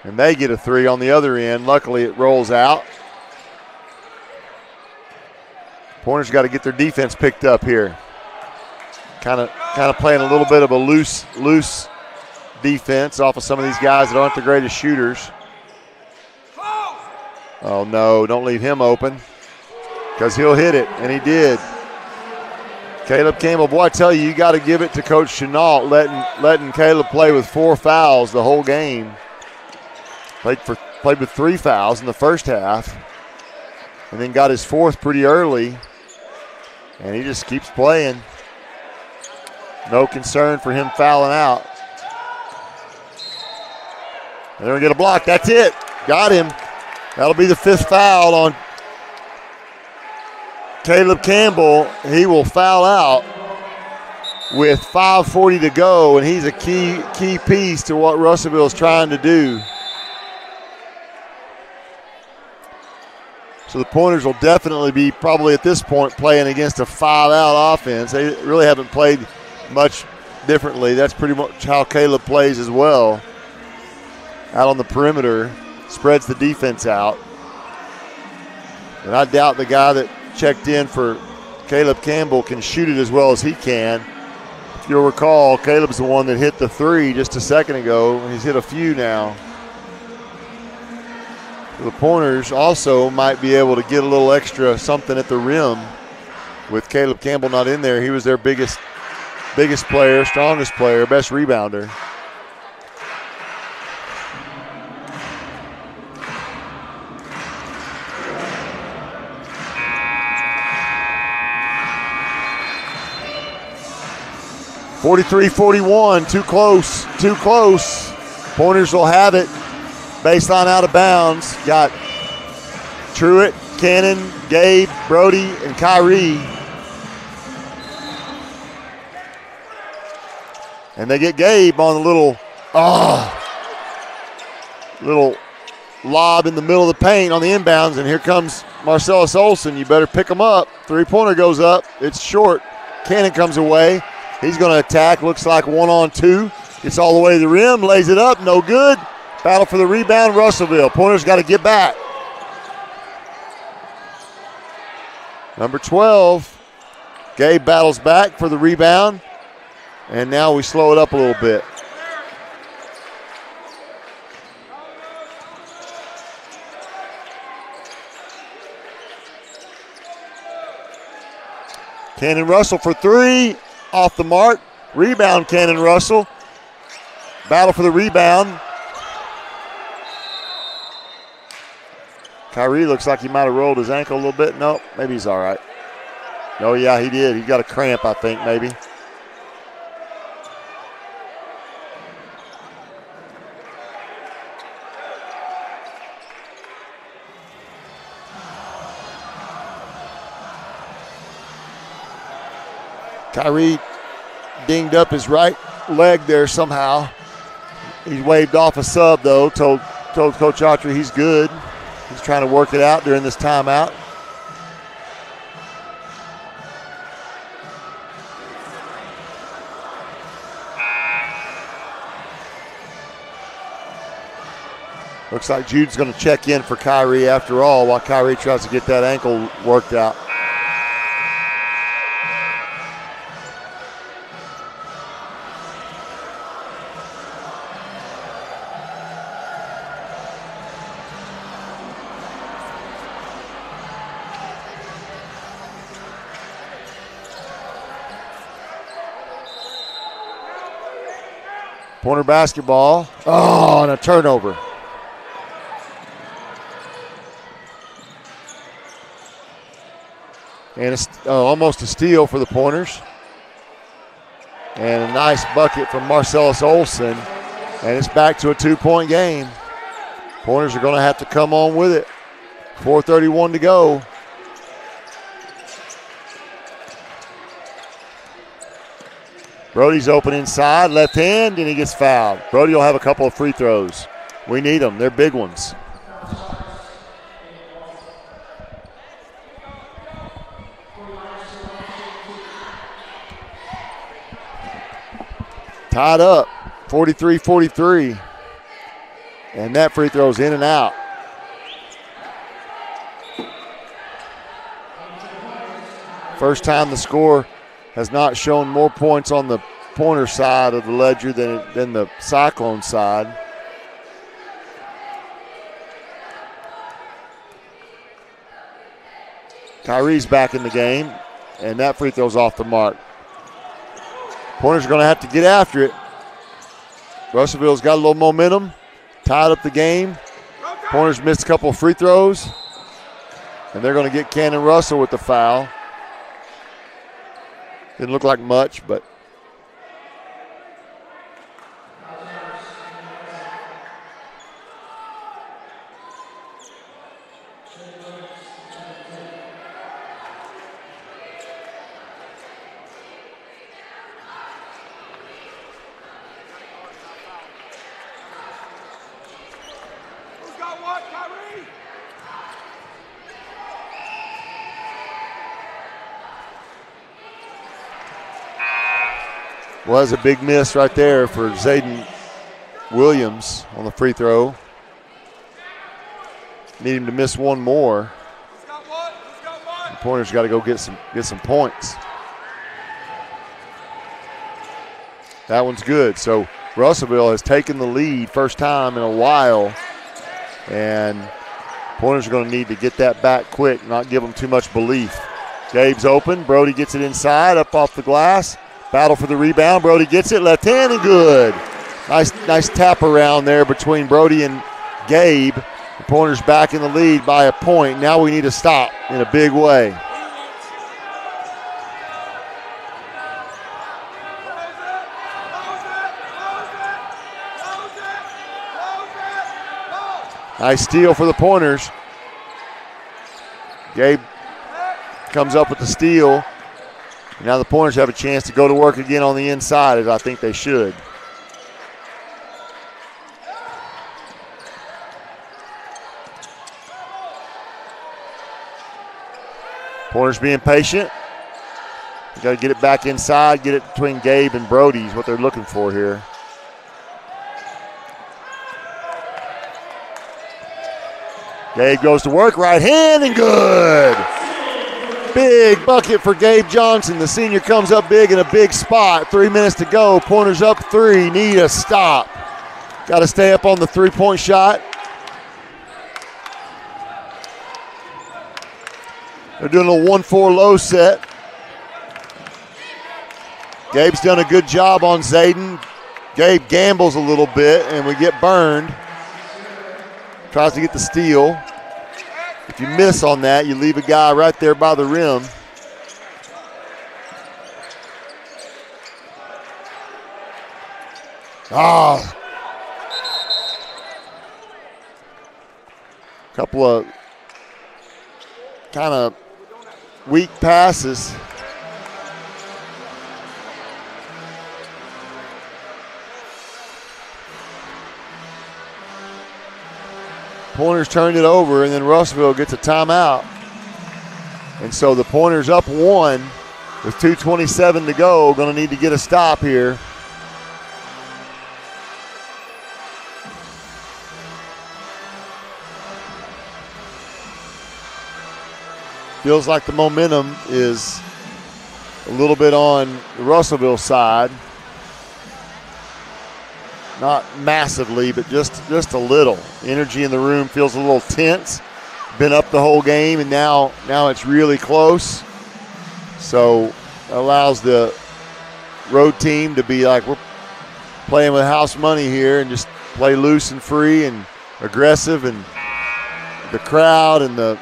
And they get a three on the other end. Luckily, it rolls out. Pointer's got to get their defense picked up here. Kind of playing a little bit of a loose defense off of some of these guys that aren't the greatest shooters. Oh, no, don't leave him open because he'll hit it, and he did. Caleb Campbell, boy, I tell you, you got to give it to Coach Chenault letting Caleb play with 4 fouls the whole game. Played with 3 fouls in the first half, and then got his 4th pretty early, and he just keeps playing. No concern for him fouling out. And they're going to get a block. That's it. Got him. That'll be the 5th foul on Caleb Campbell. He will foul out with 5:40 to go, and he's a key piece to what Russellville is trying to do. So the Pointers will definitely be probably at this point playing against a 5-out offense. They really haven't played much differently. That's pretty much how Caleb plays as well. Out on the perimeter, spreads the defense out. And I doubt the guy that checked in for Caleb Campbell can shoot it as well as he can. If you'll recall, Caleb's the one that hit the 3 just a second ago, and he's hit a few now. The Pointers also might be able to get a little extra something at the rim with Caleb Campbell not in there. He was their biggest player, strongest player, best rebounder. (43-41), too close. Pointers will have it. Baseline out of bounds. Got Truitt, Cannon, Gabe, Brody, and Kyrie. And they get Gabe on a little lob in the middle of the paint on the inbounds, and here comes Marcellus Olsen. You better pick him up. 3-pointer goes up. It's short. Cannon comes away. He's going to attack. Looks like 1-on-2. Gets all the way to the rim. Lays it up. No good. Battle for the rebound, Russellville. Pointers got to get back. Number 12. Gabe battles back for the rebound. And now we slow it up a little bit. Cannon Russell for 3. Off the mark. Rebound, Cannon Russell. Battle for the rebound. Kyrie looks like he might have rolled his ankle a little bit. Nope, maybe he's all right. Oh, yeah, he did. He got a cramp, I think, maybe. Kyrie dinged up his right leg there somehow. He waved off a sub, though, told Coach Autry he's good. He's trying to work it out during this timeout. Looks like Jude's going to check in for Kyrie after all while Kyrie tries to get that ankle worked out. Pointer basketball. Oh, and a turnover. And it's almost a steal for the Pointers. And a nice bucket from Marcellus Olsen. And it's back to a 2-point game. Pointers are going to have to come on with it. 4:31 to go. Brody's open inside, left hand, and he gets fouled. Brody will have a couple of free throws. We need them. They're big ones. Tied up, 43-43. And that free throw's in and out. First time the score has not shown more points on the Pointer side of the ledger than the Cyclone side. Kyrie's back in the game, and that free throw's off the mark. Pointer's going to have to get after it. Russellville's got a little momentum, tied up the game. Pointer's missed a couple of free throws, and they're going to get Cannon Russell with the foul. Didn't look like much, but was a big miss right there for Zayden Williams on the free throw. Need him to miss one more. The Pointer's got to go get some points. That one's good. So Russellville has taken the lead first time in a while, and Pointer's going to need to get that back quick, not give them too much belief. Gabe's open. Brody gets it inside, up off the glass. Battle for the rebound. Brody gets it, left hand, and good. Nice tap around there between Brody and Gabe. The Pointer's back in the lead by a point. Now we need to stop in a big way. Nice steal for the Pointers. Gabe comes up with the steal. Now the Pointers have a chance to go to work again on the inside, as I think they should. Pointers being patient. You got to get it back inside, get it between Gabe and Brody is what they're looking for here. Gabe goes to work, right hand, and good. Big bucket for Gabe Johnson. The senior comes up big in a big spot. 3 minutes to go. Pointers up 3. Need a stop. Got to stay up on the three-point shot. They're doing a 1-4 low set. Gabe's done a good job on Zayden. Gabe gambles a little bit, and we get burned. Tries to get the steal. If you miss on that, you leave a guy right there by the rim. Couple of kind of weak passes. Pointers turned it over, and then Russellville gets a timeout. And so the Pointers up 1 with 2:27 to go. Going to need to get a stop here. Feels like the momentum is a little bit on the Russellville side. Not massively, but just a little. Energy in the room feels a little tense. Been up the whole game, and now it's really close. So it allows the road team to be like, we're playing with house money here and just play loose and free and aggressive, and the crowd and the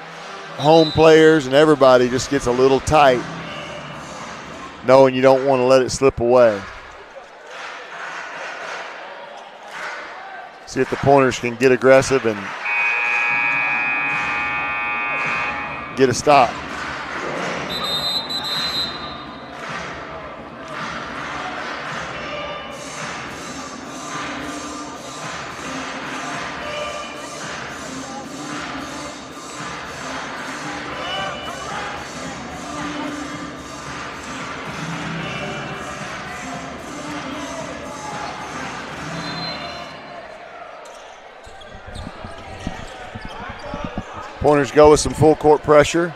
home players and everybody just gets a little tight, knowing you don't want to let it slip away. See if the Pointers can get aggressive and get a stop. Pointers go with some full court pressure.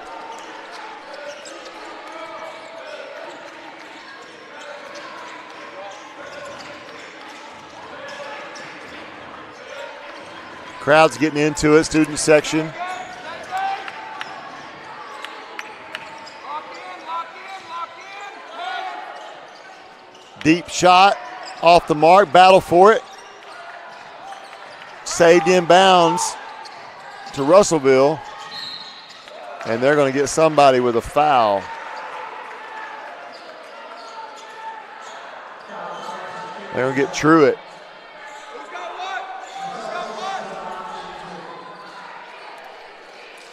Crowd's getting into it, student section. Deep shot off the mark, battle for it. Saved in bounds to Russellville. And they're going to get somebody with a foul. They're going to get Truitt.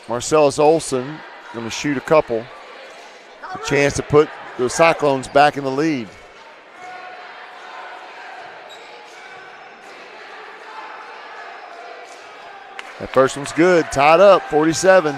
Marcellus Olson going to shoot a couple. A chance to put the Cyclones back in the lead. That first one's good. Tied up, 47.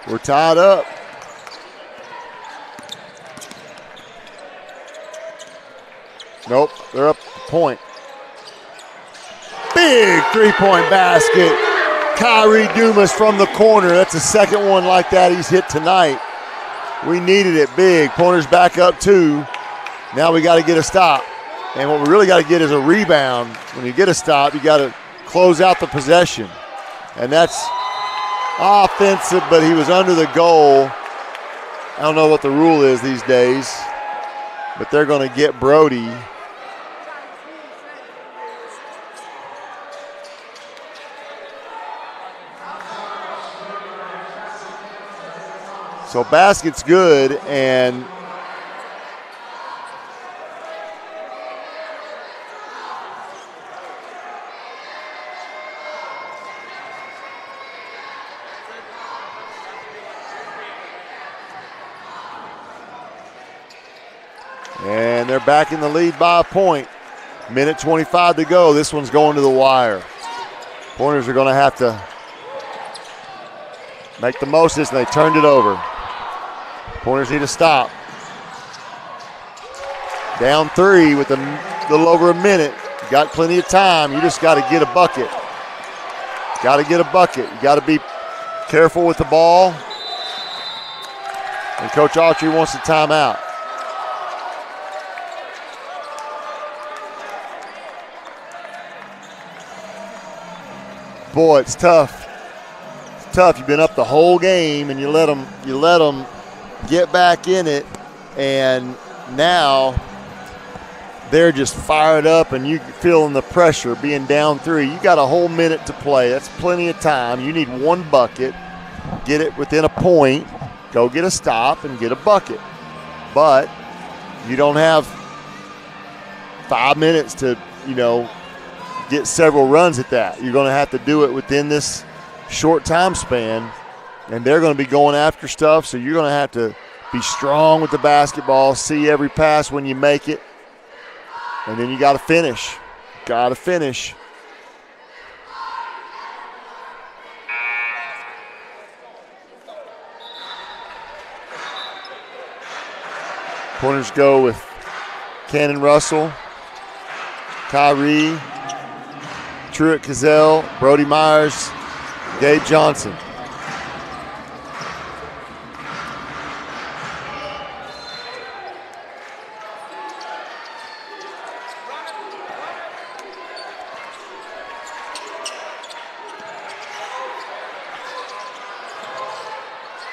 We're tied up. Nope, they're up a point. Big three-point basket. Kyrie Dumas from the corner. That's the second one like that he's hit tonight. We needed it big. Pointers back up 2. Now we got to get a stop. And what we really got to get is a rebound. When you get a stop, you got to close out the possession. And that's offensive, but he was under the goal. I don't know what the rule is these days, but they're going to get Brody. So basket's good, and they're back in the lead by a point. Minute 25 to go. This one's going to the wire. Pointers are going to have to make the most of this, and they turned it over. Pointers need to stop. Down 3 with a little over a minute. You got plenty of time. You just got to get a bucket. Got to get a bucket. You got to be careful with the ball. And Coach Autry wants a timeout. Boy, it's tough. It's tough. You've been up the whole game, and you let them get back in it, and now they're just fired up, and you feeling the pressure being down 3. You got a whole minute to play. That's plenty of time. You need one bucket. Get it within a point. Go get a stop and get a bucket. But you don't have 5 minutes to, get several runs at that. You're going to have to do it within this short time span, and they're going to be going after stuff, so you're going to have to be strong with the basketball, see every pass when you make it, and then you got to finish. Got to finish. Pointers go with Cannon Russell, Kyrie, Truitt Cazell, Brody Myers, Gabe Johnson.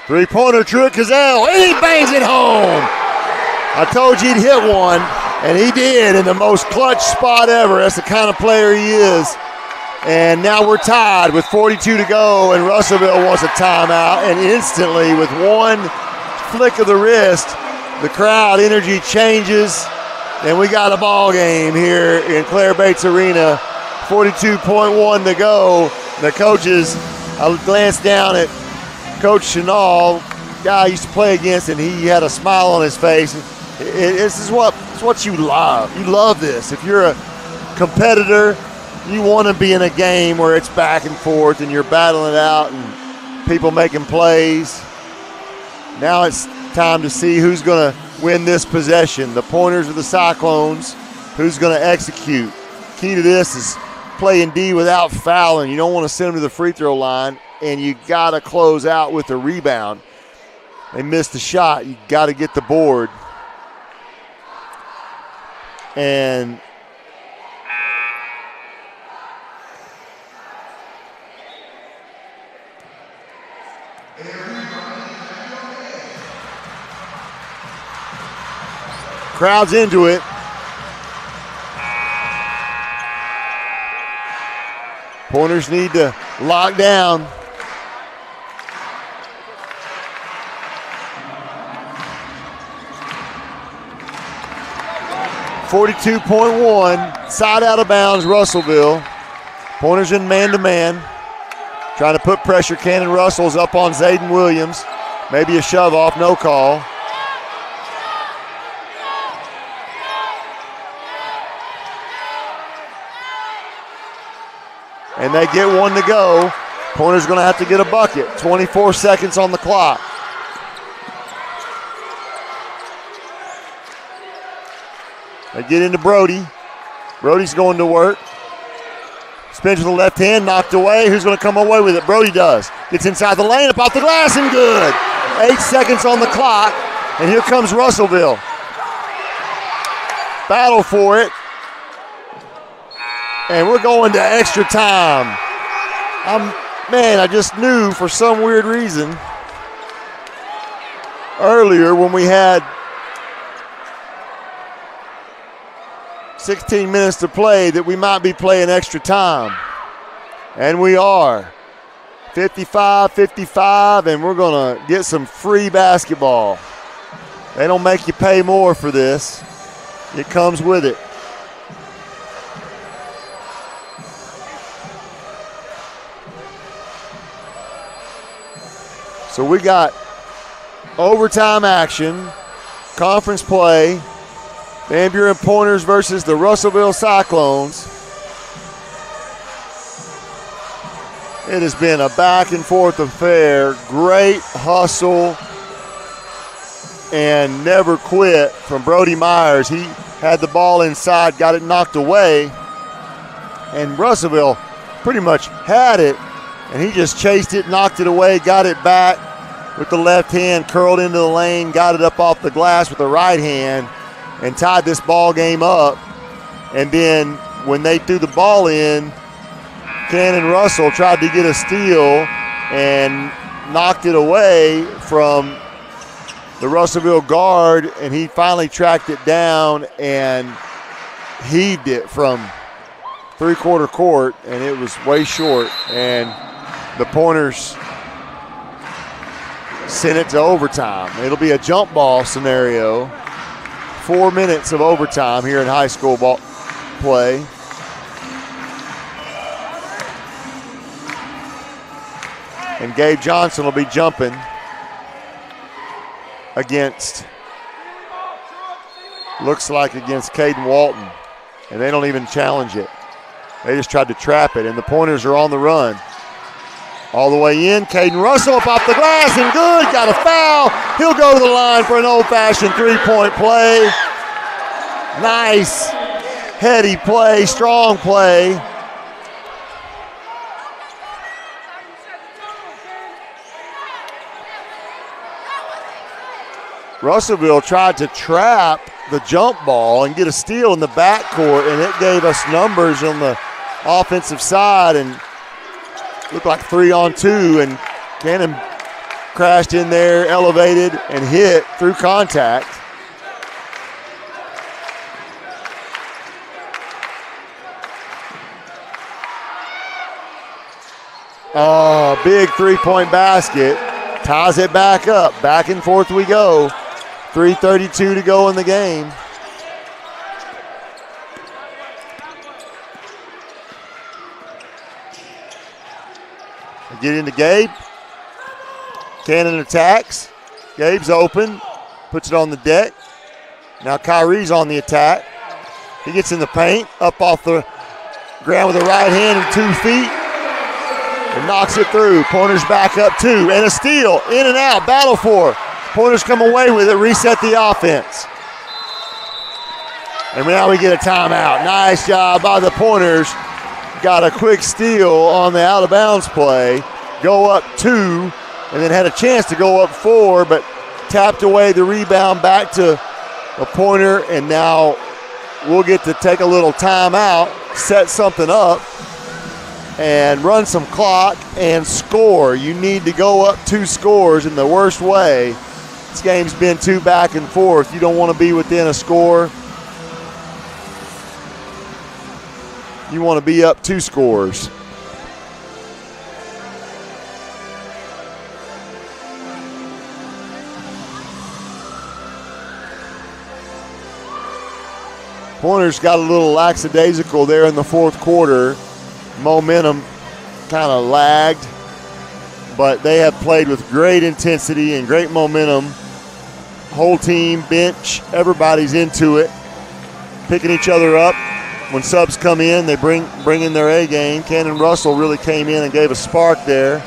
Three-pointer, Truitt Cazell, and he bangs it home. I told you he'd hit one, and he did in the most clutch spot ever. That's the kind of player he is. And now we're tied with 42 to go, and Russellville wants a timeout. And instantly, with one flick of the wrist, the crowd energy changes, and we got a ball game here in Claire Bates Arena. 42.1 to go. The coaches, I glanced down at Coach Chenal, guy I used to play against, and he had a smile on his face. This is what you love. You love this. If you're a competitor, you want to be in a game where it's back and forth and you're battling it out and people making plays. Now it's time to see who's going to win this possession. The Pointers or the Cyclones, who's going to execute. Key to this is playing D without fouling. You don't want to send them to the free throw line, and you got to close out with a rebound. They missed the shot. You got to get the board. And crowd's into it. Pointers need to lock down. .1, side out of bounds, Russellville. Pointers in man-to-man. Trying to put pressure. Cannon Russell's up on Zayden Williams. Maybe a shove off, no call. And they get one to go. Pointer's going to have to get a bucket. 24 seconds on the clock. They get into Brody. Brody's going to work. Spins with the left hand, knocked away. Who's going to come away with it? Brody does. Gets inside the lane, up off the glass, and good. 8 seconds on the clock, and here comes Russellville. Battle for it. And we're going to extra time. I just knew for some weird reason earlier when we had 16 minutes to play that we might be playing extra time. And we are. 55-55, and we're going to get some free basketball. They don't make you pay more for this. It comes with it. So we got overtime action, conference play. Van Buren Pointers versus the Russellville Cyclones. It has been a back and forth affair. Great hustle and never quit from Brody Myers. He had the ball inside, got it knocked away, and Russellville pretty much had it, and he just chased it, knocked it away, got it back with the left hand, curled into the lane, got it up off the glass with the right hand, and tied this ball game up. And then when they threw the ball in, Cannon Russell tried to get a steal and knocked it away from the Russellville guard, and he finally tracked it down and heaved it from three-quarter court, and it was way short. And the Pointers sent it to overtime. It'll be a jump ball scenario. 4 minutes of overtime here in high school ball play. And Gabe Johnson will be jumping against, looks like against Caden Walton. And they don't even challenge it. They just tried to trap it, and the Pointers are on the run. All the way in, Caden Russell up off the glass, and good, got a foul. He'll go to the line for an old-fashioned three-point play. Nice, heady play, strong play. Russellville tried to trap the jump ball and get a steal in the backcourt, and it gave us numbers on the offensive side, and looked like 3-on-2, and Cannon crashed in there, elevated, and hit through contact. Oh, big three-point basket. Ties it back up. Back and forth we go. 3:32 to go in the game. Get into Gabe. Cannon attacks. Gabe's open. Puts it on the deck. Now Kyrie's on the attack. He gets in the paint. Up off the ground with the right hand and 2 feet. And knocks it through. Pointers back up 2. And a steal. In and out. Battle for. Pointers come away with it. Reset the offense. And now we get a timeout. Nice job by the Pointers got a quick steal on the out-of-bounds play, go up 2, and then had a chance to go up 4, but tapped away the rebound back to a Pointer, and now we'll get to take a little timeout, set something up, and run some clock and score. You need to go up 2 scores in the worst way. This game's been too back and forth. You don't want to be within a score. You want to be up 2 scores. Pointers got a little lackadaisical there in the fourth quarter. Momentum kind of lagged, but they have played with great intensity and great momentum. Whole team, bench, everybody's into it, picking each other up. When subs come in, they bring in their A game. Cannon Russell really came in and gave a spark there.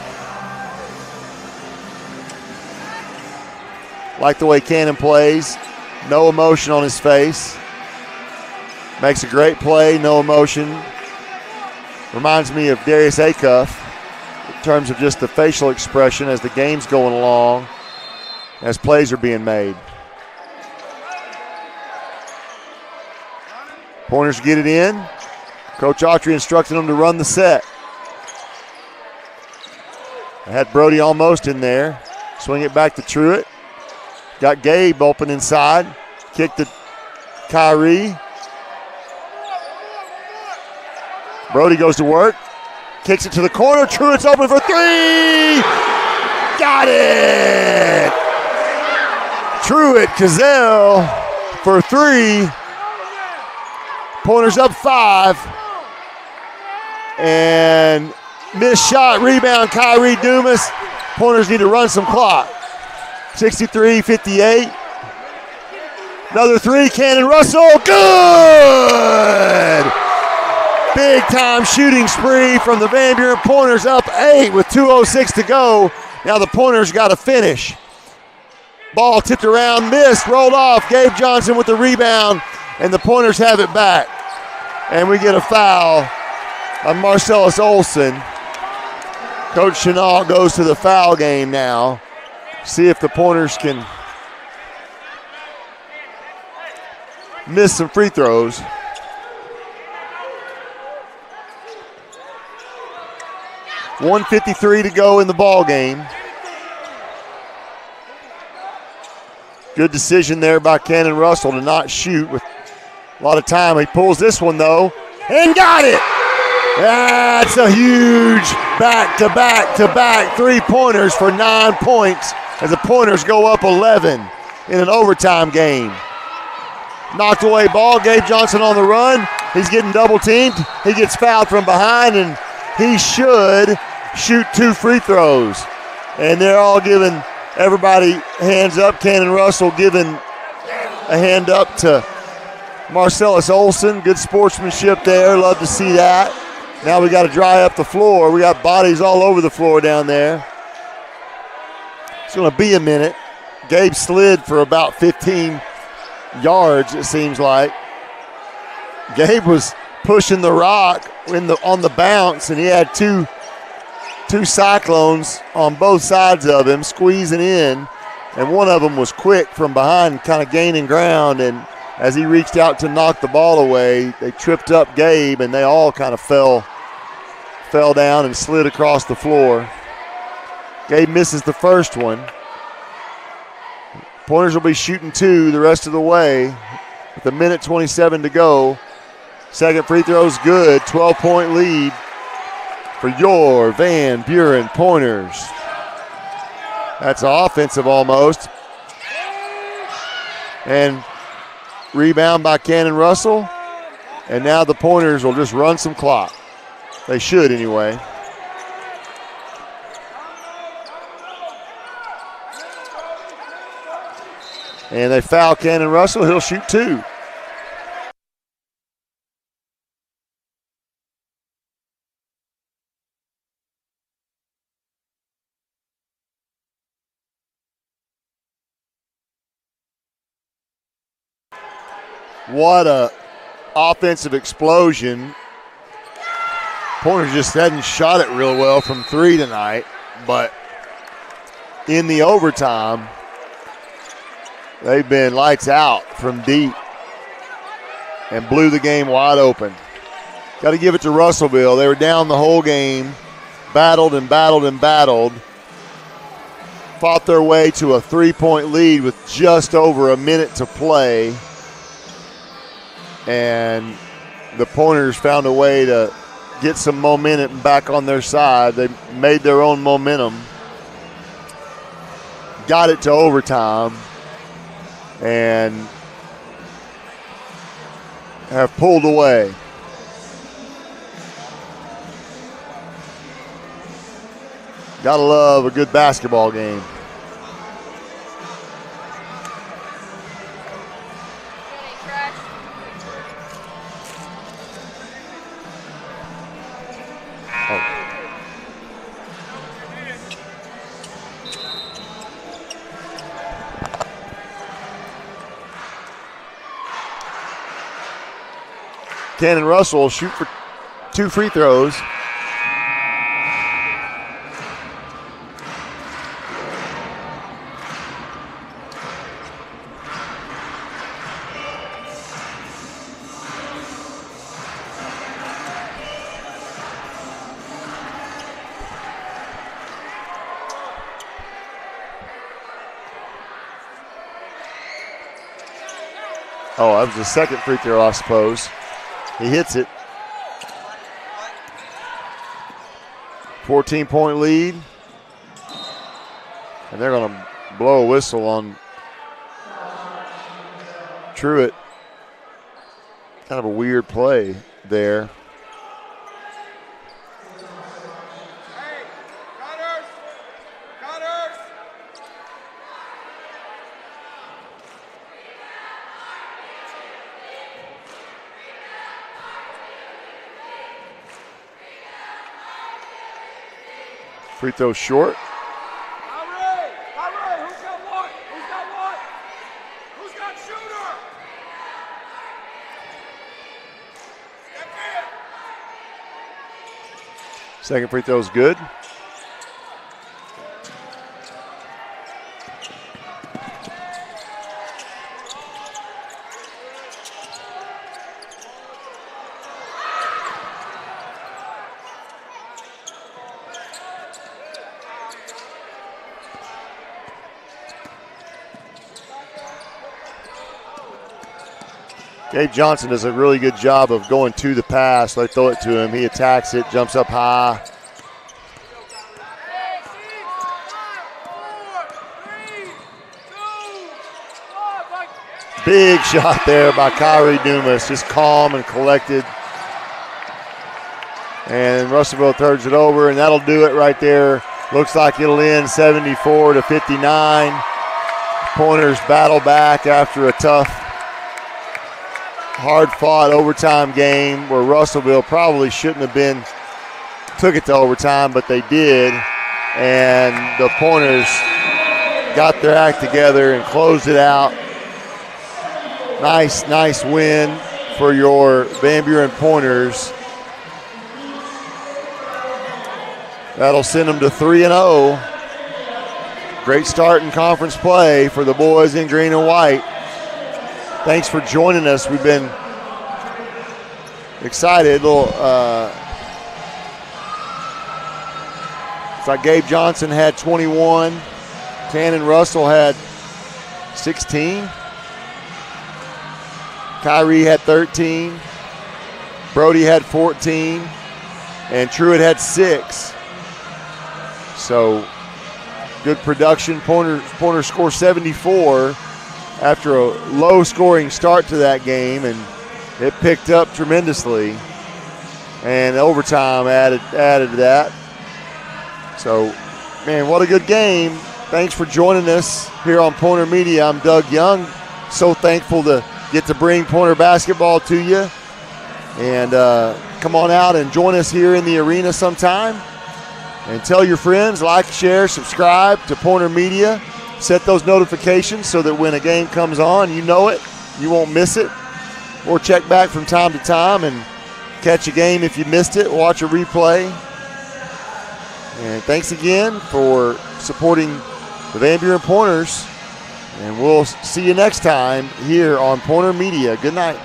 Like the way Cannon plays, no emotion on his face. Makes a great play, no emotion. Reminds me of Darius Acuff in terms of just the facial expression as the game's going along, as plays are being made. Pointers get it in. Coach Autry instructed them to run the set. I had Brody almost in there. Swing it back to Truitt. Got Gabe open inside. Kick to Kyrie. Brody goes to work. Kicks it to the corner. Truitt's open for 3. Got it! Truitt Cazell for 3. Pointers up 5. And missed shot, rebound, Kyrie Dumas. Pointers need to run some clock. 63-58. Another 3, Cannon Russell, good! Big time shooting spree from the Van Buren Pointers, up 8 with 2:06 to go. Now the Pointers got to finish. Ball tipped around, missed, rolled off. Gabe Johnson with the rebound, and the Pointers have it back. And we get a foul on Marcellus Olson. Coach Chenal goes to the foul game now. See if the Pointers can miss some free throws. .153 to go in the ball game. Good decision there by Cannon Russell to not shoot with a lot of time. He pulls this one though and got it. That's a huge back-to-back 3-pointers for 9 points as the Pointers go up 11 in an overtime game. Knocked away ball, Gabe Johnson on the run. He's getting double teamed. He gets fouled from behind, and he should shoot 2 free throws. And they're all giving everybody hands up. Cannon Russell giving a hand up to Marcellus Olson. Good sportsmanship there. Love to see that. Now we got to dry up the floor. We got bodies all over the floor down there. It's going to be a minute. Gabe slid for about 15 yards, it seems like. Gabe was pushing the rock on the bounce, and he had two Cyclones on both sides of him squeezing in, and one of them was quick from behind, kind of gaining ground, and as he reached out to knock the ball away, they tripped up Gabe, and they all kind of fell down and slid across the floor. Gabe misses the first one. Pointers will be shooting 2 the rest of the way with 1:27 to go. Second free throw's good. 12-point lead for your Van Buren Pointers. That's offensive almost. And rebound by Cannon Russell. And now the Pointers will just run some clock. They should anyway. And they foul Cannon Russell. He'll shoot 2. What a offensive explosion Pointers just hadn't shot it real well from 3 tonight, but in the overtime, they've been lights out from deep and blew the game wide open. Got to give it to Russellville. They were down the whole game, battled and battled and battled, fought their way to a 3-point lead with just over a minute to play, and the Pointers found a way to get some momentum back on their side. They made their own momentum, got it to overtime, and have pulled away. Gotta love a good basketball game. Cannon Russell will shoot for 2 free throws. Oh, that was the second free throw, I suppose. He hits it. 14-point lead. And they're going to blow a whistle on Truitt. Kind of a weird play there. Free throw short. Kyrie, who's got one? Who's got shooter? Step in. Second free throw is good. Gabe Johnson does a really good job of going to the pass. They throw it to him. He attacks it, jumps up high. Big shot there by Kyrie Dumas, just calm and collected. And Russellville turns it over, and that'll do it right there. Looks like it'll end 74-59. Pointers battle back after a tough, hard-fought overtime game where Russellville probably shouldn't have took it to overtime, but they did. And the Pointers got their act together and closed it out. Nice win for your Van Buren Pointers. That'll send them to 3-0. Great start in conference play for the boys in green and white. Thanks for joining us. We've been excited. It's like Gabe Johnson had 21. Cannon Russell had 16. Kyrie had 13. Brody had 14. And Truitt had 6. So good production. Pointer score 74 after a low-scoring start to that game, and it picked up tremendously. And overtime added to that. So, man, what a good game. Thanks for joining us here on Pointer Media. I'm Doug Young. So thankful to get to bring Pointer basketball to you. And come on out and join us here in the arena sometime. And tell your friends, like, share, subscribe to Pointer Media. Set those notifications so that when a game comes on, you know it. You won't miss it. Or check back from time to time and catch a game if you missed it, watch a replay. And thanks again for supporting the Van Buren Pointers. And we'll see you next time here on Pointer Media. Good night.